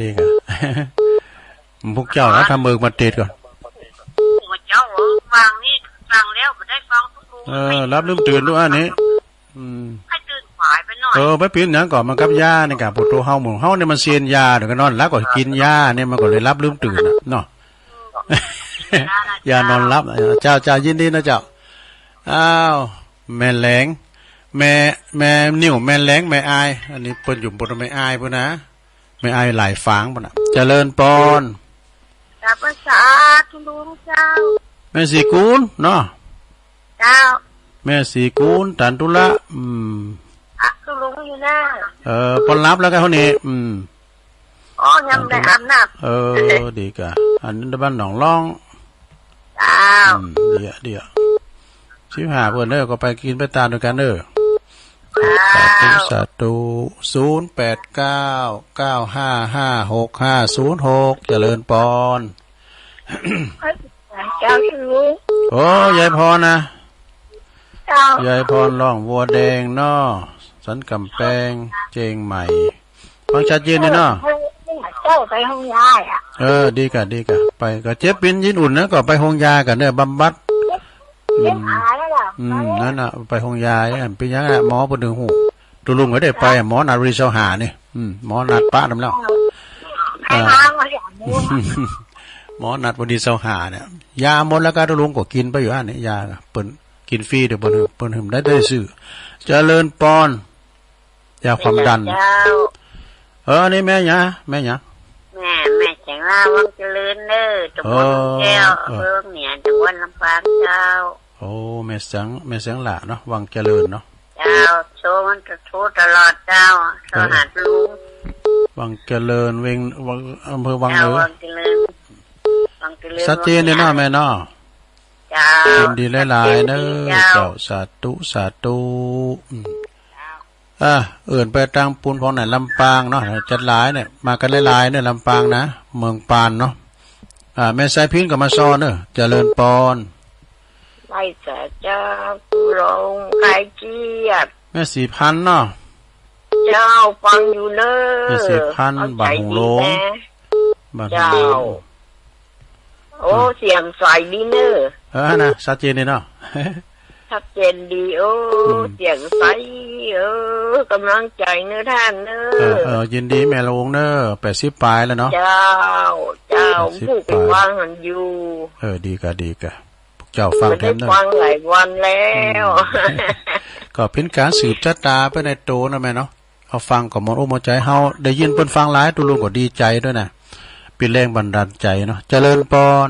พวกเจ้านะทำมือมาติดก่อนเจ้าฟังนี่ฟังแล้วไม่ได้ฟังทุกคนรับลืมตื่นด้วยอันนี้ให้ตื่นขวายไปหน่อย ไปปีนหยังก่อนมันกับยานี่กะปุโตเฮาหมู่เฮาเนี่ยมันเซียนยาเดี๋ยวก็นอนแล้วก็กินยาเนี่ยมันก็เลยรับลืมตื่นเนาะ ยานอนรับเจ้ายินดีนะเจ้าอ้าวแม่แหลงแม่นิ่วแม่แหลงแม่อายอันนี้เปิ้นอยู่บนแม่อายพุ่นนะแม่อายหลายฝางพุ่นน่ะเจริญปอนกับภาษาทุลุงเจ้าแม่สีกูลเนาะเจ้าแม่สีกูลตันตุละทุลุงอยู่หน้าปอนรับแล้วกันเฮานี่อ๋อยังได้อาบน้ำดีกะอันนี้บ้านหนองล่องเดี๋ยวชิบหาเพื่อนเด้อก็ไปกินไปตามด้วยกันเด้อสาธุ0899555656เจริญปอนเจ้าชูโอ้ยายพรนะยายพรร้องวัวแดงเนาะสันกำแพงเจงใหม่ฟังชัดเจนเลยเนาะเจ้าไปห้องยาดีกะไปก็เจ็บเป็นยินอุ่นนะก็ไปห้องยากันเนี่ยบำบัดนั่นน่ะไปห้องยาเป็นยังไงหมอปวดหูตุลุงก็ได้ไปหมอนารีเสาหานี่หมอนัดป้าทำแล้วหมอนัดวันดีเสาหาเนี่ยยาหมดแล้วก็ตุลุงก็กินไปอยู่อันนี้ยาเปิ่นกินฟรีเดี๋ยวเปิ่นหึมได้ซื้อเจริญปอนยาความดันนี่แม่ยะแม่แข็งว่าวังเจริญเด้อจังหวัดแก้วเพิ่มเนี่ยจังหวัดลำปางเจ้าโอ้แม่เสียงหละเนาะวังเจริญเนาะเจ้าโชว์มันจะโชว์ตลอดเจ้าสหัสลุงวังเจริญเวงวังอำเภอวังเลยวังเจริญชัดเจนเลยเนาะแม่เนาะเจ้ายินดีหลายๆเด้อเจ้าสาธุไปทางปูนของไหนลำปางเนาะจัดหลายเนี่ยมากันหลายๆเนี่ยลำปางนะเมืองปานเนาะแม่สายพินก็มาซ้อนเนอะเจริญปอนไล่แต่เจ้าตุลงไก่เจี๊ยบแม่4,000เนาะเจ้าฟังอยู่เนอะแม่4,000บาทหงโลเจ้าโอ้เสียงใสดีเนอะนะชัดเจนเลยเนาะชัดเจนดีเสียงใสกำลังใจเนื้อท่านเนอะยินดีแม่ลงเนอะ80 ปลายแล้วเนาะเจ้าผู้เป็นว่างหันอยู่ดีกะเจ้าฟังแทนเนอะฟังหลายวันแล้วก็เป็นการสืบชะตาไปในโตนะแม่เนาะเอาฟังก็มองใจเฮาได้ยินเพิ่นฟังหลายตุลุงก็ดีใจด้วยนะเป็นแรงบันดาลใจเนาะเจริญปอน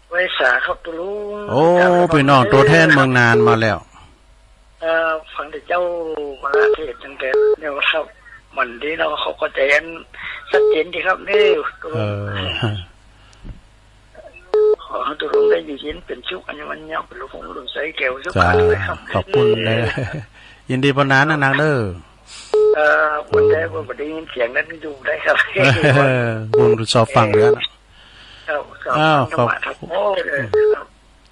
ไว้สาครับตุลุงโอ้พี่น้องตัวแทนเมืองนานมาแล้วฟังแต่เจ้ามาเทศจังแต่เนี่ยครับมันดีเนาะเขาก็ใจอันชัดเจนดีครับนี่ขอให้ตุลุงได้ยินเป็นชุกอันนี้มันยังเป็นลูกของลุงใส่แก้วชุกเลยครับขอบคุณเลยยินดีปนนั้นนางเด้อวันได้วันได้ยินเสียงนั้นดูได้ครับบุญสอบฟังเลยนะขอบ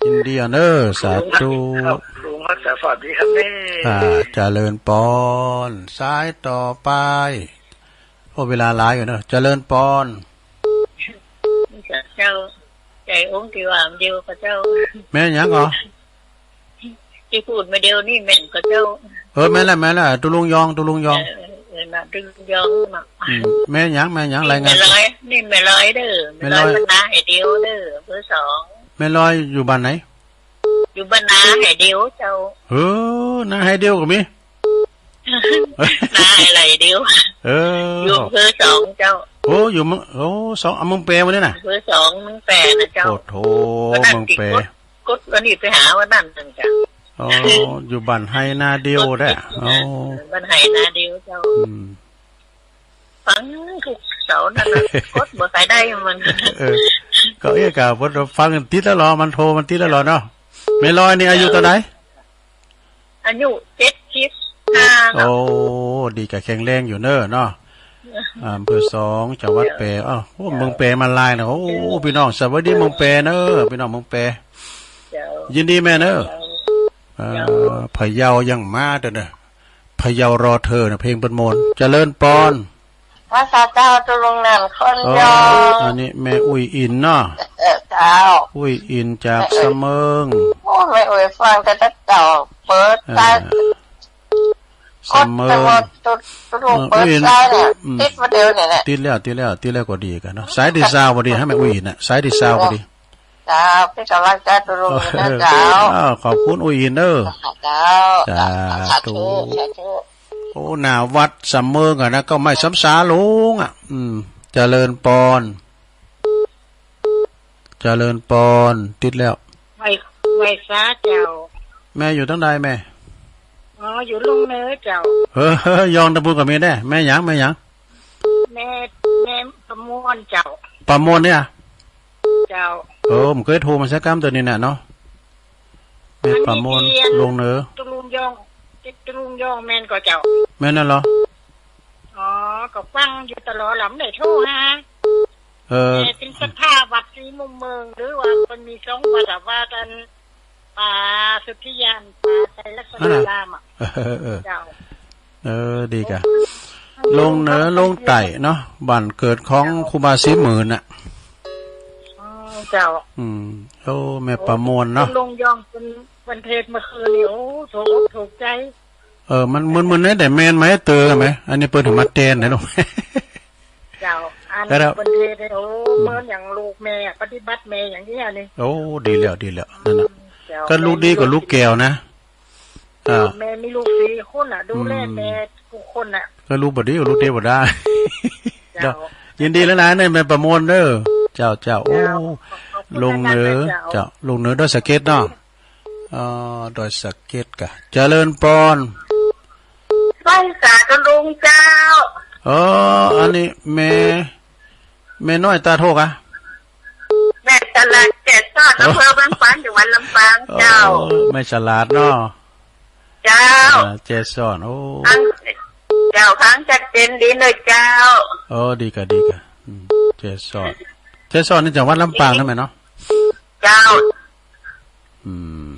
ยินดีเนอะสาธุลุงรักษาฝาดดีครับนี่เจริญปอนซ้ายต่อไปเวลาหลายอยู่เนอะเจริญปอนเจ้าใจองค์ที่ว่าเดียวกับเจ้าแม่ยังเหรอที่พูดมาเดียวนี่แม่กับเจ้าแม่ละตุลุงยองตุลุงยองแม่ยังรายงานนี่แม่ลอยเด้อแม่ลอยนาให้เดียวเด้อเบอร์2แม่ลอยอยู่บ้านไหนอยู่บ้านนาให้เดียวเจ้านาให้เดียวก็มีนาให้ไหลเดียวอยู่เบอร์2เจ้าอยู่มึง2มึงเปมาเนี่ยนะเบอร์2มึงแปนะเจ้าโอ้โธ่มึงเปกดวันนี้ไปหาว่านั่นจังจ้ะอยู่บ้านไฮนาเดียวได้บ้านไฮนาเดียวเจ้าฟังทุกเสาร์นั่นกดบ่ใครได้มันก็กับว่าฟังติดแล้วรอมันโทรมันติดแล้วรอเนาะไม่ลอยนี่อายุเท่าไหร่อายุ75โอ้ดีกับแข็งแรงอยู่เนอะเนาะอำเภอ2จังหวัดแปรเมืองแปรมาลายนะพี่น้องสวัสดีเมืองแปรเนอะพี่น้องเมืองแปรยินดีแม่เนอะพะเยายังมาเด้อเนอะพะเยารอเธอนะเพลงบรรมนเจริญปอนภาษาเจ้าตุลงนั่นคนยออันนี้แม่อุ้ยอินเนาะเจ้าอุ้ยอินจากเสมิงแม่อุ้ยฟังแต่เจ้าเปิดตา เสมอตัวลูกเปิดสายเนี่ยติดมาเดียวเนี่ยแหละติดแล้วก็ดีกันเนาะสายที่ซาวบ่ดีให้แม่อุ้ยน่ะสายที่ซาวบ่ดีจ้าเป็นกำลังใจตัวลูกนะเจ้าขอบคุณอุ้ยเด้อเจ้าสาธุโอ้หน้าวัดเสมอกันนะก็ไม่ซ้ำซาลุงอ่ะเจริญปอนติดแล้วไม่ซาเจ้าแม่อยู่ตั้งใดแม่อยู่ลุงเนื้อเจ้ายองตะปูกับแม่ได้แม่หยังแม่ประมวลเจ้าประมวลเนี่ยเจ้าผมเคยโทรมาสักคำตัวนี้น่ะเนาะแม่ประมวลลุงเนื้อตุลุงยองแม่นก็เจ้าแม่นั่นเหรอก็ฟังอยู่ตลอดหลำได้โทรฮะเป็นสภาวัดศรีมุมเมืองหรือว่ามันมีสองวัดว่ากันป่าสุทธิยานป่าไตรลักษณะรามอ่ะเจ้าดีกะลงเหนือลงไต่เนาะบ้านเกิดของครูบาศรีหมื่นน่ะเจ้าแม่ประมวลเนาะลงยองเป็นวันเทศเมื่อคืนนี่ถูกใจมันมึนๆแต่แมนไหมเตอไหมอันนี้เปิดถึงมาเตนนะลูกเจ้าอันวันเทศเหมือนอย่างลูกแม่ปฏิบัติแม่อย่างนี้นี่ดีแล้วนั่นน่ะก็ลูกดีกว่าลูกแก้วนะแม่มีลูก4 คนอ่ะดูแลแม่ทุกคนอ่ะก็ลูกบ่ดีกว่าลูกเดียวบ่ได้ยินดีแล้วนะเนี่ยแม่ประมวลเด้อเจ้าลงเหนือลงเหนือดอยสะเก็ดเนาะดอยสะเก็ดกะเจริญปอนไฟสาก็ลุงเจ้าอันนี้แม่น้อยตาโทกอะแม่ฉลาด7 ซอดอำเภอบางปานจังหวัดลำปางเจ้าแม่ฉลาดเนาะเจ้า7 ซอดเจ้าครั้งจัดเจนดีเลยเจ้าดีกะ7 ซอดนี่จังหวัดลำปางนั่นแหละเนาะเจ้า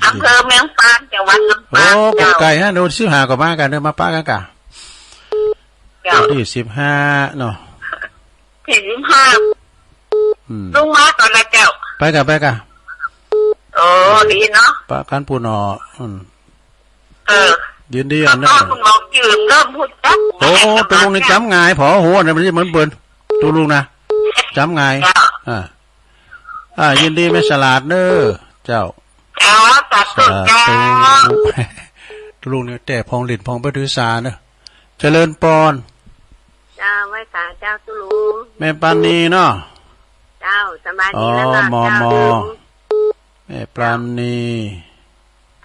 อำเภอเมืองปานจังหวัดลำปางเจ้าไก่ฮะโดน15กว่ามากันเดินมาป้ากันกะเจ้าที่15เนาะที่15ลุงมาก่อนละเจ้าไปกะดีเนาะป้ากันปูนยินดีอันนั้นคุณหมอจืดเริ่มพูดจักตัวลุงนี่จำง่ายพอโหเนี่ยมันเหมือนเปิ้นตัวลุงนะจำง่ายยินดีไม่ฉลาดเด้อเจ้าตัดตุ่เจ้าตัวลุงเนี่ยแต่พองหลินพองไปถือสาเนอะเจริญปอนเจ้าไว้สาเจ้าตุลุงแม่ปานีเนาะเจ้าสบายดีแล้วนะมแม่ปานี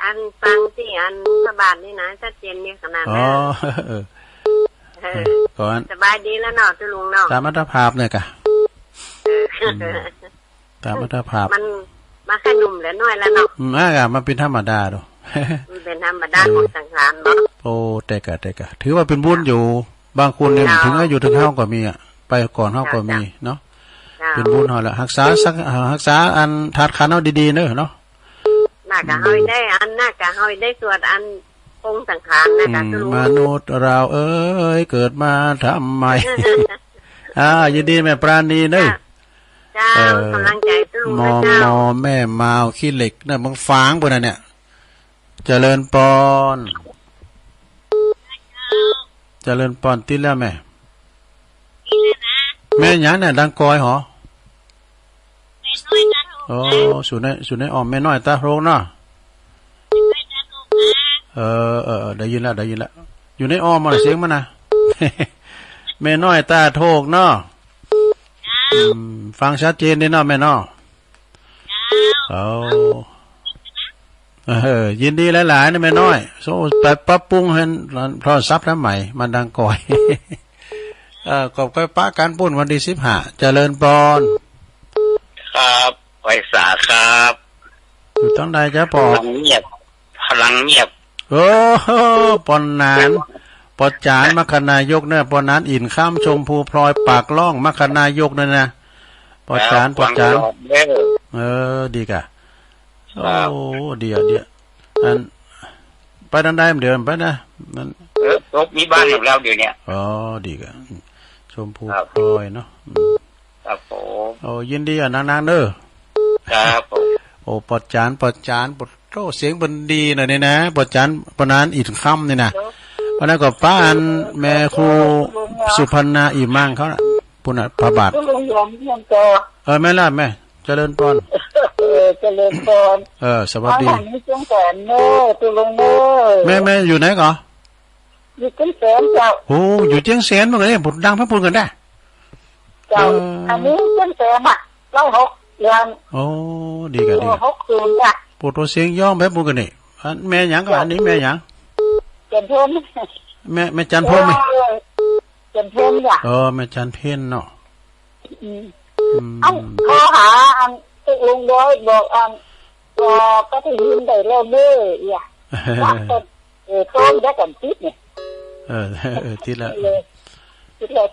อันฟังที่อันสบายนี่นะชัดเจนนี่ขนาดนั้นก่อนสบายดีแล้วเนาะตุลุงเนาะตามอัตภาพเนี่ยกะตามอัตภาพมันมาแค่หนุ่มแล้วน้อยแล้วเนาะมันเป็นธรรมดาดูเป็นธรรมดาของสังขารเนาะแต่กะถือว่าเป็นบุญอยู่บางคนเนี่ยถึงอายุถึงเฮาก็มีอ่ะไปก่อนเฮาก็มีเนาะเป็นบุญเฮาละรักษาอันธาตุขันธ์เฮาดีๆเนาะน่ากะเฮาได้อันน่ากะเฮาได้สวดอันคงสังขารนะคะมนุษย์เราเกิดมาทำไมยินดีแม่ปราณีเด้อเจ้ากำลังใจตุลุงนะเจ้าแม่มาวขี้เหล็กน่ะมึงฟางบ่น่ะเนี่ยเจริญปอนติแล้วแม่หยังน่ะดังกอยหรอสุนัยออมแม่น้อยตาโรงเนาะได้ยินแล้วอยู่ในอ้อมมาเสียงมันนะแม่น้อยตาโทกเนาะฟังชัดเจนดีเนาะแม่เนาะยินดีหลายๆนะแม่น้อยโซ่ไปปรับปรุงให้โทรศัพท์แล้วใหม่มันดังก่อยขอบคุณป้าการปุ้นวันที่15เจริญปอนครับไว้สาครับอยู่ตั้งใดจ้ะปอพลังเงียบปอนนานปอจานมคณายกเนี่ยปอนนานอินข้ามชมพูพลอยปากล่องมคณายกเนี่ยนะปอจานดีกะเดี๋ยวอันไปดันได้เดี๋ยวไปนะมันรบมีบ้านอยู่แล้วเดี๋ยวเนี้ยดีกะชมพูพลอยเนาะครับผมยินดีอ่ะนางๆเด้อครับปอจานปอโตเสียงบันดีหน่อยนี่นะปอจานปนานอินค่ำนี่นะ วันนั้นก็ป้าอันแม่ครูสุพรรณาอีมังเขาน่ะปุ่นน่ะพระบาทตุลุงยอมเยี่ยมต่อแม่ล่ะแม่เจริญพรเจริญพรสวัสดีนี่จังแสนเน้อตุลุงเน้อแม่อยู่ไหนก่ออยู่จังแสนเจ้าโอ้อยู่จังแสนบ่เลยบุญดังพระพูนกันได้เจ้าอันนี้จังแสนอ่ะเรา6เดือนโอ้ดีกันดี60อ่ะปูตัวเสียงย่อมแบบพูนกันนี่แม่หยังก็อันนี้แม่หยังจันทมแม่จันทมมั้ยจันทมอ่ะแม่จันเพ็ญเนาะเอ้าขอหาอันลุงน้อยบอกอันก็ที่ยินได้แล้วเด้ออ่ะว่าต้นได้กันติดนี่ติดแล้ว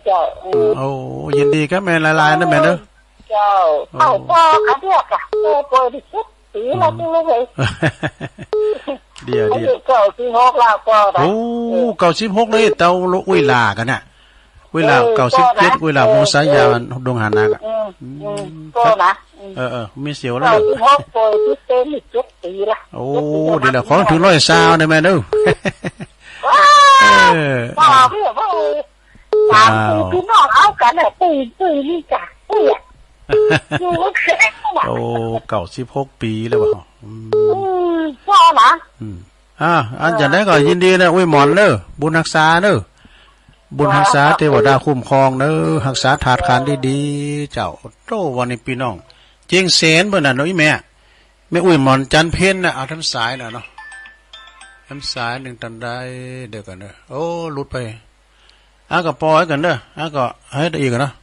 เจ้าโอ้ยินดีครับแม่ลายๆนะแม่เด้อเจ้าเอาพ่อคันเรียกอ่ะพ่อดิสุดปีละตัวเลยเดี๋ยวเก้า16แล้วก็ได้โอ้96เลยเตาอุ้ยลากันน่ะเวลา97เวลาโมสายาดงหานักอ่ะก็นะมีเสียวแล้ว96ปอยที่เต็ม7ปีละโอ้ดีแล้วขอถึง100ซาวได้แม่เด้อว้าวพี่ว่าตามพี่น้องเอากันน่ะปีนี่จ้ะปีอ่ะอยู่แค่น่ะโอ้96ปีแล้วบ่ก็นะอันจะได้ก็ยินดีนะอุ้ยหมอนเด้อบุญรักษาเด้อบุญรักษาเทวดาคุ้มครองเด้อรักษาถาดขันดีๆเจ้าโตวันนี้พี่น้องเจียงแสนเบิ่นน่ะเนาะอีแม่อุ้ยหมอนจันเพ็ญน่ะเอาทั้งสายน่ะเนาะทั้งสายนึงตันได้เด้อกันเด้อโอ้หลุดไปก็ปล่อยกันเด้อก็ให้ได้อีกเนาะ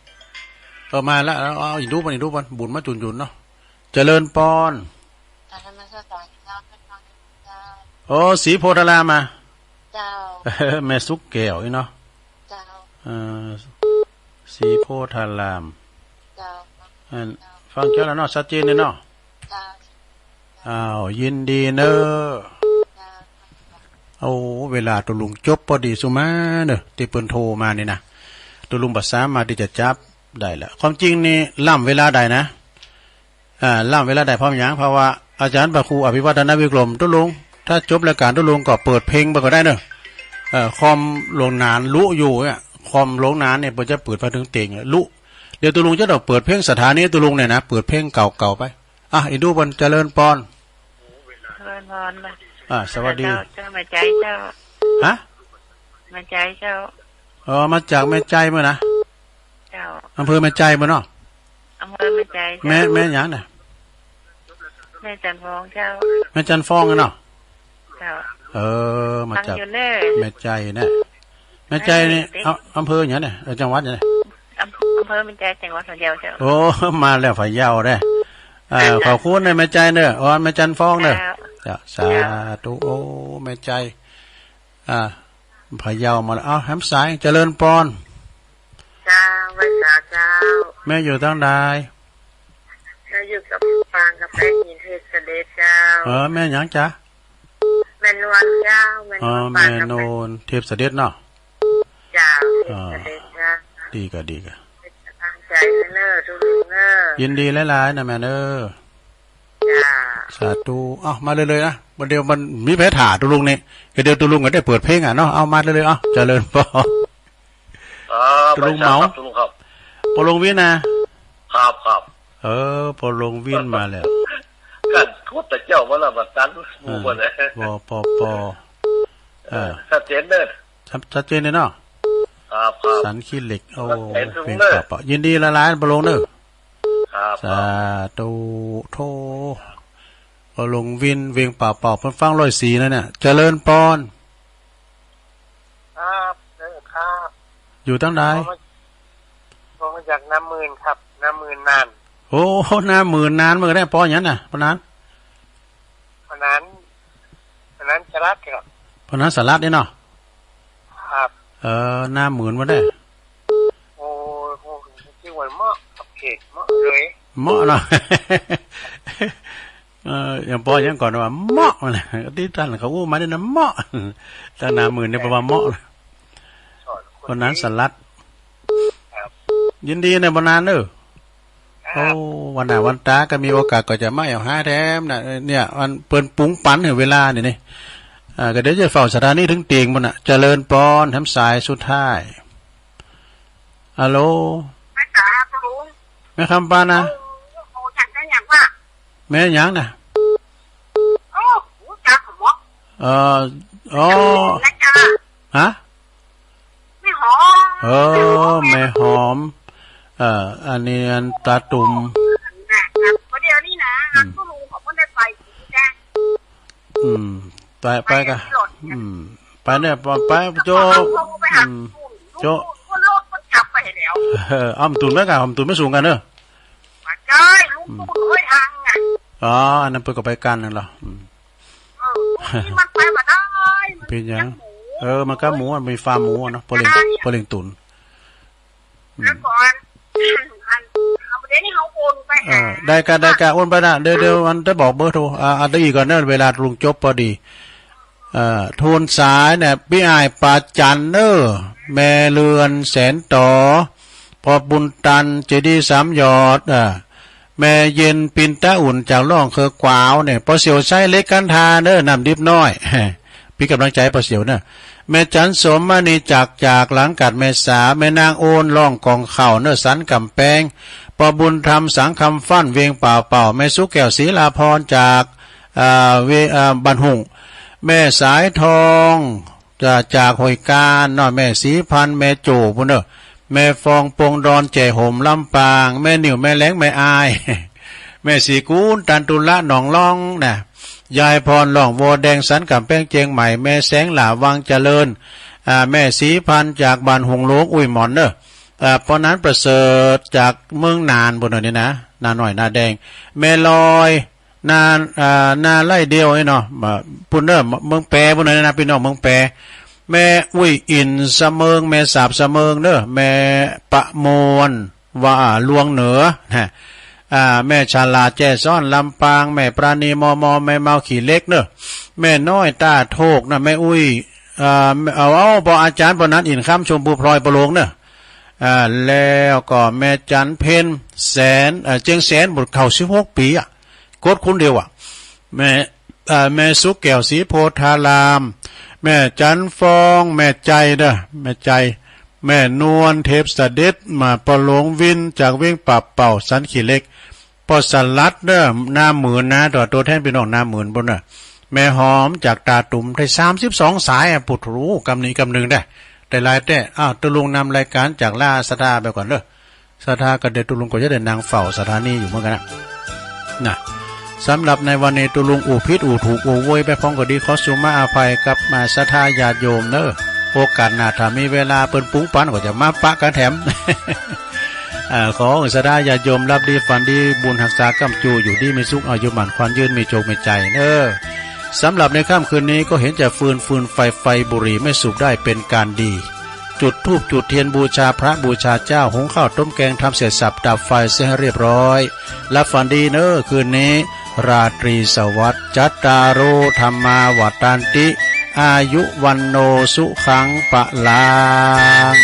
มาแล้วเอาอีกดูมันบุญมาจุนๆเนาะเจริญพรโอ้สีโพธารามมาเจ้าแม่สุกแก้วอีเนาะเจ้าสีโพธารามเจ้าฟังเจ้าแล้วเนาะชัดเจนเลยเนาะเจ้ายินดีเนอะเวลาตัวลุงจบพอดีสุมาเนอะที่เปิ้นโทรมานี่นะตัวลุงบัดสามารถที่จะจับได้แล้วความจริงนี่ล่ำเวลาใดนะล่ำเวลาใดพร้อมยังเพราะว่าอาจารย์พระครูอภิวัฒนวิกรมตัวลุงถ้าจบรายการตัวลุงก็เปิดเพลงไปก็ได้เนอะคอมลงนานลุอยู่เนี่ยคอมลงนานเนี่ยเปิดจะเปิดไปถึงเตียงลุเดี๋ยวตัวลุงจะต้องเปิดเพลงสถานีตัวลุงเนี่ยนะเปิดเพลงเก่าๆไปอีดูบนเจริญพรสวัสดีเจ้าแม่ใจเจ้าฮะแม่ใจเจ้ามาจากแม่ใจมั้ยนะเจ้าอำเภอแม่ใจมั้ยเนาะอำเภอแม่ใจแม่หยังน่ะแม่จันฟองเจ้าแม่จันฟองเนาะเจ้ามาจากแม่ใจนะแม่ใจนี่อำเภอหยังเนี่ยจังหวัดเนี่ยอำเภอแม่ใจจังหวัดพะเยาเจ้าโอ้มาแล้วพะเยาได้ขอบคุณในแม่ใจเด้อแม่จันฟองเด้อสาธุโอ้แม่ใจพะเยามาแล้วแหมสายเจริญพรเจ้าไว้สาเจ้าแม่อยู่ทางใดอยู่กับฟางกับแม่ยินเทศเสด็จเจ้าแม่หยังจ๊ะแม่นวลเจ้าแม่นวลเทพเสด็จเนาะเจ้าเสด็จเจ้าดีก็ตั้งใจเน้อทุกเน้อยินดีหลายๆนะแม่เน้อจ้าสาธุมาเลยๆนะวันเดียวมันมีแผลถ่าตุลุงนี่เดี๋ยวตุลุงก็ได้เปิดเพลงเนาะเอามาเลยเจริญพรตุลุงเมาตุลุงครับพอลงวินนะครับพอลงวินมาแล้วกันทุบแต่เจ้าว่าละบัดตันหมู่บ่ได้ปชัดเจนเด้อชัดเจนเลยเนาะครับสันขี้เหล็กเป็นปะยินดีละลายพอลงเด้อสาธุโทพอลงวินเวียงป่าเป่าเพิ่นฟัง104นั่นน่ะเจริญพรครับอยู่ตั้งใดผมมาจากน้ำมื่นครับน้ำมื่นนานโอ้น้ำมื่นนานมื้อได้ปอหยังน่ะปนั้นสลัดครับปนั้นสลัดนี่เนาะครับน้ำมื่นบ่ได้โอ้ชื่อว่าเหมาะกับเขตเหมาะเลยเหมาะเนาะอย่างปอยังก่อนว่าเหมาะนะที่ท่านเขาอู้มาได้นะเหมาะถ้าน้ำมื่นเนี่ยแปลว่าเหมาะปนั้นสลัดยินดีในบนานเด้อวันหน้าวันตาก็มีโอกาสก็จะมาเอาหาแถมนะเนี่ยมันเปิ้นปุ้งปันเวลานี่ ก็เดี๋ยวจะเฝ้าสถานีถึงเตียงมันอ่ะเจริญปอนทำสายสุดท้ายฮัลโหลแม่จ๋าคุณลุงแม่คำปานะโอ้ฉันได้อย่างว่าแม่ยังนะโอ้จักหมออ๋อฮะแม่หอมแม่หอมอันนี้อันตาตุ่มประเดี๋ยวนี้นะคุณลุงของคนได้ไปแจ้ไปกันไปเนี่ยไปโจโจคนโลกมันกลับไปแล้วอ้อมตุ่นไหมกันอ้อมตุ่นไม่สูงกันเนอะใช่ลุงตุ่นห้อยทางไงอันนั้นเปิดกับไปกันนั่นเหรอนี่มันไปมาได้เป็นยังมันก็หมูมันมีฟาร์มหมูเนาะพอเลี้ยงตุ่นแล้วก่อนเอาประเด็นนี้เขาโอนไปได้การโอนไปนะเดี๋ยวมันจะบอกเบอร์โทรได้อีกก่อนเนอะเวลาลุงจบพอดีโทนสายเนี่ยพี่อายปาจันเนอร์แม่เรือนแสนต่อพอบุญตันเจดีสามยอดแม่เย็นปินตาอุ่นจากล่องเคอกวาวเนี่ยพอเสียวใช้เล็กกันทาเนอร์นำดิบน้อยพี่กำลังใจพอเสียวเนอะแม่จันสมมานีจากหลังกัดเมษาแม่นางโอนล่องกองเข่าเนอสันกำแพงพอบุญธรรมสังคำฟั่นเวียงเป่าแม่สุแก้วศรีลาพรจากบันหุงแม่สายทองจากหอยการน้อยแม่สีพันแม่โจพุ่นเนอแม่ฟองปงดอนแจ่ห่มลำปางแม่นิ่วแม่แหลงแม่อายแม่สีกูนตันตุละหนองล่องนะยายพรหล่องโวแดงสันกับแป้งเจียงใหม่แม่แสงหล่าวังเจริญแม่สีพันจากบ้านหงโลกอุ้ยหมอนเนอเพราะนั้นประเสริฐจากเมืองนานบนนี่นะนาหน่อยนาแดงแม่ลอยนาไล่เดียวไอ้เนาะปุ่นเนอเมืองแปรบนนี่นะพี่น้องเมืองแปรแม่อุ้ยอินเสมิงแม่สาบเสมิงเนอแม่ปะมวนว่าลวงเหนือนะแม่ชาลาแจ้ซ่อนลำปางแม่ปราณีมอแม่เมาขี่เล็กเนอะแม่น้อยตาโทกนะแม่อุ้ยพออาจารย์ปนัดอินข้ามชมพูพลอยประโลงเนอะแล้วก็แม่จันเพนแสนเจียงแสนบุตรเข่า16 ปีกดคุณเดียวแม่สุกแก้วสีโพธารามแม่จันฟองแม่ใจเด้อแม่ใจแม่นวลเทพสเด็จมาประโลงวินจากเวียงปับเป่าสันขี่เล็กพอสลัดเด้อหน้าหมื่นนะตัวแทนพี่น้องหน้าหมื่นบนน่ะแม่หอมจากตาตุ่มได้32 สายปุถรู้กำนี้กำหนึ่งได้หลายแต่ตุลุงนำรายการจากล่าสตาไปก่อนเด้อสตากับเดตุลุงก็จะเดินนางเฝ้าสถานีอยู่เหมือนกันนะสำหรับในวันนี้ตุลุงอู่พิษอู่ถูกอู่โวยไปพ้องก็ดีขอสุมาอภัยกับมาศรัทธาญาติโยมเนอะโอกาสหน้าถ้ามีเวลาเปิ้นปุ้งปันก็จะมาปะกันแถม ขอศรัทธาญาติโยมรับดีฝันดีบุญหักษากำจูอยู่ดีมีสุขอายุหมั่นควันยืนมีโชคมีใจเนอะสำหรับในค่ำคืนนี้ก็เห็นจะฟืนไฟบุหรี่ไม่สูบได้เป็นการดีจุดธูปจุดเทียนบูชาพระบูชาเจ้าหุงข้าวต้มแกงทำเสร็จสับดับไฟเสียให้เรียบร้อยรับฝันดีเนอะคืนนี้ราตรีสวัสดิ์จัตตาโรธรรมาวัฏฏันติอายุวันโนสุขังปะลัง